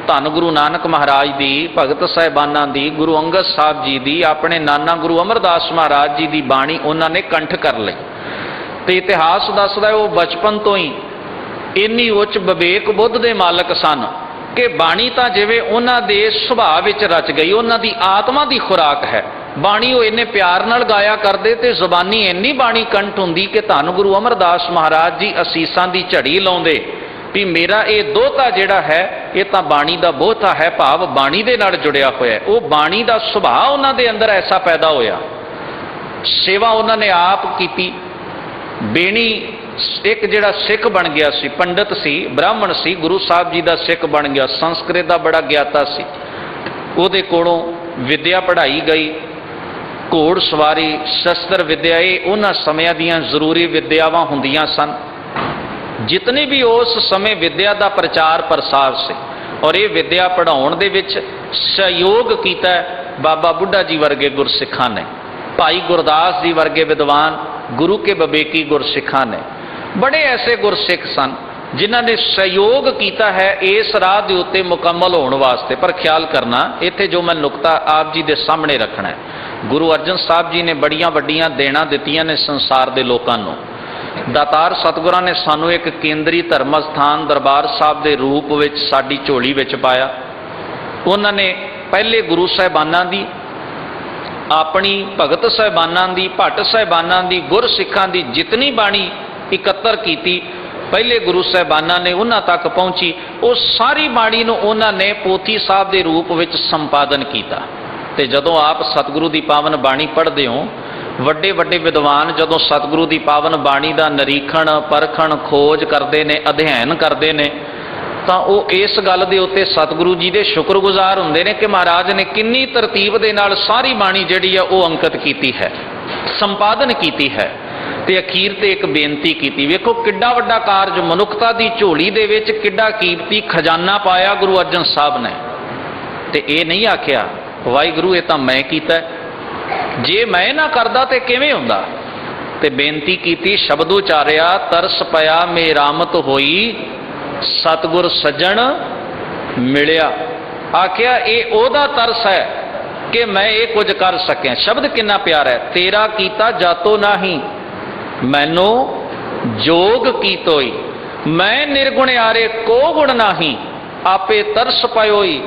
ਧੰਨ ਗੁਰੂ ਨਾਨਕ ਮਹਾਰਾਜ ਦੀ, ਭਗਤ ਸਾਹਿਬਾਨਾਂ ਦੀ, ਗੁਰੂ ਅੰਗਦ ਸਾਹਿਬ ਜੀ ਦੀ, ਆਪਣੇ ਨਾਨਾ ਗੁਰੂ ਅਮਰਦਾਸ ਮਹਾਰਾਜ ਜੀ ਦੀ ਬਾਣੀ ਉਹਨਾਂ ਨੇ ਕੰਠ ਕਰ ਲਈ। ਤੇ ਇਤਿਹਾਸ ਦੱਸਦਾ ਉਹ ਬਚਪਨ ਤੋਂ ਹੀ ਇੰਨੀ ਉੱਚ ਵਿਵੇਕ ਬੁੱਧ ਦੇ ਮਾਲਕ ਸਨ ਕਿ ਬਾਣੀ ਤਾਂ ਜਿਵੇਂ ਉਹਨਾਂ ਦੇ ਸੁਭਾਅ ਵਿੱਚ ਰਚ ਗਈ, ਉਹਨਾਂ ਦੀ ਆਤਮਾ ਦੀ ਖੁਰਾਕ ਹੈ। ਬਾਣੀ ਉਹ ਇੰਨੇ ਪਿਆਰ ਨਾਲ ਗਾਇਆ ਕਰਦੇ ਤੇ ਜ਼ੁਬਾਨੀ ਇੰਨੀ ਬਾਣੀ ਕੰਠ ਹੁੰਦੀ ਕਿ ਧੰਨ ਗੁਰੂ ਅਮਰਦਾਸ ਮਹਾਰਾਜ ਜੀ ਅਸੀਸਾਂ ਦੀ ਝੜੀ ਲਾਉਂਦੇ ਵੀ ਮੇਰਾ ਇਹ ਦੋਹਤਾ ਜਿਹੜਾ ਹੈ ਇਹ ਤਾਂ ਬਾਣੀ ਦਾ ਬੋਹਤਾ ਹੈ, ਭਾਵ ਬਾਣੀ ਦੇ ਨਾਲ ਜੁੜਿਆ ਹੋਇਆ। ਉਹ ਬਾਣੀ ਦਾ ਸੁਭਾਅ ਉਹਨਾਂ ਦੇ ਅੰਦਰ ਐਸਾ ਪੈਦਾ ਹੋਇਆ। ਸੇਵਾ ਉਹਨਾਂ ਨੇ ਆਪ ਕੀਤੀ। ਬੇਣੀ ਇੱਕ ਜਿਹੜਾ ਸਿੱਖ ਬਣ ਗਿਆ ਸੀ, ਪੰਡਤ ਸੀ, ਬ੍ਰਾਹਮਣ ਸੀ, ਗੁਰੂ ਸਾਹਿਬ ਜੀ ਦਾ ਸਿੱਖ ਬਣ ਗਿਆ, ਸੰਸਕ੍ਰਿਤ ਦਾ ਬੜਾ ਗਿਆਤਾ ਸੀ, ਉਹਦੇ ਕੋਲੋਂ ਵਿਦਿਆ ਪੜ੍ਹਾਈ ਗਈ। ਘੋੜ ਸਵਾਰੀ, ਸ਼ਸਤਰ ਵਿਦਿਆ, ਇਹ ਉਹਨਾਂ ਸਮਿਆਂ ਦੀਆਂ ਜ਼ਰੂਰੀ ਵਿਦਿਆਵਾਂ ਹੁੰਦੀਆਂ ਸਨ। ਜਿਤਨੀ ਵੀ ਉਸ ਸਮੇਂ ਵਿਦਿਆ ਦਾ ਪ੍ਰਚਾਰ ਪ੍ਰਸਾਰ ਸੀ, ਔਰ ਇਹ ਵਿਦਿਆ ਪੜ੍ਹਾਉਣ ਦੇ ਵਿੱਚ ਸਹਿਯੋਗ ਕੀਤਾ ਬਾਬਾ ਬੁੱਢਾ ਜੀ ਵਰਗੇ ਗੁਰਸਿੱਖਾਂ ਨੇ, ਭਾਈ ਗੁਰਦਾਸ ਜੀ ਵਰਗੇ ਵਿਦਵਾਨ, ਗੁਰੂ ਕੇ ਵਿਵੇਕੀ ਗੁਰਸਿੱਖਾਂ ਨੇ। ਬੜੇ ਐਸੇ ਗੁਰਸਿੱਖ ਸਨ ਜਿਨ੍ਹਾਂ ਨੇ ਸਹਿਯੋਗ ਕੀਤਾ ਹੈ ਇਸ ਰਾਹ ਦੇ ਉੱਤੇ ਮੁਕੰਮਲ ਹੋਣ ਵਾਸਤੇ। ਪਰ ਖਿਆਲ ਕਰਨਾ, ਇੱਥੇ ਜੋ ਮੈਂ ਨੁਕਤਾ ਆਪ ਜੀ ਦੇ ਸਾਹਮਣੇ ਰੱਖਣਾ ਹੈ, ਗੁਰੂ ਅਰਜਨ ਸਾਹਿਬ ਜੀ ਨੇ ਬੜੀਆਂ ਵੱਡੀਆਂ ਦੇਣਾ ਦਿੱਤੀਆਂ ਨੇ ਸੰਸਾਰ ਦੇ ਲੋਕਾਂ ਨੂੰ। ਦਾਤਾਰ ਸਤਿਗੁਰਾਂ ਨੇ ਸਾਨੂੰ ਇੱਕ ਕੇਂਦਰੀ ਧਰਮ ਸਥਾਨ ਦਰਬਾਰ ਸਾਹਿਬ ਦੇ ਰੂਪ ਵਿੱਚ ਸਾਡੀ ਝੋਲੀ ਵਿੱਚ ਪਾਇਆ। ਉਹਨਾਂ ਨੇ ਪਹਿਲੇ ਗੁਰੂ ਸਾਹਿਬਾਨਾਂ ਦੀ, ਆਪਣੀ ਭਗਤ ਸਾਹਿਬਾਨਾਂ ਦੀ, ਭੱਟ ਸਾਹਿਬਾਨਾਂ ਦੀ, ਗੁਰਸਿੱਖਾਂ ਦੀ ਜਿਤਨੀ ਬਾਣੀ ਇਕੱਤਰ ਕੀਤੀ, ਪਹਿਲੇ ਗੁਰੂ ਸਾਹਿਬਾਨਾਂ ਨੇ ਉਹਨਾਂ ਤੱਕ ਪਹੁੰਚੀ। ਉਹ ਸਾਰੀ ਬਾਣੀ ਨੂੰ ਉਹਨਾਂ ਨੇ ਪੋਥੀ ਸਾਹਿਬ ਦੇ ਰੂਪ ਵਿੱਚ ਸੰਪਾਦਨ ਕੀਤਾ। ਤੇ ਜਦੋਂ ਆਪ ਸਤਿਗੁਰੂ ਦੀ ਪਾਵਨ ਬਾਣੀ ਪੜ੍ਹਦੇ ਹੋ, ਵੱਡੇ ਵੱਡੇ ਵਿਦਵਾਨ ਜਦੋਂ ਸਤਿਗੁਰੂ ਦੀ ਪਾਵਨ ਬਾਣੀ ਦਾ ਨਿਰੀਖਣ, ਪਰਖਣ, ਖੋਜ ਕਰਦੇ ਨੇ, ਅਧਿਐਨ ਕਰਦੇ ਨੇ, ਤਾਂ ਉਹ ਇਸ ਗੱਲ ਦੇ ਉੱਤੇ ਸਤਿਗੁਰੂ ਜੀ ਦੇ ਸ਼ੁਕਰਗੁਜ਼ਾਰ ਹੁੰਦੇ ਨੇ ਕਿ ਮਹਾਰਾਜ ਨੇ ਕਿੰਨੀ ਤਰਤੀਬ ਦੇ ਨਾਲ ਸਾਰੀ ਬਾਣੀ ਜਿਹੜੀ ਆ ਉਹ ਅੰਕਿਤ ਕੀਤੀ ਹੈ, ਸੰਪਾਦਨ ਕੀਤੀ ਹੈ। ਤੇ ਅਖੀਰ ਤੇ ਇੱਕ ਬੇਨਤੀ ਕੀਤੀ। ਵੇਖੋ ਕਿੱਡਾ ਵੱਡਾ ਕਾਰਜ, ਮਨੁੱਖਤਾ ਦੀ ਝੋਲੀ ਦੇ ਵਿੱਚ ਕਿੱਡਾ ਕੀਮਤੀ ਖਜ਼ਾਨਾ ਪਾਇਆ ਗੁਰੂ ਅਰਜਨ ਸਾਹਿਬ ਨੇ। ਤੇ ਇਹ ਨਹੀਂ ਆਖਿਆ ਵਾਹਿਗੁਰੂ ਇਹ ਤਾਂ ਮੈਂ ਕੀਤਾ, ਜੇ ਮੈਂ ਨਾ ਕਰਦਾ ਤੇ ਕਿਵੇਂ ਹੁੰਦਾ। ਤੇ ਬੇਨਤੀ ਕੀਤੀ, ਸ਼ਬਦ ਉਚਾਰਿਆ, ਤਰਸ ਪਿਆ ਮੇਰਾਮਤ ਹੋਈ, ਸਤਿਗੁਰ ਸੱਜਣ ਮਿਲਿਆ। ਆਖਿਆ ਇਹ ਉਹਦਾ ਤਰਸ ਹੈ ਕਿ ਮੈਂ ਇਹ ਕੁਝ ਕਰ ਸਕਿਆ। ਸ਼ਬਦ ਕਿੰਨਾ ਪਿਆਰਾ ਹੈ, ਤੇਰਾ ਕੀਤਾ ਜਾਤੋ ਨਾਹੀ, ਮੈਨੂੰ ਜੋਗ ਕੀਤੋਈ, ਮੈਂ ਨਿਰਗੁਣਿਆਰੇ ਕੋ ਗੁਣ ਨਾਹੀ, ਆਪੇ ਤਰਸ ਪਇਓਈ,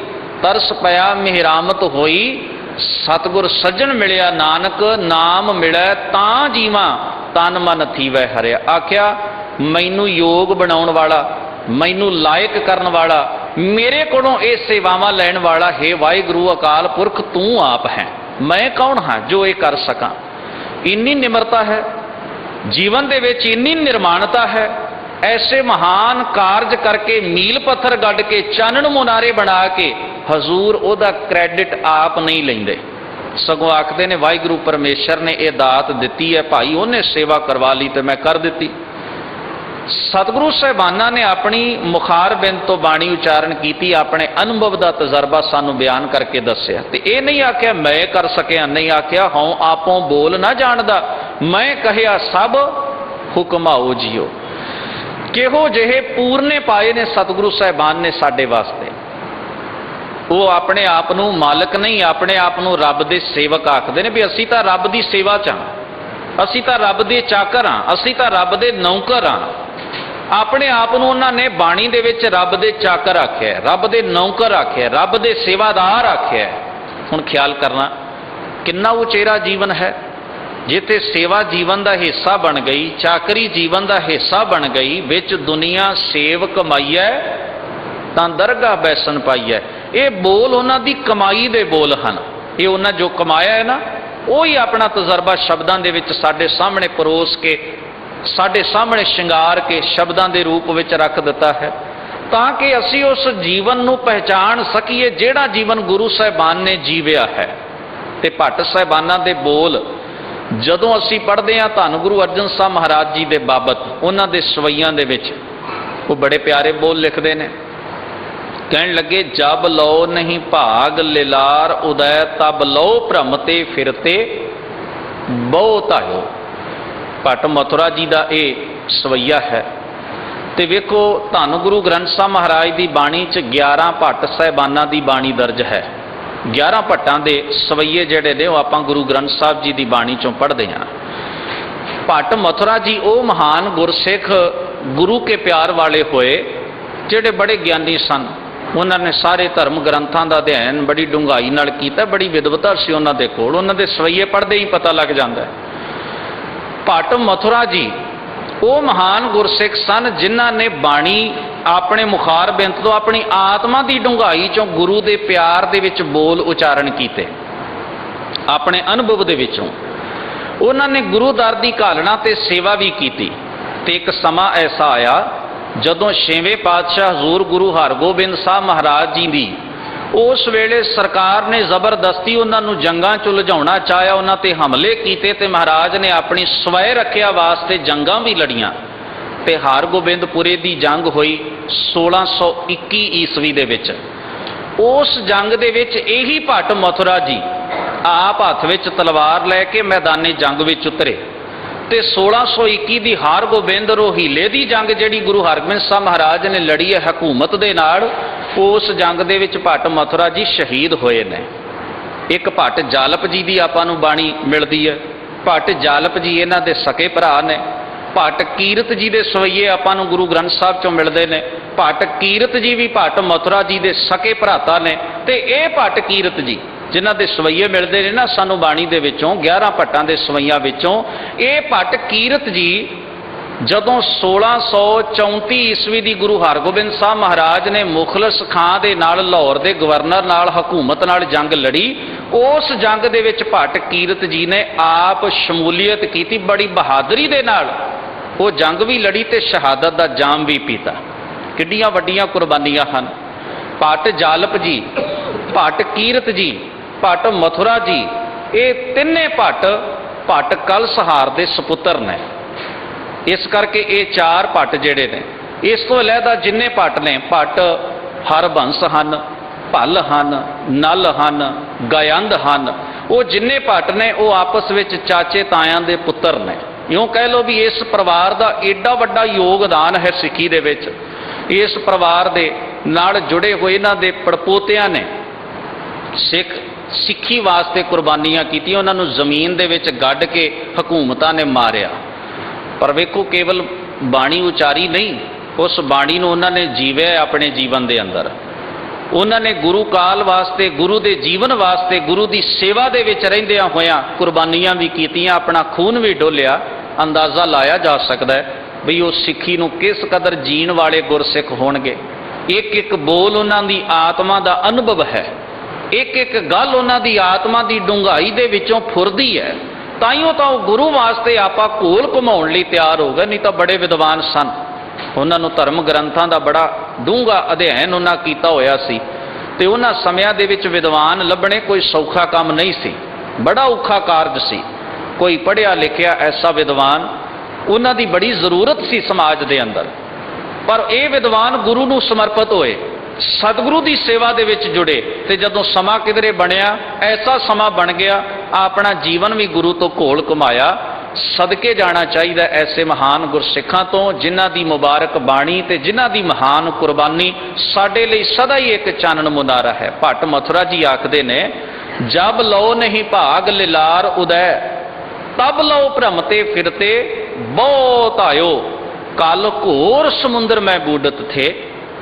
ਤਰਸ ਪਿਆ ਮਿਹਰਾਮਤ ਹੋਈ, ਸਤਿਗੁਰ ਸੱਜਣ ਮਿਲਿਆ, ਨਾਨਕ ਨਾਮ ਮਿਲੈ ਤਾਂ ਜੀਵਾਂ, ਤਨ ਮਨ ਥੀਵੈ ਹਰਿਆ। ਆਖਿਆ ਮੈਨੂੰ ਯੋਗ ਬਣਾਉਣ ਵਾਲਾ, ਮੈਨੂੰ ਲਾਇਕ ਕਰਨ ਵਾਲਾ, ਮੇਰੇ ਕੋਲੋਂ ਇਹ ਸੇਵਾਵਾਂ ਲੈਣ ਵਾਲਾ ਹੈ ਵਾਹਿਗੁਰੂ ਅਕਾਲ ਪੁਰਖ ਤੂੰ ਆਪ ਹੈ। ਮੈਂ ਕੌਣ ਹਾਂ ਜੋ ਇਹ ਕਰ ਸਕਾਂ। ਇੰਨੀ ਨਿਮਰਤਾ ਹੈ ਜੀਵਨ ਦੇ ਵਿੱਚ, ਇੰਨੀ ਨਿਰਮਾਣਤਾ ਹੈ। ਐਸੇ ਮਹਾਨ ਕਾਰਜ ਕਰਕੇ, ਮੀਲ ਪੱਥਰ ਗੱਡ ਕੇ, ਚਾਨਣ ਮੁਨਾਰੇ ਬਣਾ ਕੇ ਹਜ਼ੂਰ ਉਹਦਾ ਕ੍ਰੈਡਿਟ ਆਪ ਨਹੀਂ ਲੈਂਦੇ, ਸਗੋਂ ਆਖਦੇ ਨੇ ਵਾਹਿਗੁਰੂ ਪਰਮੇਸ਼ਰ ਨੇ ਇਹ ਦਾਤ ਦਿੱਤੀ ਹੈ, ਭਾਈ ਉਹਨੇ ਸੇਵਾ ਕਰਵਾ ਲਈ ਤੇ ਮੈਂ ਕਰ ਦਿੱਤੀ। ਸਤਿਗੁਰੂ ਸਾਹਿਬਾਨਾਂ ਨੇ ਆਪਣੀ ਮੁਖਾਰਬਿੰਦ ਤੋਂ ਬਾਣੀ ਉਚਾਰਨ ਕੀਤੀ, ਆਪਣੇ ਅਨੁਭਵ ਦਾ ਤਜਰਬਾ ਸਾਨੂੰ ਬਿਆਨ ਕਰਕੇ ਦੱਸਿਆ। ਤੇ ਇਹ ਨਹੀਂ ਆਖਿਆ ਮੈਂ ਕਰ ਸਕਿਆ, ਨਹੀਂ ਆਖਿਆ ਹਉ ਆਪੋਂ ਬੋਲ ਨਾ ਜਾਣਦਾ, ਮੈਂ ਕਹਿਆ ਸਭ ਹੁਕਮਾਓ ਜੀਓ। ਕਿਹੋ ਜਿਹੇ ਪੂਰਨੇ ਪਾਏ ਨੇ ਸਤਿਗੁਰੂ ਸਾਹਿਬਾਨ ਨੇ ਸਾਡੇ ਵਾਸਤੇ। ਉਹ ਆਪਣੇ ਆਪ ਨੂੰ ਮਾਲਕ ਨਹੀਂ, ਆਪਣੇ ਆਪ ਨੂੰ ਰੱਬ ਦੇ ਸੇਵਕ ਆਖਦੇ ਨੇ ਵੀ ਅਸੀਂ ਤਾਂ ਰੱਬ ਦੀ ਸੇਵਾ 'ਚ ਹਾਂ, ਅਸੀਂ ਤਾਂ ਰੱਬ ਦੇ ਚਾਕਰ ਹਾਂ, ਅਸੀਂ ਤਾਂ ਰੱਬ ਦੇ ਨੌਕਰ ਹਾਂ। ਆਪਣੇ ਆਪ ਨੂੰ ਉਹਨਾਂ ਨੇ ਬਾਣੀ ਦੇ ਵਿੱਚ ਰੱਬ ਦੇ ਚਾਕਰ ਆਖਿਆ, ਰੱਬ ਦੇ ਨੌਕਰ ਆਖਿਆ, ਰੱਬ ਦੇ ਸੇਵਾਦਾਰ ਆਖਿਆ। ਹੁਣ ਖਿਆਲ ਕਰਨਾ ਕਿੰਨਾ ਉਚੇਰਾ ਜੀਵਨ ਹੈ। ਜਿੱਥੇ ਸੇਵਾ ਜੀਵਨ ਦਾ ਹਿੱਸਾ ਬਣ ਗਈ, ਚਾਕਰੀ ਜੀਵਨ ਦਾ ਹਿੱਸਾ ਬਣ ਗਈ, ਵਿੱਚ ਦੁਨੀਆ ਸੇਵ ਕਮਾਈਐ ਤਾਂ ਦਰਗਾਹ ਬੈਸਣ ਪਾਈਐ। ਇਹ ਬੋਲ ਉਹਨਾਂ ਦੀ ਕਮਾਈ ਦੇ ਬੋਲ ਹਨ। ਇਹ ਉਹਨਾਂ ਜੋ ਕਮਾਇਆ ਹੈ ਨਾ, ਉਹ ਹੀ ਆਪਣਾ ਤਜਰਬਾ ਸ਼ਬਦਾਂ ਦੇ ਵਿੱਚ ਸਾਡੇ ਸਾਹਮਣੇ ਪਰੋਸ ਕੇ, ਸਾਡੇ ਸਾਹਮਣੇ ਸ਼ਿੰਗਾਰ ਕੇ ਸ਼ਬਦਾਂ ਦੇ ਰੂਪ ਵਿੱਚ ਰੱਖ ਦਿੱਤਾ ਹੈ, ਤਾਂ ਕਿ ਅਸੀਂ ਉਸ ਜੀਵਨ ਨੂੰ ਪਹਿਚਾਣ ਸਕੀਏ ਜਿਹੜਾ ਜੀਵਨ ਗੁਰੂ ਸਾਹਿਬਾਨ ਨੇ ਜੀਵਿਆ ਹੈ। ਤੇ ਭੱਟ ਸਾਹਿਬਾਨਾਂ ਦੇ ਬੋਲ ਜਦੋਂ ਅਸੀਂ ਪੜ੍ਹਦੇ ਹਾਂ ਧੰਨ ਗੁਰੂ ਅਰਜਨ ਸਾਹਿਬ ਮਹਾਰਾਜ ਜੀ ਦੇ ਬਾਬਤ, ਉਹਨਾਂ ਦੇ ਸਵਈਆਂ ਦੇ ਵਿੱਚ ਉਹ ਬੜੇ ਪਿਆਰੇ ਬੋਲ ਲਿਖਦੇ ਨੇ। ਕਹਿਣ ਲੱਗੇ, ਜਬ ਲਓ ਨਹੀਂ ਭਾਗ ਲਿਲਾਰ ਉਦੈ, ਤਬ ਲਓ ਭ੍ਰਮ ਤੇ ਫਿਰਤੇ ਬਹੁ ਧਾਇਓ। ਭੱਟ ਮਥੁਰਾ ਜੀ ਦਾ ਇਹ ਸਵਈਆ ਹੈ। ਤੇ ਵੇਖੋ ਧੰਨ ਗੁਰੂ ਗ੍ਰੰਥ ਸਾਹਿਬ ਮਹਾਰਾਜ ਦੀ ਬਾਣੀ 'ਚ 11 ਭੱਟ ਸਾਹਿਬਾਨਾਂ ਦੀ ਬਾਣੀ ਦਰਜ ਹੈ। 11 ਭੱਟਾਂ ਦੇ ਸਵਈਏ ਜਿਹੜੇ ਨੇ ਉਹ ਆਪਾਂ ਗੁਰੂ ਗ੍ਰੰਥ ਸਾਹਿਬ ਜੀ ਦੀ ਬਾਣੀ 'ਚੋਂ ਪੜ੍ਹਦੇ ਹਾਂ। ਭੱਟ ਮਥੁਰਾ ਜੀ ਉਹ ਮਹਾਨ ਗੁਰਸਿੱਖ ਗੁਰੂ ਕੇ ਪਿਆਰ ਵਾਲੇ ਹੋਏ ਜਿਹੜੇ ਬੜੇ ਗਿਆਨੀ ਸਨ। ਉਹਨਾਂ ਨੇ ਸਾਰੇ ਧਰਮ ਗ੍ਰੰਥਾਂ ਦਾ ਅਧਿਐਨ ਬੜੀ ਡੂੰਘਾਈ ਨਾਲ ਕੀਤਾ, ਬੜੀ ਵਿਦਵਤਾ ਸੀ ਉਹਨਾਂ ਦੇ ਕੋਲ। ਉਹਨਾਂ ਦੇ ਸਵਈਏ ਪੜ੍ਹਦੇ ਹੀ ਪਤਾ ਲੱਗ ਜਾਂਦਾ ਹੈ। ਭੱਟ ਮਥੁਰਾ ਜੀ ਉਹ ਮਹਾਨ ਗੁਰਸਿੱਖ ਸਨ ਜਿਨ੍ਹਾਂ ਨੇ ਬਾਣੀ ਆਪਣੇ ਮੁਖਾਰ ਬਿੰਦ ਤੋਂ ਆਪਣੀ ਆਤਮਾ ਦੀ ਡੂੰਘਾਈ ਚੋਂ ਗੁਰੂ ਦੇ ਪਿਆਰ ਦੇ ਵਿੱਚ ਬੋਲ ਉਚਾਰਨ ਕੀਤੇ। ਆਪਣੇ ਅਨੁਭਵ ਦੇ ਵਿੱਚੋਂ ਉਹਨਾਂ ਨੇ ਗੁਰੂ ਦਰ ਦੀ ਘਾਲਣਾ ਤੇ ਸੇਵਾ ਵੀ ਕੀਤੀ। ਤੇ ਇੱਕ ਸਮਾਂ ਐਸਾ ਆਇਆ ਜਦੋਂ 6ਵੇਂ ਪਾਤਸ਼ਾਹ ਹਜ਼ੂਰ ਗੁਰੂ ਹਰਗੋਬਿੰਦ ਸਾਹਿਬ ਮਹਾਰਾਜ ਜੀ ਦੀ ਉਸ ਵੇਲੇ ਸਰਕਾਰ ਨੇ ਜ਼ਬਰਦਸਤੀ ਉਹਨਾਂ ਨੂੰ ਜੰਗਾਂ 'ਚ ਉਲਝਾਉਣਾ ਚਾਹਿਆ, ਉਹਨਾਂ ਤੇ ਹਮਲੇ ਕੀਤੇ ਤੇ ਮਹਾਰਾਜ ਨੇ ਆਪਣੀ ਸਵੈ ਰੱਖਿਆ ਵਾਸਤੇ ਜੰਗਾਂ ਵੀ ਲੜੀਆਂ। ਤੇ ਹਰਗੋਬਿੰਦਪੁਰੇ ਦੀ ਜੰਗ ਹੋਈ 1621 ਈਸਵੀ ਦੇ ਵਿੱਚ। ਉਸ ਜੰਗ ਦੇ ਵਿੱਚ ਇਹੀ ਭੱਟ ਮਥੁਰਾ ਜੀ ਆਪ ਹੱਥ ਵਿੱਚ ਤਲਵਾਰ ਲੈ ਕੇ ਮੈਦਾਨੇ ਜੰਗ ਵਿੱਚ ਉਤਰੇ। ਤੇ 1621 ਦੀ ਹਰਗੋਬਿੰਦ ਰੋਹੀਲੇ ਦੀ ਜੰਗ ਜਿਹੜੀ ਗੁਰੂ ਹਰਗੋਬਿੰਦ ਸਾਹਿਬ ਮਹਾਰਾਜ ਨੇ ਲੜੀ ਹੈ ਹਕੂਮਤ ਦੇ ਨਾਲ, ਉਸ ਜੰਗ ਦੇ ਵਿੱਚ ਭੱਟ ਮਥੁਰਾ ਜੀ ਸ਼ਹੀਦ ਹੋਏ ਨੇ। ਇੱਕ ਭੱਟ ਜਾਲਪ ਜੀ ਦੀ ਆਪਾਂ ਨੂੰ ਬਾਣੀ ਮਿਲਦੀ ਹੈ। ਭੱਟ ਜਾਲਪ ਜੀ ਇਹਨਾਂ ਦੇ ਸਕੇ ਭਰਾ ਨੇ। ਭੱਟ ਕੀਰਤ ਜੀ ਦੇ ਸਵਈਏ ਆਪਾਂ ਨੂੰ ਗੁਰੂ ਗ੍ਰੰਥ ਸਾਹਿਬ ਚੋਂ ਮਿਲਦੇ ਨੇ। ਭੱਟ ਕੀਰਤ ਜੀ ਵੀ ਭੱਟ ਮਥੁਰਾ ਜੀ ਦੇ ਸਕੇ ਭਰਾਤਾ ਨੇ। ਤੇ ਇਹ ਭੱਟ ਕੀਰਤ ਜੀ ਜਿਨ੍ਹਾਂ ਦੇ ਸਵਈਏ ਮਿਲਦੇ ਨੇ ਨਾ ਸਾਨੂੰ ਬਾਣੀ ਦੇ ਵਿੱਚੋਂ 11 ਭੱਟਾਂ ਦੇ ਸਵਈਆਂ ਵਿੱਚੋਂ, ਇਹ ਭੱਟ ਕੀਰਤ ਜੀ ਜਦੋਂ 1634 ਈਸਵੀ ਦੀ ਗੁਰੂ ਹਰਗੋਬਿੰਦ ਸਾਹਿਬ ਮਹਾਰਾਜ ਨੇ ਮੁਖਲਸ ਖਾਂ ਦੇ ਨਾਲ, ਲਾਹੌਰ ਦੇ ਗਵਰਨਰ ਨਾਲ, ਹਕੂਮਤ ਨਾਲ ਜੰਗ ਲੜੀ, ਉਸ ਜੰਗ ਦੇ ਵਿੱਚ ਭੱਟ ਕੀਰਤ ਜੀ ਨੇ ਆਪ ਸ਼ਮੂਲੀਅਤ ਕੀਤੀ। ਬੜੀ ਬਹਾਦਰੀ ਦੇ ਨਾਲ ਉਹ ਜੰਗ ਵੀ ਲੜੀ ਤੇ ਸ਼ਹਾਦਤ ਦਾ ਜਾਮ ਵੀ ਪੀਤਾ। ਕਿੱਡੀਆਂ ਵੱਡੀਆਂ ਕੁਰਬਾਨੀਆਂ ਹਨ। ਭੱਟ ਜਾਲਪ ਜੀ, ਭੱਟ ਕੀਰਤ ਜੀ, ਭੱਟ ਮਥੁਰਾ ਜੀ, ਇਹ ਤਿੰਨੇ ਭੱਟ ਕਲਸਹਾਰ ਦੇ ਸੁਪੁੱਤਰ ਨੇ। ਇਸ ਕਰਕੇ ਇਹ 4 ਭੱਟ ਜਿਹੜੇ ਨੇ, ਇਸ ਤੋਂ ਇਲਾਵਾ ਜਿੰਨੇ ਭੱਟ ਨੇ, ਭੱਟ ਹਰਬੰਸ ਹਨ, ਭੱਲ ਹਨ, ਨਲ ਹਨ, ਗਾਇੰਦ ਹਨ, ਉਹ ਜਿੰਨੇ ਭੱਟ ਨੇ ਉਹ ਆਪਸ ਵਿੱਚ ਚਾਚੇ ਤਾਇਆਂ ਦੇ ਪੁੱਤਰ ਨੇ। ਇਉਂ ਕਹਿ ਲਓ ਵੀ ਇਸ ਪਰਿਵਾਰ ਦਾ ਏਡਾ ਵੱਡਾ ਯੋਗਦਾਨ ਹੈ ਸਿੱਖੀ ਦੇ ਵਿੱਚ। ਇਸ ਪਰਿਵਾਰ ਦੇ ਨਾਲ ਜੁੜੇ ਹੋਏ ਇਹਨਾਂ ਦੇ ਪੜਪੋਤਿਆਂ ਨੇ ਸਿੱਖੀ ਵਾਸਤੇ ਕੁਰਬਾਨੀਆਂ ਕੀਤੀਆਂ। ਉਹਨਾਂ ਨੂੰ ਜ਼ਮੀਨ ਦੇ ਵਿੱਚ ਗੱਡ ਕੇ ਹਕੂਮਤਾਂ ਨੇ ਮਾਰਿਆ। ਪਰ ਵੇਖੋ ਕੇਵਲ ਬਾਣੀ ਉਚਾਰੀ ਨਹੀਂ, ਉਸ ਬਾਣੀ ਨੂੰ ਉਹਨਾਂ ਨੇ ਜੀਵਿਆ ਆਪਣੇ ਜੀਵਨ ਦੇ ਅੰਦਰ। ਉਹਨਾਂ ਨੇ ਗੁਰੂ ਕਾਲ ਵਾਸਤੇ, ਗੁਰੂ ਦੇ ਜੀਵਨ ਵਾਸਤੇ, ਗੁਰੂ ਦੀ ਸੇਵਾ ਦੇ ਵਿੱਚ ਰਹਿੰਦਿਆਂ ਹੋਇਆਂ ਕੁਰਬਾਨੀਆਂ ਵੀ ਕੀਤੀਆਂ, ਆਪਣਾ ਖੂਨ ਵੀ ਡੋਲਿਆ। ਅੰਦਾਜ਼ਾ ਲਾਇਆ ਜਾ ਸਕਦਾ ਹੈ ਵੀ ਉਹ ਸਿੱਖੀ ਨੂੰ ਕਿਸ ਕਦਰ ਜੀਣ ਵਾਲੇ ਗੁਰਸਿੱਖ ਹੋਣਗੇ। ਇੱਕ ਇੱਕ ਬੋਲ ਉਹਨਾਂ ਦੀ ਆਤਮਾ ਦਾ ਅਨੁਭਵ ਹੈ। ਇੱਕ ਇੱਕ ਗੱਲ ਉਹਨਾਂ ਦੀ ਆਤਮਾ ਦੀ ਡੂੰਘਾਈ ਦੇ ਵਿੱਚੋਂ ਫੁਰਦੀ ਹੈ। ਤਾਈਓ ਤਾਂ ਉਹ ਗੁਰੂ ਵਾਸਤੇ ਆਪਾਂ ਘੋਲ ਘੁਮਾਉਣ ਲਈ ਤਿਆਰ ਹੋ ਗਏ। ਨਹੀਂ ਤਾਂ ਬੜੇ ਵਿਦਵਾਨ ਸਨ, ਉਹਨਾਂ ਨੂੰ ਧਰਮ ਗ੍ਰੰਥਾਂ ਦਾ ਬੜਾ ਡੂੰਘਾ ਅਧਿਐਨ ਉਹਨਾਂ ਕੀਤਾ ਹੋਇਆ ਸੀ। ਤੇ ਉਹਨਾਂ ਸਮਿਆਂ ਦੇ ਵਿੱਚ ਵਿਦਵਾਨ ਲੱਭਣੇ ਕੋਈ ਸੌਖਾ ਕੰਮ ਨਹੀਂ ਸੀ, ਬੜਾ ਔਖਾ ਕਾਰਜ ਸੀ। ਕੋਈ ਪੜ੍ਹਿਆ ਲਿਖਿਆ ਐਸਾ ਵਿਦਵਾਨ ਉਹਨਾਂ ਦੀ ਬੜੀ ਜ਼ਰੂਰਤ ਸੀ ਸਮਾਜ ਦੇ ਅੰਦਰ। ਪਰ ਇਹ ਵਿਦਵਾਨ ਗੁਰੂ ਨੂੰ ਸਮਰਪਿਤ ਹੋਏ, ਸਤਿਗੁਰੂ ਦੀ ਸੇਵਾ ਦੇ ਵਿੱਚ ਜੁੜੇ। ਤੇ ਜਦੋਂ ਸਮਾਂ ਕਿਧਰੇ ਬਣਿਆ, ਐਸਾ ਸਮਾਂ ਬਣ ਗਿਆ, ਆਪਣਾ ਜੀਵਨ ਵੀ ਗੁਰੂ ਤੋਂ ਘੋਲ ਘੁਮਾਇਆ। ਸਦਕੇ ਜਾਣਾ ਚਾਹੀਦਾ ਐਸੇ ਮਹਾਨ ਗੁਰਸਿੱਖਾਂ ਤੋਂ, ਜਿਨ੍ਹਾਂ ਦੀ ਮੁਬਾਰਕ ਬਾਣੀ ਤੇ ਜਿਨ੍ਹਾਂ ਦੀ ਮਹਾਨ ਕੁਰਬਾਨੀ ਸਾਡੇ ਲਈ ਸਦਾ ਹੀ ਇੱਕ ਚਾਨਣ ਮੁਨਾਰਾ ਹੈ। ਭੱਟ ਮਥੁਰਾ ਜੀ ਆਖਦੇ ਨੇ, ਜਬ ਲਓ ਨਹੀਂ ਭਾਗ ਲਿਲਾਰ ਉਦੈ, ਤਬ ਲਓ ਭ੍ਰਮ ਤੇ ਫਿਰਤੇ ਬਹੁ ਧਾਇਓ। कल घोर समुद्र में बूडत थे,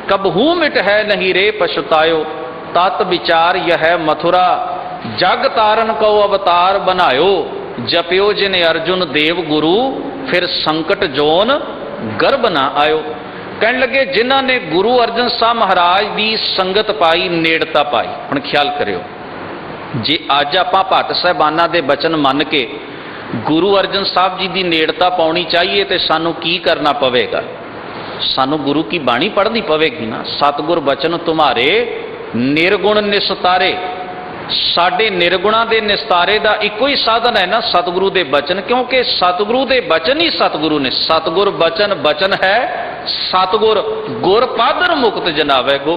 कबहू मिट है नहीं रे पछतायो। तत् विचार यह मथुरा, जग तारन को अवतार बनायो। जप्यो जिन अर्जुन देव गुरु, फिर संकट जोन गर्भ ना आयो। कहने लगे जिन्हां ने गुरु अर्जन साहब महाराज की संगत पाई, नेड़ता पाई। हुण ख्याल करियो, जे अज आपां भट्ट साहिबाना दे बचन मन के गुरु अर्जन साहब जी की नेड़ता पाउणी चाहिए तो सानू की करना पवेगा? सानू गुरु की बाणी पढ़नी पवेगी ना। सतगुर बचन तुम्हारे निर्गुण निस्तारे। साडे निर्गुणा दे निस्तारे का इको ही साधन है ना, सतगुरु दे बचन, क्योंकि सतगुरु दे बचन ही सतगुरु ने। सतगुर बचन बचन है सतगुर, गुर पादर मुक्त जनावे गो।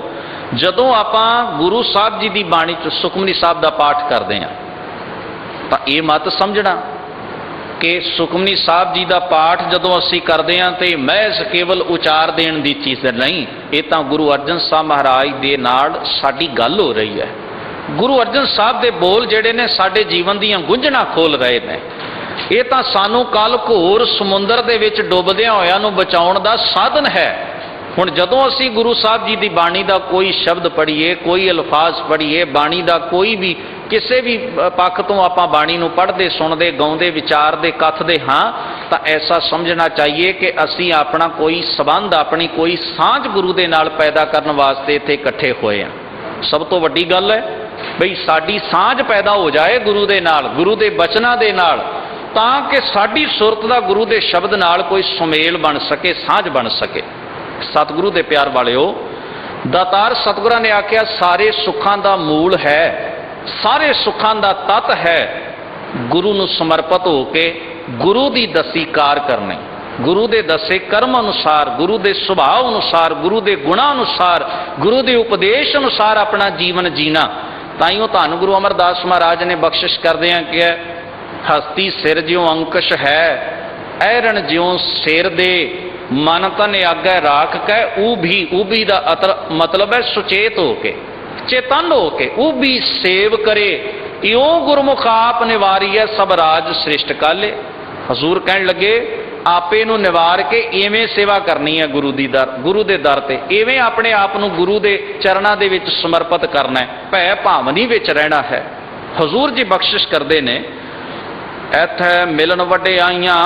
जदों आपां गुरु साहब जी की बाणी च सुखमनी साहब का पाठ करते हैं तो ये मत समझना कि सुखमनी साहब जी का पाठ जदों असीं करते हैं तो महज केवल उचार देण दी चीज़ नहीं। ये तो गुरु अर्जन साहब महाराज दे नाल साडी गल हो रही है। गुरु अर्जन साहब दे बोल जिहड़े ने साडे जीवन दीयां गुंझणां खोल रहे ने। ये तो सानू कल घोर समुंदर दे विच डुबदियां होइआं नूं बचाउण दा साधन है। हुण जदों असीं गुरु साहब जी की बाणी का कोई शब्द पढ़ीए, कोई अल्फाज पढ़ीए, बाणी का कोई भी किसी भी पक्ष तो आपां बाणी नूं पढ़दे, सुणदे, गाउंदे, विचारदे, कथदे हाँ, तो ऐसा समझना चाहिए कि असीं अपना कोई संबंध, अपनी कोई सांझ गुरु दे नाल पैदा करने वास्ते इत्थे इकट्ठे होए हैं। सब तो वड्डी गल है बई साडी सांझ पैदा हो जाए गुरु दे नाल, गुरु दे बचनां दे नाल, तां कि साडी सुरत दा गुरु दे शब्द नाल कोई सुमेल बन सके, सांझ बन सके। सतगुरु दे प्यार वालिओ, दातार सतगुरां ने आख्या सारे सुखां दा मूल है, सारे सुखां दा तत है गुरु नूं समर्पित हो के गुरु दी दसी कार करनी, गुरु दे दसे कर्म अनुसार, गुरु दे सुभाव अनुसार, गुरु दे गुणा अनुसार, गुरु दे उपदेश अनुसार अपना जीवन जीना। ताइयों धन गुरु अमरदास महाराज ने बख्शिश करदिआं कि हस्ती सिर ज्यों अंकुश है, ऐरण ज्यों सिर दे, मन तन आगे राख कै ऊभी दा मतलब है सुचेत होके, चेतन होके, ऊभी सेव करे, इों गुरमुख आप निवारीए सब राज श्रेष्ठ काले। हजूर कहन लगे आपे नूं निवार के इवें सेवा करनी है गुरु दी दर, गुरु दे दर ते इवें अपने आप नूं गुरु दे चरणा दे विच समर्पित करना है, भै भावनी विच रहना है। हजूर जी बख्शिश करते ने इत्थे मिलन वड्डियाइयां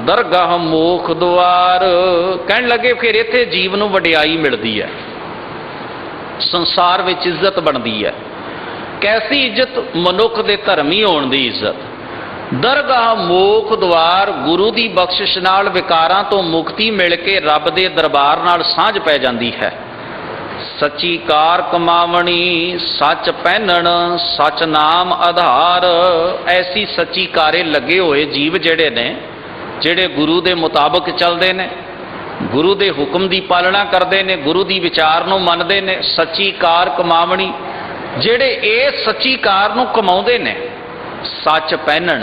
दरगाह मोख द्वार। कहन लगे फिर इत्थे जीव नूं वड्डियाई मिलदी है, संसार विच इज्जत बनदी है। कैसी इज्जत? मनुख दे धर्मी होण दी इज्जत। दरगाह मोख द्वार, गुरु दी बख्शिश नाल विकारां तो मुक्ति मिल के रब दे दरबार नाल सांझ पै जांदी है। सच्ची कार कमावणी सच पहनण, सच नाम आधार। ऐसी सच्ची कारे लगे हुए जीव जेड़े ने, जेड़े गुरु दे मुताबिक चलते ने, गुरु दे हुक्म दी पालना करते ने, गुरु दी विचार नूं मनदे ने। सच्ची कार कमावणी, जेड़े इस सच्ची कार नूं कमाउंदे ने, सच पहनण।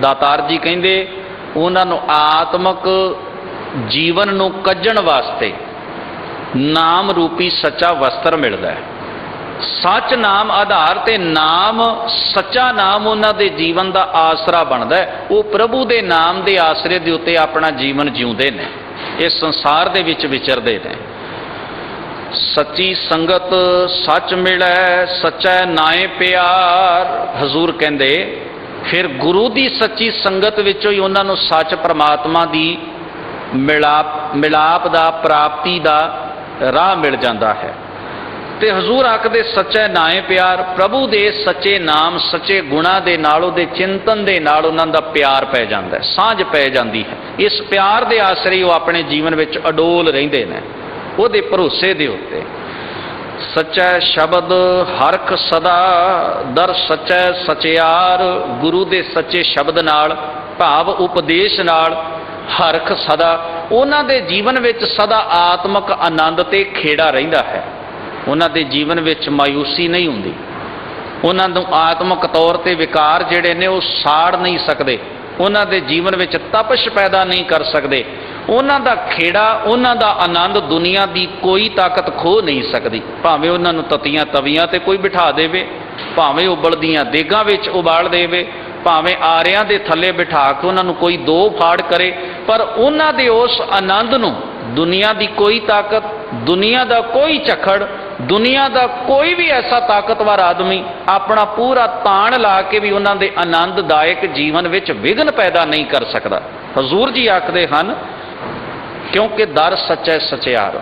दातार जी कहंदे उन्हां नूं आत्मक जीवन नूं कज्जण वास्ते नाम रूपी सच्चा वस्त्र मिलता है। सच नाम आधार ते नाम, सच्चा नाम उन्हां दे जीवन का आसरा बनता है। वो प्रभु दे नाम दे आसरे दे उत्ते अपना जीवन जिउंदे ने, इस संसार दे विच विचरदे ने। सच्ची संगत सच मिलै, सच्चा नाए प्यार। हजूर कहंदे फिर गुरु दी सच्ची संगत विचों ही उन्हां नूं सच परमात्मा दी मिलाप दा, प्राप्ति दा राह मिल जाता है। ते हजूर आखदे सच्चा नाए प्यार, प्रभु दे सच्चे नाम, सच्चे गुणा दे नाल, उहदे चिंतन दे नाल उन्हां दा प्यार पै जांदा है, सांझ पै जांदी है। इस प्यार दे आसरे वो अपने जीवन विच अडोल रहिंदे ने, उहदे भरोसे दे उत्ते। सच्चा शब्द हरख सदा, दर सच्चा सचियार। गुरु दे सच्चे शब्द नाल, भाव उपदेश नाल, हरख सदा उन्हां दे जीवन विच सदा आत्मक आनंद ते खेड़ा रहिंदा है। उन्हां दे जीवन विच मायूसी नहीं हुंदी, उन्हां नूं आत्मक तौर ते विकार जिहड़े ने वो साड़ नहीं सकदे, उन्हां दे जीवन विच तपश पैदा नहीं कर सकदे। उन्हां दा खेड़ा, उन्हां दा आनंद दुनिया दी कोई ताकत खो नहीं सकदी। भावें उन्हां नूं ततियां तवियां ते कोई बिठा देवे, भावें उबलदियां देगां विच उबाल देवे, भावें आरियां दे थल्ले बिठा के उन्हां नूं कोई दो फाड़ करे, पर उन्हां दे उस आनंद नूं दुनिया दी कोई ताकत, दुनिया दा कोई झखड़, ਦੁਨੀਆ ਦਾ ਕੋਈ ਵੀ ਐਸਾ ਤਾਕਤਵਰ ਆਦਮੀ ਆਪਣਾ ਪੂਰਾ ਤਾਣ ਲਾ ਕੇ ਵੀ ਉਹਨਾਂ ਦੇ ਆਨੰਦਦਾਇਕ ਜੀਵਨ ਵਿੱਚ ਵਿਘਨ ਪੈਦਾ ਨਹੀਂ ਕਰ ਸਕਦਾ। ਹਜ਼ੂਰ ਜੀ ਆਖਦੇ ਹਨ, ਕਿਉਂਕਿ ਦਰ ਸੱਚੇ ਸਚਿਆਰ,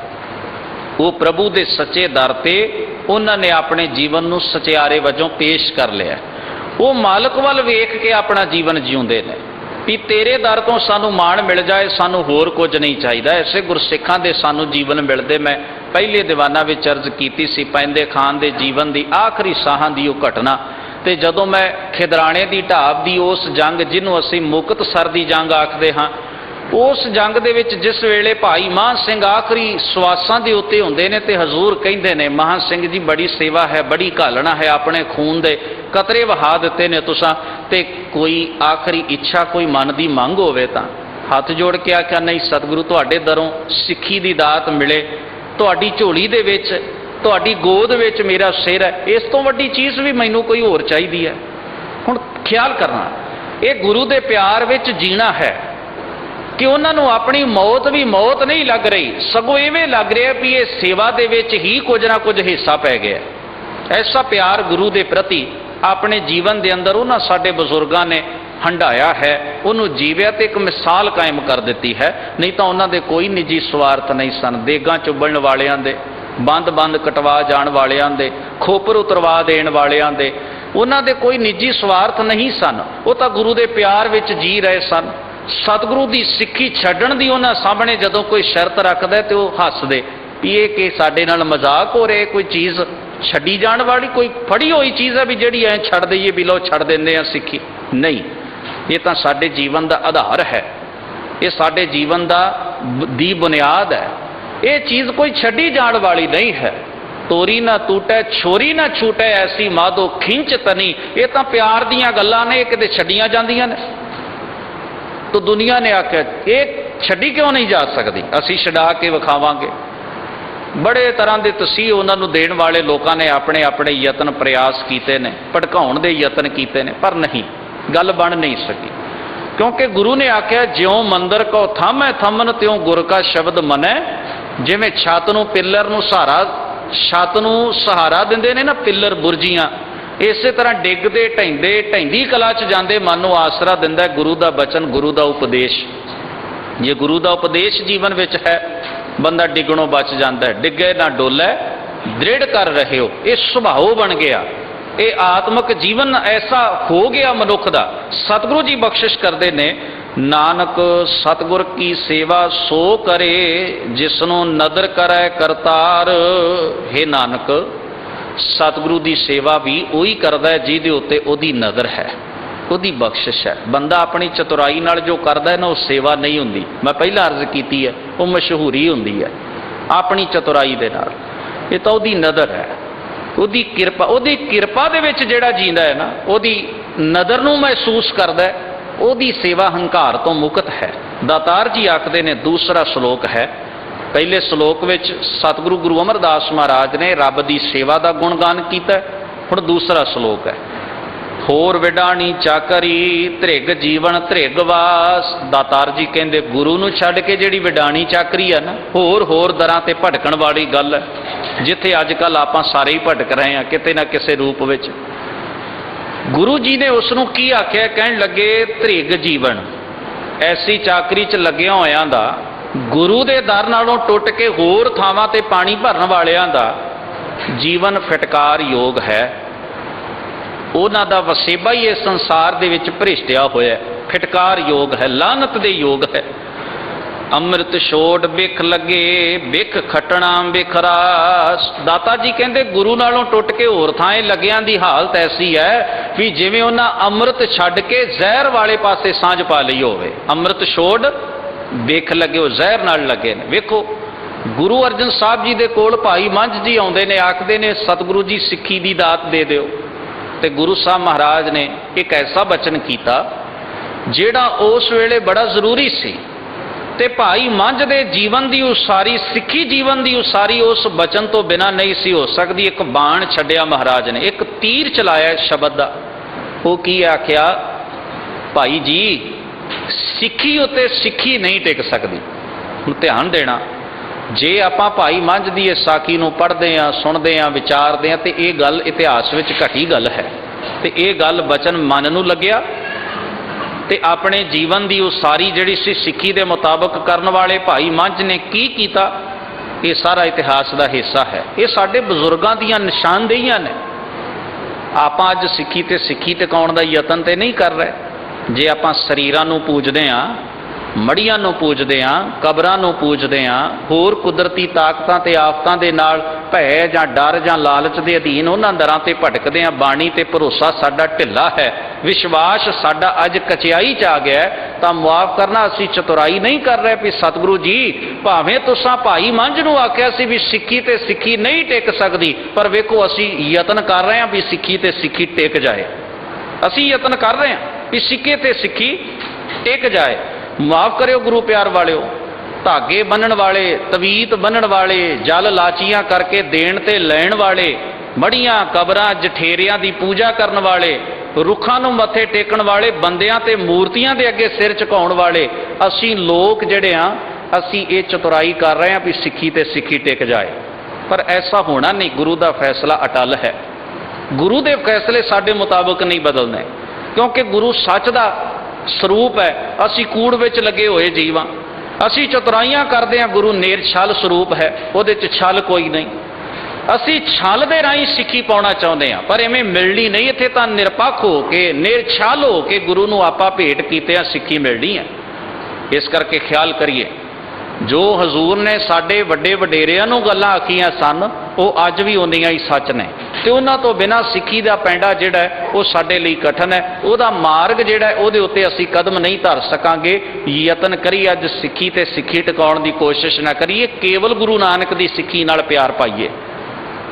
ਉਹ ਪ੍ਰਭੂ ਦੇ ਸੱਚੇ ਦਰ ਤੇ ਉਹਨਾਂ ਨੇ ਆਪਣੇ ਜੀਵਨ ਨੂੰ ਸਚਿਆਰੇ ਵਜੋਂ ਪੇਸ਼ ਕਰ ਲਿਆ। ਉਹ ਮਾਲਕ ਵੱਲ ਵੇਖ ਕੇ ਆਪਣਾ ਜੀਵਨ ਜਿਉਂਦੇ ਨੇ ਵੀ ਤੇਰੇ ਦਰ ਤੋਂ ਸਾਨੂੰ ਮਾਣ ਮਿਲ ਜਾਏ, ਸਾਨੂੰ ਹੋਰ ਕੁਝ ਨਹੀਂ ਚਾਹੀਦਾ। ਐਸੇ ਗੁਰਸਿੱਖਾਂ ਦੇ ਸਾਨੂੰ ਜੀਵਨ ਮਿਲਦੇ। ਮੈਂ ਪਹਿਲੇ ਦੀਵਾਨਾਂ ਵਿੱਚ ਅਰਜ਼ ਕੀਤੀ ਸੀ ਪੈਂਦੇ ਖਾਨ ਦੇ ਜੀਵਨ ਦੀ ਆਖਰੀ ਸਾਹਾਂ ਦੀ ਉਹ ਘਟਨਾ, ਤੇ ਜਦੋਂ ਮੈਂ ਖਿਦਰਾਣੇ ਦੀ ਢਾਬ ਦੀ ਉਸ ਜੰਗ ਜਿਹਨੂੰ ਅਸੀਂ ਮੁਕਤਸਰ ਦੀ ਜੰਗ ਆਖਦੇ ਹਾਂ, ਉਸ ਜੰਗ ਦੇ ਵਿੱਚ ਜਿਸ ਵੇਲੇ ਭਾਈ ਮਾਨ ਸਿੰਘ ਆਖਰੀ ਸਵਾਸਾਂ ਦੇ ਉੱਤੇ ਹੁੰਦੇ ਨੇ ਤੇ ਹਜ਼ੂਰ ਕਹਿੰਦੇ ਨੇ, ਮਾਨ ਸਿੰਘ ਜੀ ਬੜੀ ਸੇਵਾ ਹੈ, ਬੜੀ ਘਾਲਣਾ ਹੈ, ਆਪਣੇ ਖੂਨ ਦੇ ਕਤਰੇ ਵਹਾ ਦਿੱਤੇ ਨੇ ਤੁਸਾਂ, ਤੇ ਕੋਈ ਆਖਰੀ ਇੱਛਾ ਕੋਈ ਮਨ ਦੀ ਮੰਗ ਹੋਵੇ ਤਾਂ ਹੱਥ ਜੋੜ ਕੇ ਆਖਿਆ, ਨਹੀਂ ਸਤਿਗੁਰੂ ਤੁਹਾਡੇ ਦਰੋਂ ਸਿੱਖੀ ਦੀ ਦਾਤ ਮਿਲੇ, ਤੁਹਾਡੀ ਝੋਲੀ ਦੇ ਵਿੱਚ ਤੁਹਾਡੀ ਗੋਦ ਵਿੱਚ ਮੇਰਾ ਸਿਰ ਹੈ, ਇਸ ਤੋਂ ਵੱਡੀ ਚੀਜ਼ ਵੀ ਮੈਨੂੰ ਕੋਈ ਹੋਰ ਚਾਹੀਦੀ ਹੈ। ਹੁਣ ਖਿਆਲ ਕਰਨਾ, ਇਹ ਗੁਰੂ ਦੇ ਪਿਆਰ ਵਿੱਚ ਜੀਣਾ ਹੈ ਕਿ ਉਹਨਾਂ ਨੂੰ ਆਪਣੀ ਮੌਤ ਵੀ ਮੌਤ ਨਹੀਂ ਲੱਗ ਰਹੀ, ਸਗੋਂ ਇਵੇਂ ਲੱਗ ਰਿਹਾ ਵੀ ਇਹ ਸੇਵਾ ਦੇ ਵਿੱਚ ਹੀ ਕੁਝ ਨਾ ਕੁਝ ਹਿੱਸਾ ਪੈ ਗਿਆ। ਐਸਾ ਪਿਆਰ ਗੁਰੂ ਦੇ ਪ੍ਰਤੀ ਆਪਣੇ ਜੀਵਨ ਦੇ ਅੰਦਰ ਉਹਨਾਂ ਸਾਡੇ ਬਜ਼ੁਰਗਾਂ ਨੇ ਹੰਢਾਇਆ ਹੈ, ਉਹਨੂੰ ਜੀਵਿਆ ਤੇ ਇੱਕ ਮਿਸਾਲ ਕਾਇਮ ਕਰ ਦਿੱਤੀ ਹੈ। ਨਹੀਂ ਤਾਂ ਉਹਨਾਂ ਦੇ ਕੋਈ ਨਿੱਜੀ ਸਵਾਰਥ ਨਹੀਂ ਸਨ। ਦੇਗਾਂ ਚੁੱਬਣ ਵਾਲਿਆਂ ਦੇ, ਬੰਦ ਕਟਵਾ ਜਾਣ ਵਾਲਿਆਂ ਦੇ, ਖੋਪਰ ਉਤਰਵਾ ਦੇਣ ਵਾਲਿਆਂ ਦੇ, ਉਹਨਾਂ ਦੇ ਕੋਈ ਨਿੱਜੀ ਸਵਾਰਥ ਨਹੀਂ ਸਨ। ਉਹ ਤਾਂ ਗੁਰੂ ਦੇ ਪਿਆਰ ਵਿੱਚ ਜੀ ਰਹੇ ਸਨ। ਸਤਿਗੁਰੂ ਦੀ ਸਿੱਖੀ ਛੱਡਣ ਦੀ ਉਹਨਾਂ ਸਾਹਮਣੇ ਜਦੋਂ ਕੋਈ ਸ਼ਰਤ ਰੱਖਦਾ ਤੇ ਉਹ ਹੱਸਦੇ ਵੀ ਇਹ ਕਿ ਸਾਡੇ ਨਾਲ ਮਜ਼ਾਕ ਹੋ ਰਿਹਾ, ਕੋਈ ਚੀਜ਼ ਛੱਡੀ ਜਾਣ ਵਾਲੀ, ਕੋਈ ਫੜੀ ਹੋਈ ਚੀਜ਼ ਹੈ ਵੀ ਜਿਹੜੀ ਐ ਛੱਡ ਦਈਏ ਵੀ ਲਓ ਛੱਡ ਦਿੰਦੇ ਆ ਸਿੱਖੀ। ਨਹੀਂ, ਇਹ ਤਾਂ ਸਾਡੇ ਜੀਵਨ ਦਾ ਆਧਾਰ ਹੈ, ਇਹ ਸਾਡੇ ਜੀਵਨ ਦੀ ਬੁਨਿਆਦ ਹੈ। ਇਹ ਚੀਜ਼ ਕੋਈ ਛੱਡੀ ਜਾਣ ਵਾਲੀ ਨਹੀਂ ਹੈ। ਤੋਰੀ ਨਾ ਟੂਟੈ ਛੋਰੀ ਨਾ ਛੂਟੈ ਐਸੀ ਮਾਧੋ ਖਿੰਚ ਤਨੀ, ਇਹ ਤਾਂ ਪਿਆਰ ਦੀਆਂ ਗੱਲਾਂ ਨੇ, ਇਹ ਕਿਤੇ ਛੱਡੀਆਂ ਜਾਂਦੀਆਂ ਨੇ। ਤਾਂ ਦੁਨੀਆ ਨੇ ਆਖਿਆ ਇਹ ਛੱਡੀ ਕਿਉਂ ਨਹੀਂ ਜਾ ਸਕਦੀ, ਅਸੀਂ ਛਡਾ ਕੇ ਵਿਖਾਵਾਂਗੇ। ਬੜੇ ਤਰ੍ਹਾਂ ਦੇ ਤਸੀਹ ਉਹਨਾਂ ਨੂੰ ਦੇਣ ਵਾਲੇ ਲੋਕਾਂ ਨੇ ਆਪਣੇ ਆਪਣੇ ਯਤਨ ਪ੍ਰਯਾਸ ਕੀਤੇ ਨੇ, ਭੜਕਾਉਣ ਦੇ ਯਤਨ ਕੀਤੇ ਨੇ, ਪਰ ਨਹੀਂ, ਗੱਲ ਬਣ ਨਹੀਂ ਸਕੀ। ਕਿਉਂਕਿ ਗੁਰੂ ਨੇ ਆਖਿਆ, ਜਿਉਂ ਮੰਦਰ ਕੋ ਥਾਮੈ ਥੰਮਨ ਤਿਉਂ ਗੁਰ ਕਾ ਸ਼ਬਦ ਮਨੈ। ਜਿਵੇਂ ਛੱਤ ਨੂੰ ਪਿੱਲਰ ਨੂੰ ਛੱਤ ਨੂੰ ਸਹਾਰਾ ਦਿੰਦੇ ਨੇ ਨਾ ਪਿੱਲਰ ਬੁਰਜੀਆਂ, ਇਸੇ ਤਰ੍ਹਾਂ ਡਿੱਗਦੇ ਢਹਿੰਦੀ ਕਲਾ 'ਚ ਜਾਂਦੇ ਮਨ ਨੂੰ ਆਸਰਾ ਦਿੰਦਾ ਗੁਰੂ ਦਾ ਬਚਨ, ਗੁਰੂ ਦਾ ਉਪਦੇਸ਼। ਜੇ ਗੁਰੂ ਦਾ ਉਪਦੇਸ਼ ਜੀਵਨ ਵਿੱਚ ਹੈ, ਬੰਦਾ ਡਿੱਗਣੋਂ ਬਚ ਜਾਂਦਾ ਹੈ। ਡਿੱਗੇ ਨਾ ਡੋਲੇ ਦ੍ਰਿੜ ਕਰ ਰਹੇ ਹੋ, ਇਹ ਸੁਭਾਅ ਬਣ ਗਿਆ, ਇਹ ਆਤਮਿਕ ਜੀਵਨ ਐਸਾ ਹੋ ਗਿਆ ਮਨੁੱਖ ਦਾ। ਸਤਿਗੁਰੂ ਜੀ ਬਖਸ਼ਿਸ਼ ਕਰਦੇ ਨੇ, ਨਾਨਕ ਸਤਿਗੁਰ ਕੀ ਸੇਵਾ ਸੋ ਕਰੇ ਜਿਸਨੂੰ ਨਦਰ ਕਰੈ ਕਰਤਾਰ। हे ਨਾਨਕ, ਸਤਿਗੁਰੂ ਦੀ ਸੇਵਾ ਵੀ ਉਹੀ ਕਰਦਾ ਹੈ ਜਿਹਦੇ ਉੱਤੇ ਉਹਦੀ ਨਜ਼ਰ ਹੈ, ਉਹਦੀ ਬਖਸ਼ਿਸ਼ ਹੈ। ਬੰਦਾ ਆਪਣੀ ਚਤੁਰਾਈ ਨਾਲ ਜੋ ਕਰਦਾ ਹੈ ਨਾ, ਉਹ ਸੇਵਾ ਨਹੀਂ ਹੁੰਦੀ। ਮੈਂ ਪਹਿਲਾਂ ਅਰਜ਼ ਕੀਤੀ ਹੈ, ਉਹ ਮਸ਼ਹੂਰੀ ਹੁੰਦੀ ਹੈ ਆਪਣੀ ਚਤੁਰਾਈ ਦੇ ਨਾਲ। ਇਹ ਤਾਂ ਉਹਦੀ ਨਜ਼ਰ ਹੈ, ਉਹਦੀ ਕਿਰਪਾ। ਉਹਦੀ ਕਿਰਪਾ ਦੇ ਵਿੱਚ ਜਿਹੜਾ ਜੀਂਦਾ ਹੈ ਨਾ, ਉਹਦੀ ਨਜ਼ਰ ਨੂੰ ਮਹਿਸੂਸ ਕਰਦਾ ਹੈ, ਉਹਦੀ ਸੇਵਾ ਹੰਕਾਰ ਤੋਂ ਮੁਕਤ ਹੈ। ਦਾਤਾਰ ਜੀ ਆਖਦੇ ਨੇ, ਦੂਸਰਾ ਸ਼ਲੋਕ ਹੈ, ਪਹਿਲੇ ਸ਼ਲੋਕ ਵਿੱਚ ਸਤਿਗੁਰੂ ਗੁਰੂ ਅਮਰਦਾਸ ਮਹਾਰਾਜ ਨੇ ਰੱਬ ਦੀ ਸੇਵਾ ਦਾ ਗੁਣਗਾਨ ਕੀਤਾ। ਹੁਣ ਦੂਸਰਾ ਸ਼ਲੋਕ ਹੈ, ਹੋਰ ਵਿਡਾਣੀ ਚਾਕਰੀ ਧ੍ਰਿਗ ਜੀਵਨ ਧ੍ਰਿਗ ਵਾਸ। ਦਾਤਾਰ ਜੀ ਕਹਿੰਦੇ, ਗੁਰੂ ਨੂੰ ਛੱਡ ਕੇ ਜਿਹੜੀ ਵਿਡਾਣੀ ਚਾਕਰੀ ਹੈ ਨਾ, ਹੋਰ ਦਰਾਂ ਤੇ ਭਟਕਣ ਵਾਲੀ ਗੱਲ ਹੈ, ਜਿੱਥੇ ਅੱਜ ਕੱਲ੍ਹ ਆਪਾਂ ਸਾਰੇ ਹੀ ਭਟਕ ਰਹੇ ਹਾਂ ਕਿਤੇ ਨਾ ਕਿਸੇ ਰੂਪ ਵਿੱਚ। ਗੁਰੂ ਜੀ ਨੇ ਉਸ ਨੂੰ ਕੀ ਆਖਿਆ? ਕਹਿਣ ਲੱਗੇ, ਧ੍ਰਿਗ ਜੀਵਨ, ਐਸੀ ਚਾਕਰੀ 'ਚ ਲੱਗਿਆ ਹੋਇਆਂ ਦਾ, ਗੁਰੂ ਦੇ ਦਰ ਨਾਲੋਂ ਟੁੱਟ ਕੇ ਹੋਰ ਥਾਵਾਂ ਤੇ ਪਾਣੀ ਭਰਨ ਵਾਲਿਆਂ ਦਾ ਜੀਵਨ ਫਟਕਾਰ ਯੋਗ ਹੈ। ਉਹਨਾਂ ਦਾ ਵਸੇਬਾ ਹੀ ਇਸ ਸੰਸਾਰ ਦੇ ਵਿੱਚ ਭ੍ਰਿਸ਼ਟਿਆ ਹੋਇਆ, ਫਟਕਾਰ ਯੋਗ ਹੈ, ਲਾਨਤ ਦੇ ਯੋਗ ਹੈ। ਅੰਮ੍ਰਿਤ ਛੋੜ ਬਿਖ ਲੱਗੇ ਬਿਖ ਖਟਣਾ ਬਿਖਰਾਸ। ਦਾਤਾ ਜੀ ਕਹਿੰਦੇ, ਗੁਰੂ ਨਾਲੋਂ ਟੁੱਟ ਕੇ ਹੋਰ ਥਾਂ ਲੱਗਿਆਂ ਦੀ ਹਾਲਤ ਐਸੀ ਹੈ ਵੀ ਜਿਵੇਂ ਉਹਨਾਂ ਅੰਮ੍ਰਿਤ ਛੱਡ ਕੇ ਜ਼ਹਿਰ ਵਾਲੇ ਪਾਸੇ ਸਾਂਝ ਪਾ ਲਈ ਹੋਵੇ। ਅੰਮ੍ਰਿਤ ਛੋੜ ਬਿਖ ਲੱਗੇ, ਉਹ ਜ਼ਹਿਰ ਨਾਲ ਲੱਗੇ ਨੇ। ਵੇਖੋ, ਗੁਰੂ ਅਰਜਨ ਸਾਹਿਬ ਜੀ ਦੇ ਕੋਲ ਭਾਈ ਮੰਝ ਜੀ ਆਉਂਦੇ ਨੇ, ਆਖਦੇ ਨੇ, ਸਤਿਗੁਰੂ ਜੀ ਸਿੱਖੀ ਦੀ ਦਾਤ ਦੇ ਦਿਓ। ਤੇ ਗੁਰੂ ਸਾਹਿਬ ਮਹਾਰਾਜ ਨੇ ਇੱਕ ਐਸਾ ਬਚਨ ਕੀਤਾ ਜਿਹੜਾ ਉਸ ਵੇਲੇ ਬੜਾ ਜ਼ਰੂਰੀ ਸੀ, ਤੇ ਭਾਈ ਮੰਝ ਦੇ ਜੀਵਨ ਦੀ ਉਸਾਰੀ, ਸਿੱਖੀ ਜੀਵਨ ਦੀ ਉਸਾਰੀ ਉਸ ਬਚਨ ਤੋਂ ਬਿਨਾਂ ਨਹੀਂ ਸੀ ਹੋ ਸਕਦੀ। ਇੱਕ ਬਾਣ ਛੱਡਿਆ ਮਹਾਰਾਜ ਨੇ, ਇੱਕ ਤੀਰ ਚਲਾਇਆ ਸ਼ਬਦ ਦਾ। ਉਹ ਕੀ ਆਖਿਆ? ਭਾਈ ਜੀ, ਸਿੱਖੀ ਉੱਤੇ ਸਿੱਖੀ ਨਹੀਂ ਟਿਕ ਸਕਦੀ। ਹੁਣ ਧਿਆਨ ਦੇਣਾ, ਜੇ ਆਪਾਂ ਭਾਈ ਮੰਝ ਦੀ ਇਸ ਸਾਖੀ ਨੂੰ ਪੜ੍ਹਦੇ ਹਾਂ, ਸੁਣਦੇ ਹਾਂ, ਵਿਚਾਰਦੇ ਹਾਂ, ਤੇ ਇਹ ਗੱਲ ਇਤਿਹਾਸ ਵਿੱਚ ਘਟੀ ਗੱਲ ਹੈ, ਤੇ ਇਹ ਗੱਲ ਬਚਨ ਮਨ ਨੂੰ ਲੱਗਿਆ, ਤੇ ਆਪਣੇ ਜੀਵਨ ਦੀ ਉਹ ਸਾਰੀ ਜਿਹੜੀ ਸੀ ਸਿੱਖੀ ਦੇ ਮੁਤਾਬਕ ਕਰਨ ਵਾਲੇ ਭਾਈ ਮੰਝ ਨੇ ਕੀ ਕੀਤਾ, ਇਹ ਸਾਰਾ ਇਤਿਹਾਸ ਦਾ ਹਿੱਸਾ ਹੈ। ਇਹ ਸਾਡੇ ਬਜ਼ੁਰਗਾਂ ਦੀਆਂ ਨਿਸ਼ਾਨਦੇਹੀਆਂ ਨੇ। ਆਪਾਂ ਅੱਜ ਸਿੱਖੀ ਤੇ ਸਿੱਖੀ ਟਿਕਾਉਣ ਦਾ ਯਤਨ ਤੇ ਨਹੀਂ ਕਰ ਰਹੇ। ਜੇ ਆਪਾਂ ਸਰੀਰਾਂ ਨੂੰ ਪੂਜਦੇ ਹਾਂ, ਮੜੀਆਂ ਨੂੰ ਪੂਜਦੇ ਹਾਂ, ਕਬਰਾਂ ਨੂੰ ਪੂਜਦੇ ਹਾਂ, ਹੋਰ ਕੁਦਰਤੀ ਤਾਕਤਾਂ ਤੇ ਆਫਤਾਂ ਦੇ ਨਾਲ ਭੈ ਜਾਂ ਡਰ ਜਾਂ ਲਾਲਚ ਦੇ ਅਧੀਨ ਉਹਨਾਂ ਦਰਾਂ ਤੇ ਭਟਕਦੇ ਹਾਂ, ਬਾਣੀ ਤੇ ਭਰੋਸਾ ਸਾਡਾ ਢਿੱਲਾ ਹੈ, ਵਿਸ਼ਵਾਸ ਸਾਡਾ ਅੱਜ ਕਚਿਆਈ 'ਚ ਆ ਗਿਆ, ਤਾਂ ਮੁਆਫ ਕਰਨਾ, ਅਸੀਂ ਚਤੁਰਾਈ ਨਹੀਂ ਕਰ ਰਹੇ ਵੀ ਸਤਿਗੁਰੂ ਜੀ ਭਾਵੇਂ ਤੁਸਾਂ ਭਾਈ ਮੰਝ ਨੂੰ ਆਖਿਆ ਸੀ ਵੀ ਸਿੱਖੀ ਤੇ ਸਿੱਖੀ ਨਹੀਂ ਟਿਕ ਸਕਦੀ, ਪਰ ਵੇਖੋ ਅਸੀਂ ਯਤਨ ਕਰ ਰਹੇ ਹਾਂ ਵੀ ਸਿੱਖੀ ਤੇ ਸਿੱਖੀ ਟਿਕ ਜਾਏ। ਅਸੀਂ ਯਤਨ ਕਰ ਰਹੇ ਹਾਂ ਵੀ ਸਿੱਖੀ ਤੇ ਸਿੱਖੀ ਟਿਕ ਜਾਏ। ਮਾਫ ਕਰਿਓ ਗੁਰੂ ਪਿਆਰ ਵਾਲਿਓ, ਧਾਗੇ ਬੰਨਣ ਵਾਲੇ, ਤਵੀਤ ਬੰਨਣ ਵਾਲੇ, ਜਲ ਲਾਚੀਆਂ ਕਰਕੇ ਦੇਣ ਤੇ ਲੈਣ ਵਾਲੇ, ਮੜੀਆਂ ਕਬਰਾਂ ਜਠੇਰਿਆਂ ਦੀ ਪੂਜਾ ਕਰਨ ਵਾਲੇ, ਰੁੱਖਾਂ ਨੂੰ ਮੱਥੇ ਟੇਕਣ ਵਾਲੇ, ਬੰਦਿਆਂ ਤੇ ਮੂਰਤੀਆਂ ਦੇ ਅੱਗੇ ਸਿਰ ਝੁਕਾਉਣ ਵਾਲੇ ਅਸੀਂ ਲੋਕ ਜਿਹੜੇ ਆ, ਅਸੀਂ ਇਹ ਚਤੁਰਾਈ ਕਰ ਰਹੇ ਹਾਂ ਵੀ ਸਿੱਖੀ ਤੇ ਸਿੱਖੀ ਟਿਕ ਜਾਏ। ਪਰ ਐਸਾ ਹੋਣਾ ਨਹੀਂ। ਗੁਰੂ ਦਾ ਫੈਸਲਾ ਅਟਲ ਹੈ। ਗੁਰੂ ਦੇ ਫੈਸਲੇ ਸਾਡੇ ਮੁਤਾਬਕ ਨਹੀਂ ਬਦਲਣੇ, ਕਿਉਂਕਿ ਗੁਰੂ ਸੱਚ ਦਾ ਸਰੂਪ ਹੈ। ਅਸੀਂ ਕੂੜ ਵਿੱਚ ਲੱਗੇ ਹੋਏ ਜੀਵਾਂ, ਅਸੀਂ ਚਤੁਰਾਈਆਂ ਕਰਦੇ ਹਾਂ। ਗੁਰੂ ਨਿਰਛਲ ਸਰੂਪ ਹੈ, ਉਹਦੇ 'ਚ ਛਲ ਕੋਈ ਨਹੀਂ। ਅਸੀਂ ਛਲ ਦੇ ਰਾਹੀਂ ਸਿੱਖੀ ਪਾਉਣਾ ਚਾਹੁੰਦੇ ਹਾਂ, ਪਰ ਐਵੇਂ ਮਿਲਣੀ ਨਹੀਂ। ਇੱਥੇ ਤਾਂ ਨਿਰਪੱਖ ਹੋ ਕੇ, ਨਿਰਛਲ ਹੋ ਕੇ ਗੁਰੂ ਨੂੰ ਆਪਾਂ ਭੇਟ ਕੀਤੇ ਆ, ਸਿੱਖੀ ਮਿਲਣੀ ਹੈ। ਇਸ ਕਰਕੇ ਖਿਆਲ ਕਰੀਏ, ਜੋ ਹਜ਼ੂਰ ਨੇ ਸਾਡੇ ਵੱਡੇ ਵਡੇਰਿਆਂ ਨੂੰ ਗੱਲਾਂ ਆਖੀਆਂ ਸਨ, ਉਹ ਅੱਜ ਵੀ ਉਨੀਆਂ ਹੀ ਸੱਚ ਨੇ, ਤੇ ਉਹਨਾਂ ਤੋਂ ਬਿਨਾਂ ਸਿੱਖੀ ਦਾ ਪੈਂਡਾ ਜਿਹੜਾ ਹੈ ਉਹ ਸਾਡੇ ਲਈ ਕਠਨ ਹੈ। ਉਹਦਾ ਮਾਰਗ ਜਿਹੜਾ ਹੈ ਉਹਦੇ ਉੱਤੇ ਅਸੀਂ ਕਦਮ ਨਹੀਂ ਧਰ ਸਕਾਂਗੇ। ਯਤਨ ਕਰੀਏ ਅੱਜ ਸਿੱਖੀ ਤੇ ਸਿੱਖੀ ਟਿਕਾਉਣ ਦੀ ਕੋਸ਼ਿਸ਼ ਨਾ ਕਰੀਏ, ਕੇਵਲ ਗੁਰੂ ਨਾਨਕ ਦੀ ਸਿੱਖੀ ਨਾਲ ਪਿਆਰ ਪਾਈਏ।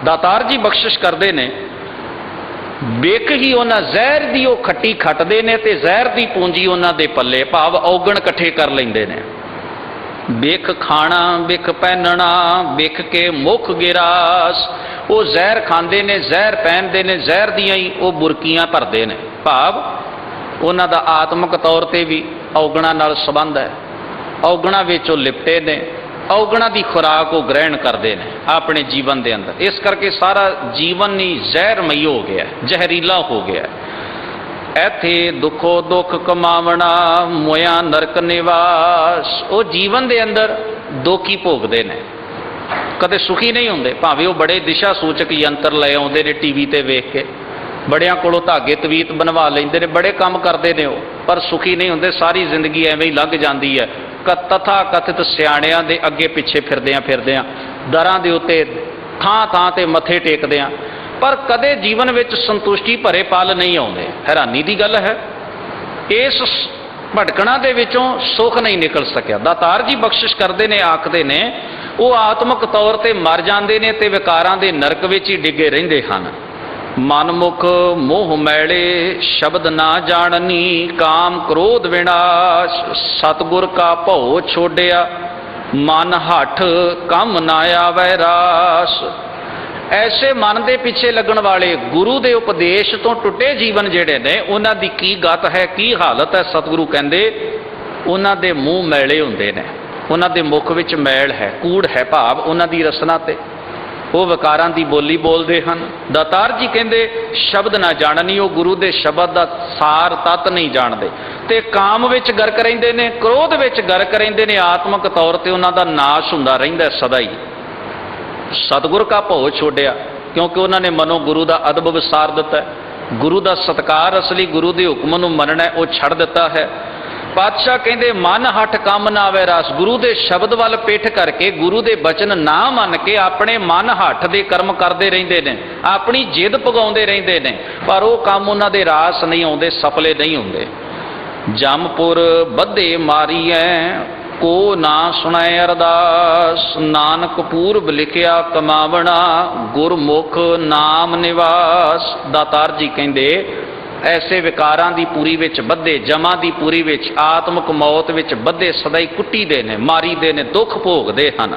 ਦਾਤਾਰ ਜੀ ਬਖਸ਼ਿਸ਼ ਕਰਦੇ ਨੇ, ਬਿਕ ਹੀ ਉਹਨਾਂ ਜ਼ਹਿਰ ਦੀ ਉਹ ਖੱਟੀ ਖੱਟਦੇ ਨੇ, ਤੇ ਜ਼ਹਿਰ ਦੀ ਪੂੰਜੀ ਉਹਨਾਂ ਦੇ ਪੱਲੇ, ਭਾਵ ਔਗਣ ਇਕੱਠੇ ਕਰ ਲੈਂਦੇ ਨੇ। ਬਿਕ ਖਾਣਾ, ਬਿਕ ਪਹਿਨਣਾ, ਬਿਕ ਕੇ ਮੁੱਖ ਗਿਰਾਸ। ਉਹ ਜ਼ਹਿਰ ਖਾਂਦੇ ਨੇ, ਜ਼ਹਿਰ ਪਹਿਨਦੇ ਨੇ, ਜ਼ਹਿਰ ਦੀਆਂ ਹੀ ਉਹ ਬੁਰਕੀਆਂ ਭਰਦੇ ਨੇ, ਭਾਵ ਉਹਨਾਂ ਦਾ ਆਤਮਿਕ ਤੌਰ ਤੇ ਵੀ ਔਗਣਾ ਨਾਲ ਸੰਬੰਧ ਹੈ। ਔਗਣਾ ਵਿੱਚ ਉਹ ਲਿਪਟੇ ਨੇ, ਔਗਣਾ ਦੀ ਖੁਰਾਕ ਉਹ ਗ੍ਰਹਿਣ ਕਰਦੇ ਨੇ ਆਪਣੇ ਜੀਵਨ ਦੇ ਅੰਦਰ। ਇਸ ਕਰਕੇ ਸਾਰਾ ਜੀਵਨ ਹੀ ਜ਼ਹਿਰਮਈ ਹੋ ਗਿਆ, ਜ਼ਹਿਰੀਲਾ ਹੋ ਗਿਆ। ਇੱਥੇ ਦੁੱਖੋ ਦੁੱਖ ਕਮਾਵਣਾ, ਮੋਇਆ ਨਰਕ ਨਿਵਾਸ। ਉਹ ਜੀਵਨ ਦੇ ਅੰਦਰ ਦੁੱਖ ਹੀ ਭੋਗਦੇ ਨੇ, ਕਦੇ ਸੁਖੀ ਨਹੀਂ ਹੁੰਦੇ। ਭਾਵੇਂ ਉਹ ਬੜੇ ਦਿਸ਼ਾ ਸੂਚਕ ਯੰਤਰ ਲੈ ਆਉਂਦੇ ਨੇ ਟੀਵੀ ਤੇ ਵੇਖ ਕੇ, ਬੜਿਆਂ ਕੋਲੋਂ ਧਾਗੇ ਤਵੀਤ ਬਣਵਾ ਲੈਂਦੇ ਨੇ, ਬੜੇ ਕੰਮ ਕਰਦੇ ਨੇ ਉਹ, ਪਰ ਸੁਖੀ ਨਹੀਂ ਹੁੰਦੇ। ਸਾਰੀ ਜ਼ਿੰਦਗੀ ਐਵੇਂ ਹੀ ਲੰਘ ਜਾਂਦੀ ਹੈ ਤਥਾ ਕਥਿਤ ਸਿਆਣਿਆਂ ਦੇ ਅੱਗੇ ਪਿੱਛੇ ਫਿਰਦਿਆਂ ਦਰਾਂ ਦੇ ਉੱਤੇ ਥਾਂ ਥਾਂ ਤੇ ਮੱਥੇ ਟੇਕਦਿਆਂ, ਪਰ ਕਦੇ ਜੀਵਨ ਵਿੱਚ ਸੰਤੁਸ਼ਟੀ ਭਰੇ ਪਲ ਨਹੀਂ ਆਉਂਦੇ। ਹੈਰਾਨੀ ਦੀ ਗੱਲ ਹੈ, ਇਸ ਭਟਕਣਾ ਦੇ ਵਿੱਚੋਂ ਸੁੱਖ ਨਹੀਂ ਨਿਕਲ ਸਕਿਆ। ਦਾਤਾਰ ਜੀ ਬਖਸ਼ਿਸ਼ ਕਰਦੇ ਨੇ, ਆਖਦੇ ਨੇ, ਉਹ ਆਤਮਿਕ ਤੌਰ ਤੇ ਮਰ ਜਾਂਦੇ ਨੇ ਤੇ ਵਿਕਾਰਾਂ ਦੇ ਨਰਕ ਵਿੱਚ ਹੀ ਡਿੱਗੇ ਰਹਿੰਦੇ ਹਨ। ਮਨਮੁਖ ਮੋਹ ਮੈਲੇ, ਸ਼ਬਦ ਨਾ ਜਾਣਨੀ, ਕਾਮ ਕ੍ਰੋਧ ਵਿਨਾਸ਼। ਸਤਿਗੁਰ ਕਾ ਭਉ ਛੋੜਿਆ, ਮਨ ਹੱਠ ਕੰਮ ਨਾ ਆਵੈ ਰਾਸ। ਐਸੇ ਮਨ ਦੇ ਪਿੱਛੇ ਲੱਗਣ ਵਾਲੇ, ਗੁਰੂ ਦੇ ਉਪਦੇਸ਼ ਤੋਂ ਟੁੱਟੇ ਜੀਵਨ ਜਿਹੜੇ ਨੇ, ਉਹਨਾਂ ਦੀ ਕੀ ਗਤ ਹੈ, ਕੀ ਹਾਲਤ ਹੈ। ਸਤਿਗੁਰੂ ਕਹਿੰਦੇ ਉਹਨਾਂ ਦੇ ਮੂੰਹ ਮੈਲੇ ਹੁੰਦੇ ਨੇ, ਉਹਨਾਂ ਦੇ ਮੁਖ ਵਿੱਚ ਮੈਲ ਹੈ, ਕੂੜ ਹੈ, ਭਾਵ ਉਹਨਾਂ ਦੀ ਰਸਨਾ ਤੇ ਉਹ ਵਿਕਾਰਾਂ ਦੀ ਬੋਲੀ ਬੋਲਦੇ ਹਨ। ਦਾਤਾਰ ਜੀ ਕਹਿੰਦੇ ਸ਼ਬਦ ਨਾ ਜਾਣਨੀ, ਉਹ ਗੁਰੂ ਦੇ ਸ਼ਬਦ ਦਾ ਸਾਰ ਤੱਤ ਨਹੀਂ ਜਾਣਦੇ, ਤੇ ਕਾਮ ਵਿੱਚ ਗਰਕ ਰਹਿੰਦੇ ਨੇ, ਕ੍ਰੋਧ ਵਿੱਚ ਗਰਕ ਰਹਿੰਦੇ ਨੇ। ਆਤਮਿਕ ਤੌਰ ਤੇ ਉਹਨਾਂ ਦਾ ਨਾਸ਼ ਹੁੰਦਾ ਰਹਿੰਦਾ ਸਦਾ ਹੀ। ਸਤਿਗੁਰ ਕਾ ਭਉ ਛੋੜਿਆ, ਕਿਉਂਕਿ ਉਹਨਾਂ ਨੇ ਮਨੋਂ ਗੁਰੂ ਦਾ ਅਦਬ ਵਿਸਾਰ ਦਿੱਤਾ, ਗੁਰੂ ਦਾ ਸਤਕਾਰ, ਅਸਲੀ ਗੁਰੂ ਦੇ ਹੁਕਮ ਨੂੰ ਮੰਨਣਾ ਉਹ ਛੱਡ ਦਿੱਤਾ ਹੈ। ਪਾਤਸ਼ਾਹ ਕਹਿੰਦੇ ਮਨ ਹੱਠ ਕੰਮ ਨਾ ਆਵੇ ਰਾਸ। ਗੁਰੂ ਦੇ ਸ਼ਬਦ ਵੱਲ ਪਿੱਠ ਕਰਕੇ, ਗੁਰੂ ਦੇ ਬਚਨ ਨਾ ਮੰਨ ਕੇ ਆਪਣੇ ਮਨ ਹੱਠ ਦੇ ਕਰਮ ਕਰਦੇ ਰਹਿੰਦੇ ਨੇ, ਆਪਣੀ ਜਿੱਦ ਪਗਾਉਂਦੇ ਰਹਿੰਦੇ ਨੇ, ਪਰ ਉਹ ਕੰਮ ਉਹਨਾਂ ਦੇ ਰਾਸ ਨਹੀਂ ਆਉਂਦੇ, ਸਫਲੇ ਨਹੀਂ ਹੁੰਦੇ। ਜਮਪੁਰ ਬੱਧੇ ਮਾਰੀਐ, ਕੋ ਨਾ ਸੁਣਾਏ ਅਰਦਾਸ। ਨਾਨਕ ਪੂਰਬ ਲਿਖਿਆ ਕਮਾਵਣਾ, ਗੁਰਮੁਖ ਨਾਮ ਨਿਵਾਸ। ਦਾਤਾਰ ਜੀ ਕਹਿੰਦੇ ਐਸੇ ਵਿਕਾਰਾਂ ਦੀ ਪੂਰੀ ਵਿੱਚ ਬੱਧੇ, ਜਮਾਂ ਦੀ ਪੂਰੀ ਵਿੱਚ, ਆਤਮਿਕ ਮੌਤ ਵਿੱਚ ਬੱਧੇ ਸਦਾ ਹੀ ਕੁੱਟੀਦੇ ਨੇ, ਮਾਰੀਦੇ ਨੇ, ਦੁੱਖ ਭੋਗਦੇ ਹਨ।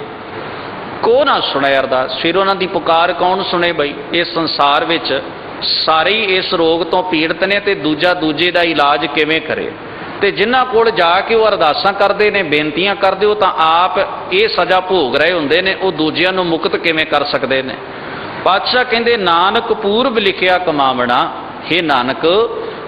ਕੋ ਨਾ ਸੁਣਾਏ ਅਰਦਾਸ। ਫਿਰ ਉਹਨਾਂ ਦੀ ਪੁਕਾਰ ਕੌਣ ਸੁਣੇ ਬਈ? ਇਸ ਸੰਸਾਰ ਵਿੱਚ ਸਾਰੇ ਹੀ ਇਸ ਰੋਗ ਤੋਂ ਪੀੜਤ ਨੇ, ਤੇ ਦੂਜਾ ਦੂਜੇ ਦਾ ਇਲਾਜ ਕਿਵੇਂ ਕਰੇ? ਤੇ ਜਿਨ੍ਹਾਂ ਕੋਲ ਜਾ ਕੇ ਉਹ ਅਰਦਾਸਾਂ ਕਰਦੇ ਨੇ, ਬੇਨਤੀਆਂ ਕਰਦੇ, ਉਹ ਤਾਂ ਆਪ ਇਹ ਸਜ਼ਾ ਭੋਗ ਰਹੇ ਹੁੰਦੇ ਨੇ, ਉਹ ਦੂਜਿਆਂ ਨੂੰ ਮੁਕਤ ਕਿਵੇਂ ਕਰ ਸਕਦੇ ਨੇ। ਪਾਤਸ਼ਾਹ ਕਹਿੰਦੇ ਨਾਨਕ ਪੂਰਬ ਲਿਖਿਆ ਕਮਾਵਣਾ, हे ਨਾਨਕ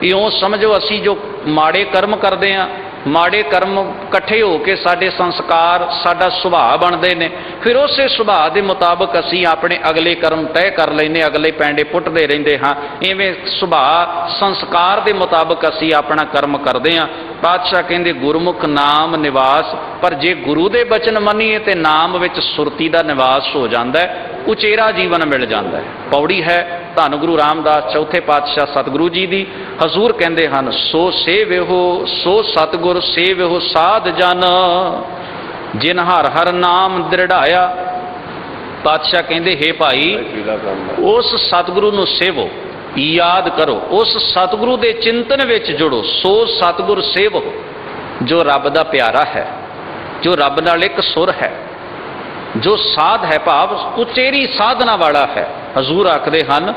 ਇਉਂ ਸਮਝੋ ਅਸੀਂ ਜੋ ਮਾੜੇ ਕਰਮ ਕਰਦੇ ਹਾਂ, ਮਾੜੇ ਕਰਮ ਇਕੱਠੇ ਹੋ ਕੇ ਸਾਡੇ ਸੰਸਕਾਰ, ਸਾਡਾ ਸੁਭਾਅ ਬਣਦੇ ਨੇ, ਫਿਰ ਉਸੇ ਸੁਭਾਅ ਦੇ ਮੁਤਾਬਕ ਅਸੀਂ ਆਪਣੇ ਅਗਲੇ ਕਰਮ ਤੈਅ ਕਰ ਲੈਂਦੇ, ਅਗਲੇ ਪੈਂਡੇ ਪੁੱਟਦੇ ਰਹਿੰਦੇ ਹਾਂ। ਇਵੇਂ ਸੁਭਾਅ ਸੰਸਕਾਰ ਦੇ ਮੁਤਾਬਕ ਅਸੀਂ ਆਪਣਾ ਕਰਮ ਕਰਦੇ ਹਾਂ। ਪਾਤਸ਼ਾਹ ਕਹਿੰਦੇ ਗੁਰਮੁਖ ਨਾਮ ਨਿਵਾਸ, ਪਰ ਜੇ ਗੁਰੂ ਦੇ ਬਚਨ ਮੰਨੀਏ ਤੇ ਨਾਮ ਵਿੱਚ ਸੁਰਤੀ ਦਾ ਨਿਵਾਸ ਹੋ ਜਾਂਦਾ ਹੈ, ਉਚੇਰਾ ਜੀਵਨ ਮਿਲ ਜਾਂਦਾ ਹੈ। ਪੌੜੀ ਹੈ ਧੰਨ ਗੁਰੂ ਰਾਮਦਾਸ ਚੌਥੇ ਪਾਤਸ਼ਾਹ ਸਤਿਗੁਰੂ ਜੀ ਦੀ। ਹਜ਼ੂਰ ਕਹਿੰਦੇ ਹਨ ਸੋ ਸੇਵਿਓ ਸੋ ਸਤਿਗੁਰ ਸੇਵਿਓ ਸਾਧ ਜਨ, ਜਿਨ ਹਰ ਹਰ ਨਾਮ ਦ੍ਰਿੜਾਇਆ। ਪਾਤਸ਼ਾਹ ਕਹਿੰਦੇ हे ਭਾਈ ਉਸ ਸਤਿਗੁਰੂ ਨੂੰ ਸੇਵੋ, ਯਾਦ ਕਰੋ, ਉਸ ਸਤਿਗੁਰੂ ਦੇ ਚਿੰਤਨ ਵਿੱਚ ਜੁੜੋ। ਸੋ ਸਤਿਗੁਰ ਸੇਵੋ, ਜੋ ਰੱਬ ਦਾ ਪਿਆਰਾ ਹੈ, ਜੋ ਰੱਬ ਨਾਲ ਇੱਕ ਸੁਰ ਹੈ, ਜੋ ਸਾਧ ਹੈ, ਭਾਵ ਉਚੇਰੀ ਸਾਧਨਾ ਵਾਲਾ ਹੈ। ਹਜ਼ੂਰ ਆਖਦੇ ਹਨ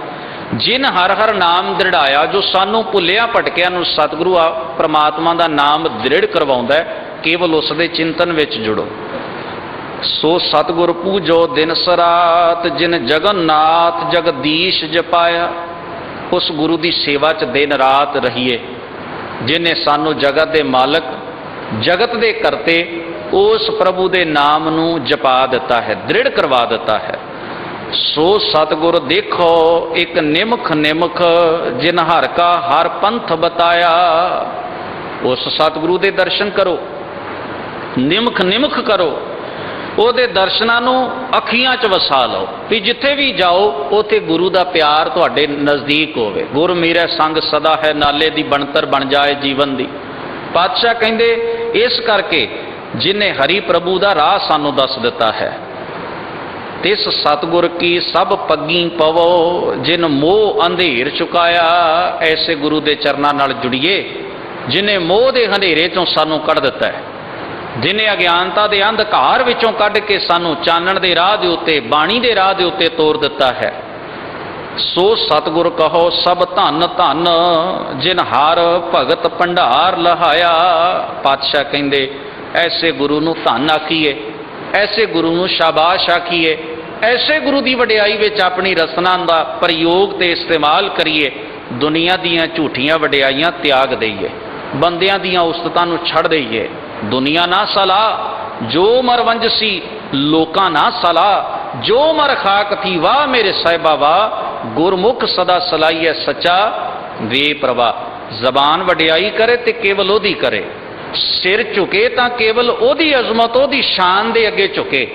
ਜਿਨ ਹਰ ਹਰ ਨਾਮ ਦ੍ਰਿੜਾਇਆ, ਜੋ ਸਾਨੂੰ ਭੁੱਲਿਆ ਭਟਕਿਆ ਨੂੰ ਸਤਿਗੁਰੂ ਪ੍ਰਮਾਤਮਾ ਦਾ ਨਾਮ ਦ੍ਰਿੜ ਕਰਵਾਉਂਦਾ ਹੈ, ਕੇਵਲ ਉਸ ਦੇ ਚਿੰਤਨ ਵਿੱਚ ਜੁੜੋ। ਸੋ ਸਤਿਗੁਰ ਪੂਜੋ ਦਿਨ ਸਰਾਤ, ਜਿਨ ਜਗਨਨਾਥ ਜਗਦੀਸ਼ ਜਪਾਇਆ। ਉਸ ਗੁਰੂ ਦੀ ਸੇਵਾ 'ਚ ਦਿਨ ਰਾਤ ਰਹੀਏ, ਜਿਨੇ ਸਾਨੂੰ ਜਗਤ ਦੇ ਮਾਲਕ, ਜਗਤ ਦੇ ਕਰਤੇ ਉਸ ਪ੍ਰਭੂ ਦੇ ਨਾਮ ਨੂੰ ਜਪਾ ਦਿੱਤਾ ਹੈ, ਦ੍ਰਿੜ ਕਰਵਾ ਦਿੱਤਾ ਹੈ। ਸੋ ਸਤਿਗੁਰ ਦੇਖੋ ਇੱਕ ਨਿਮਖ ਨਿਮਖ, ਜਿਨ ਹਰ ਕਾ ਹਰ ਪੰਥ ਬਤਾਇਆ। ਉਸ ਸਤਿਗੁਰੂ ਦੇ ਦਰਸ਼ਨ ਕਰੋ, ਨਿਮਖ ਨਿਮਖ ਕਰੋ, ਉਹਦੇ ਦਰਸ਼ਨਾਂ ਨੂੰ ਅੱਖੀਆਂ 'ਚ ਵਸਾ ਲਓ, ਵੀ ਜਿੱਥੇ ਵੀ ਜਾਓ ਉੱਥੇ ਗੁਰੂ ਦਾ ਪਿਆਰ ਤੁਹਾਡੇ ਨਜ਼ਦੀਕ ਹੋਵੇ। ਗੁਰ ਮੇਰੇ ਸੰਗ ਸਦਾ ਹੈ, ਨਾਲੇ ਦੀ ਬਣਤਰ ਬਣ ਜਾਏ ਜੀਵਨ ਦੀ। ਪਾਤਸ਼ਾਹ ਕਹਿੰਦੇ ਇਸ ਕਰਕੇ ਜਿਨੇ ਹਰੀ ਪ੍ਰਭੂ ਦਾ ਰਾਹ ਸਾਨੂੰ ਦੱਸ ਦਿੱਤਾ ਹੈ, ਤਿਸ ਸਤਿਗੁਰ ਕੀ ਸਭ ਪੱਗੀ ਪਵੋ, ਜਿਨ ਮੋਹ ਅੰਧੇਰ ਚੁਕਾਇਆ। ਐਸੇ ਗੁਰੂ ਦੇ ਚਰਨਾਂ ਨਾਲ ਜੁੜੀਏ ਜਿਨੇ ਮੋਹ ਦੇ ਹਨੇਰੇ ਚੋਂ ਸਾਨੂੰ ਕੱਢ ਦਿੱਤਾ ਹੈ, ਜਿਨੇ ਅਗਿਆਨਤਾ ਦੇ ਅੰਧਕਾਰ ਵਿੱਚੋਂ ਕੱਢ ਕੇ ਸਾਨੂੰ ਚਾਨਣ ਦੇ ਰਾਹ ਦੇ ਉੱਤੇ, ਬਾਣੀ ਦੇ ਰਾਹ ਦੇ ਉੱਤੇ ਤੋਰ ਦਿੱਤਾ ਹੈ। ਸੋ ਸਤਿਗੁਰ ਕਹੋ ਸਭ ਧੰਨ ਧੰਨ, ਜਿਨ ਹਰ ਭਗਤ ਭੰਡਾਰ ਲਹਾਇਆ। ਪਾਤਸ਼ਾਹ ਕਹਿੰਦੇ ਐਸੇ ਗੁਰੂ ਨੂੰ ਧੰਨ ਆਖੀਏ, ਐਸੇ ਗੁਰੂ ਨੂੰ ਸ਼ਾਬਾਸ਼ ਆਖੀਏ, ਐਸੇ ਗੁਰੂ ਦੀ ਵਡਿਆਈ ਵਿੱਚ ਆਪਣੀ ਰਸਨਾ ਦਾ ਪ੍ਰਯੋਗ ਤੇ ਇਸਤੇਮਾਲ ਕਰੀਏ। ਦੁਨੀਆ ਦੀਆਂ ਝੂਠੀਆਂ ਵਡਿਆਈਆਂ ਤਿਆਗ ਦਈਏ, ਬੰਦਿਆਂ ਦੀਆਂ ਉਸਤਤਾਂ ਨੂੰ ਛੱਡ ਦਈਏ। ਦੁਨੀਆ ਨਾ ਸਲਾਹ ਜੋ ਮਰ ਵੰਜਸੀ, ਲੋਕਾਂ ਨਾ ਸਲਾਹ ਜੋ ਮਰ ਖਾਕ ਥੀ। ਵਾਹ ਮੇਰੇ ਸਾਹਿਬਾ ਵਾਹ, ਗੁਰਮੁਖ ਸਦਾ ਸਲਾਈਐ ਸੱਚਾ ਵੇ ਪ੍ਰਵਾ। ਜ਼ਬਾਨ ਵਡਿਆਈ ਕਰੇ ਤੇ ਕੇਵਲ ਉਹਦੀ ਕਰੇ, ਸਿਰ ਝੁਕੇ ਤਾਂ ਕੇਵਲ ਉਹਦੀ ਅਜ਼ਮਤ, ਉਹਦੀ ਸ਼ਾਨ ਦੇ ਅੱਗੇ ਝੁਕੇ।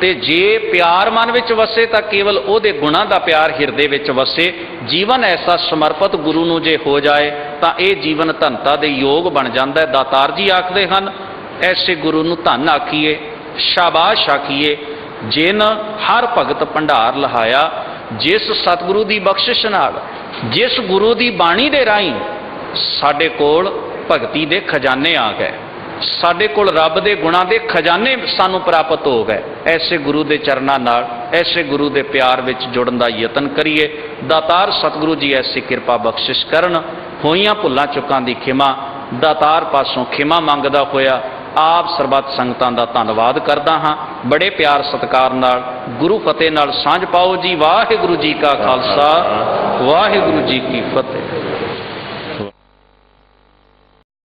ਤੇ ਜੇ ਪਿਆਰ ਮਨ ਵਿੱਚ ਵਸੇ ਤਾਂ ਕੇਵਲ ਉਹਦੇ ਗੁਣਾਂ ਦਾ ਪਿਆਰ ਹਿਰਦੇ ਵਿੱਚ ਵਸੇ। ਜੀਵਨ ਐਸਾ ਸਮਰਪਿਤ ਗੁਰੂ ਨੂੰ ਜੇ ਹੋ ਜਾਏ ਤਾਂ ਇਹ ਜੀਵਨ ਧਨਤਾ ਦੇ ਯੋਗ ਬਣ ਜਾਂਦਾ ਹੈ। ਦਾਤਾਰ ਜੀ ਆਖਦੇ ਹਨ ਐਸੇ ਗੁਰੂ ਨੂੰ ਧੰਨ ਆਖੀਏ, ਸ਼ਾਬਾਸ਼ ਆਖੀਏ, ਜਿਨ ਹਰ ਭਗਤ ਭੰਡਾਰ ਲਹਾਇਆ। ਜਿਸ ਸਤਿਗੁਰੂ ਦੀ ਬਖਸ਼ਿਸ਼ ਨਾਲ, ਜਿਸ ਗੁਰੂ ਦੀ ਬਾਣੀ ਦੇ ਰਾਹੀਂ ਸਾਡੇ ਕੋਲ ਭਗਤੀ ਦੇ ਖਜ਼ਾਨੇ ਆ ਗਏ, ਸਾਡੇ ਕੋਲ ਰੱਬ ਦੇ ਗੁਣਾਂ ਦੇ ਖਜ਼ਾਨੇ ਸਾਨੂੰ ਪ੍ਰਾਪਤ ਹੋ ਗਏ। ਐਸੇ ਗੁਰੂ ਦੇ ਚਰਨਾਂ ਨਾਲ, ਐਸੇ ਗੁਰੂ ਦੇ ਪਿਆਰ ਵਿੱਚ ਜੁੜਨ ਦਾ ਯਤਨ ਕਰੀਏ। ਦਾਤਾਰ ਸਤਿਗੁਰੂ ਜੀ ਐਸੀ ਕਿਰਪਾ ਬਖਸ਼ਿਸ਼ ਕਰਨ। ਹੋਈਆਂ ਭੁੱਲਾਂ ਚੁੱਕਾਂ ਦੀ ਖਿਮਾ ਦਾਤਾਰ ਪਾਸੋਂ ਖਿਮਾ ਮੰਗਦਾ ਹੋਇਆ ਆਪ ਸਰਬੱਤ ਸੰਗਤਾਂ ਦਾ ਧੰਨਵਾਦ ਕਰਦਾ ਹਾਂ। ਬੜੇ ਪਿਆਰ ਸਤਿਕਾਰ ਨਾਲ ਗੁਰੂ ਫਤਿਹ ਨਾਲ ਸਾਂਝ ਪਾਓ ਜੀ। ਵਾਹਿਗੁਰੂ ਜੀ ਕਾ ਖਾਲਸਾ, ਵਾਹਿਗੁਰੂ ਜੀ ਕੀ ਫਤਿਹ।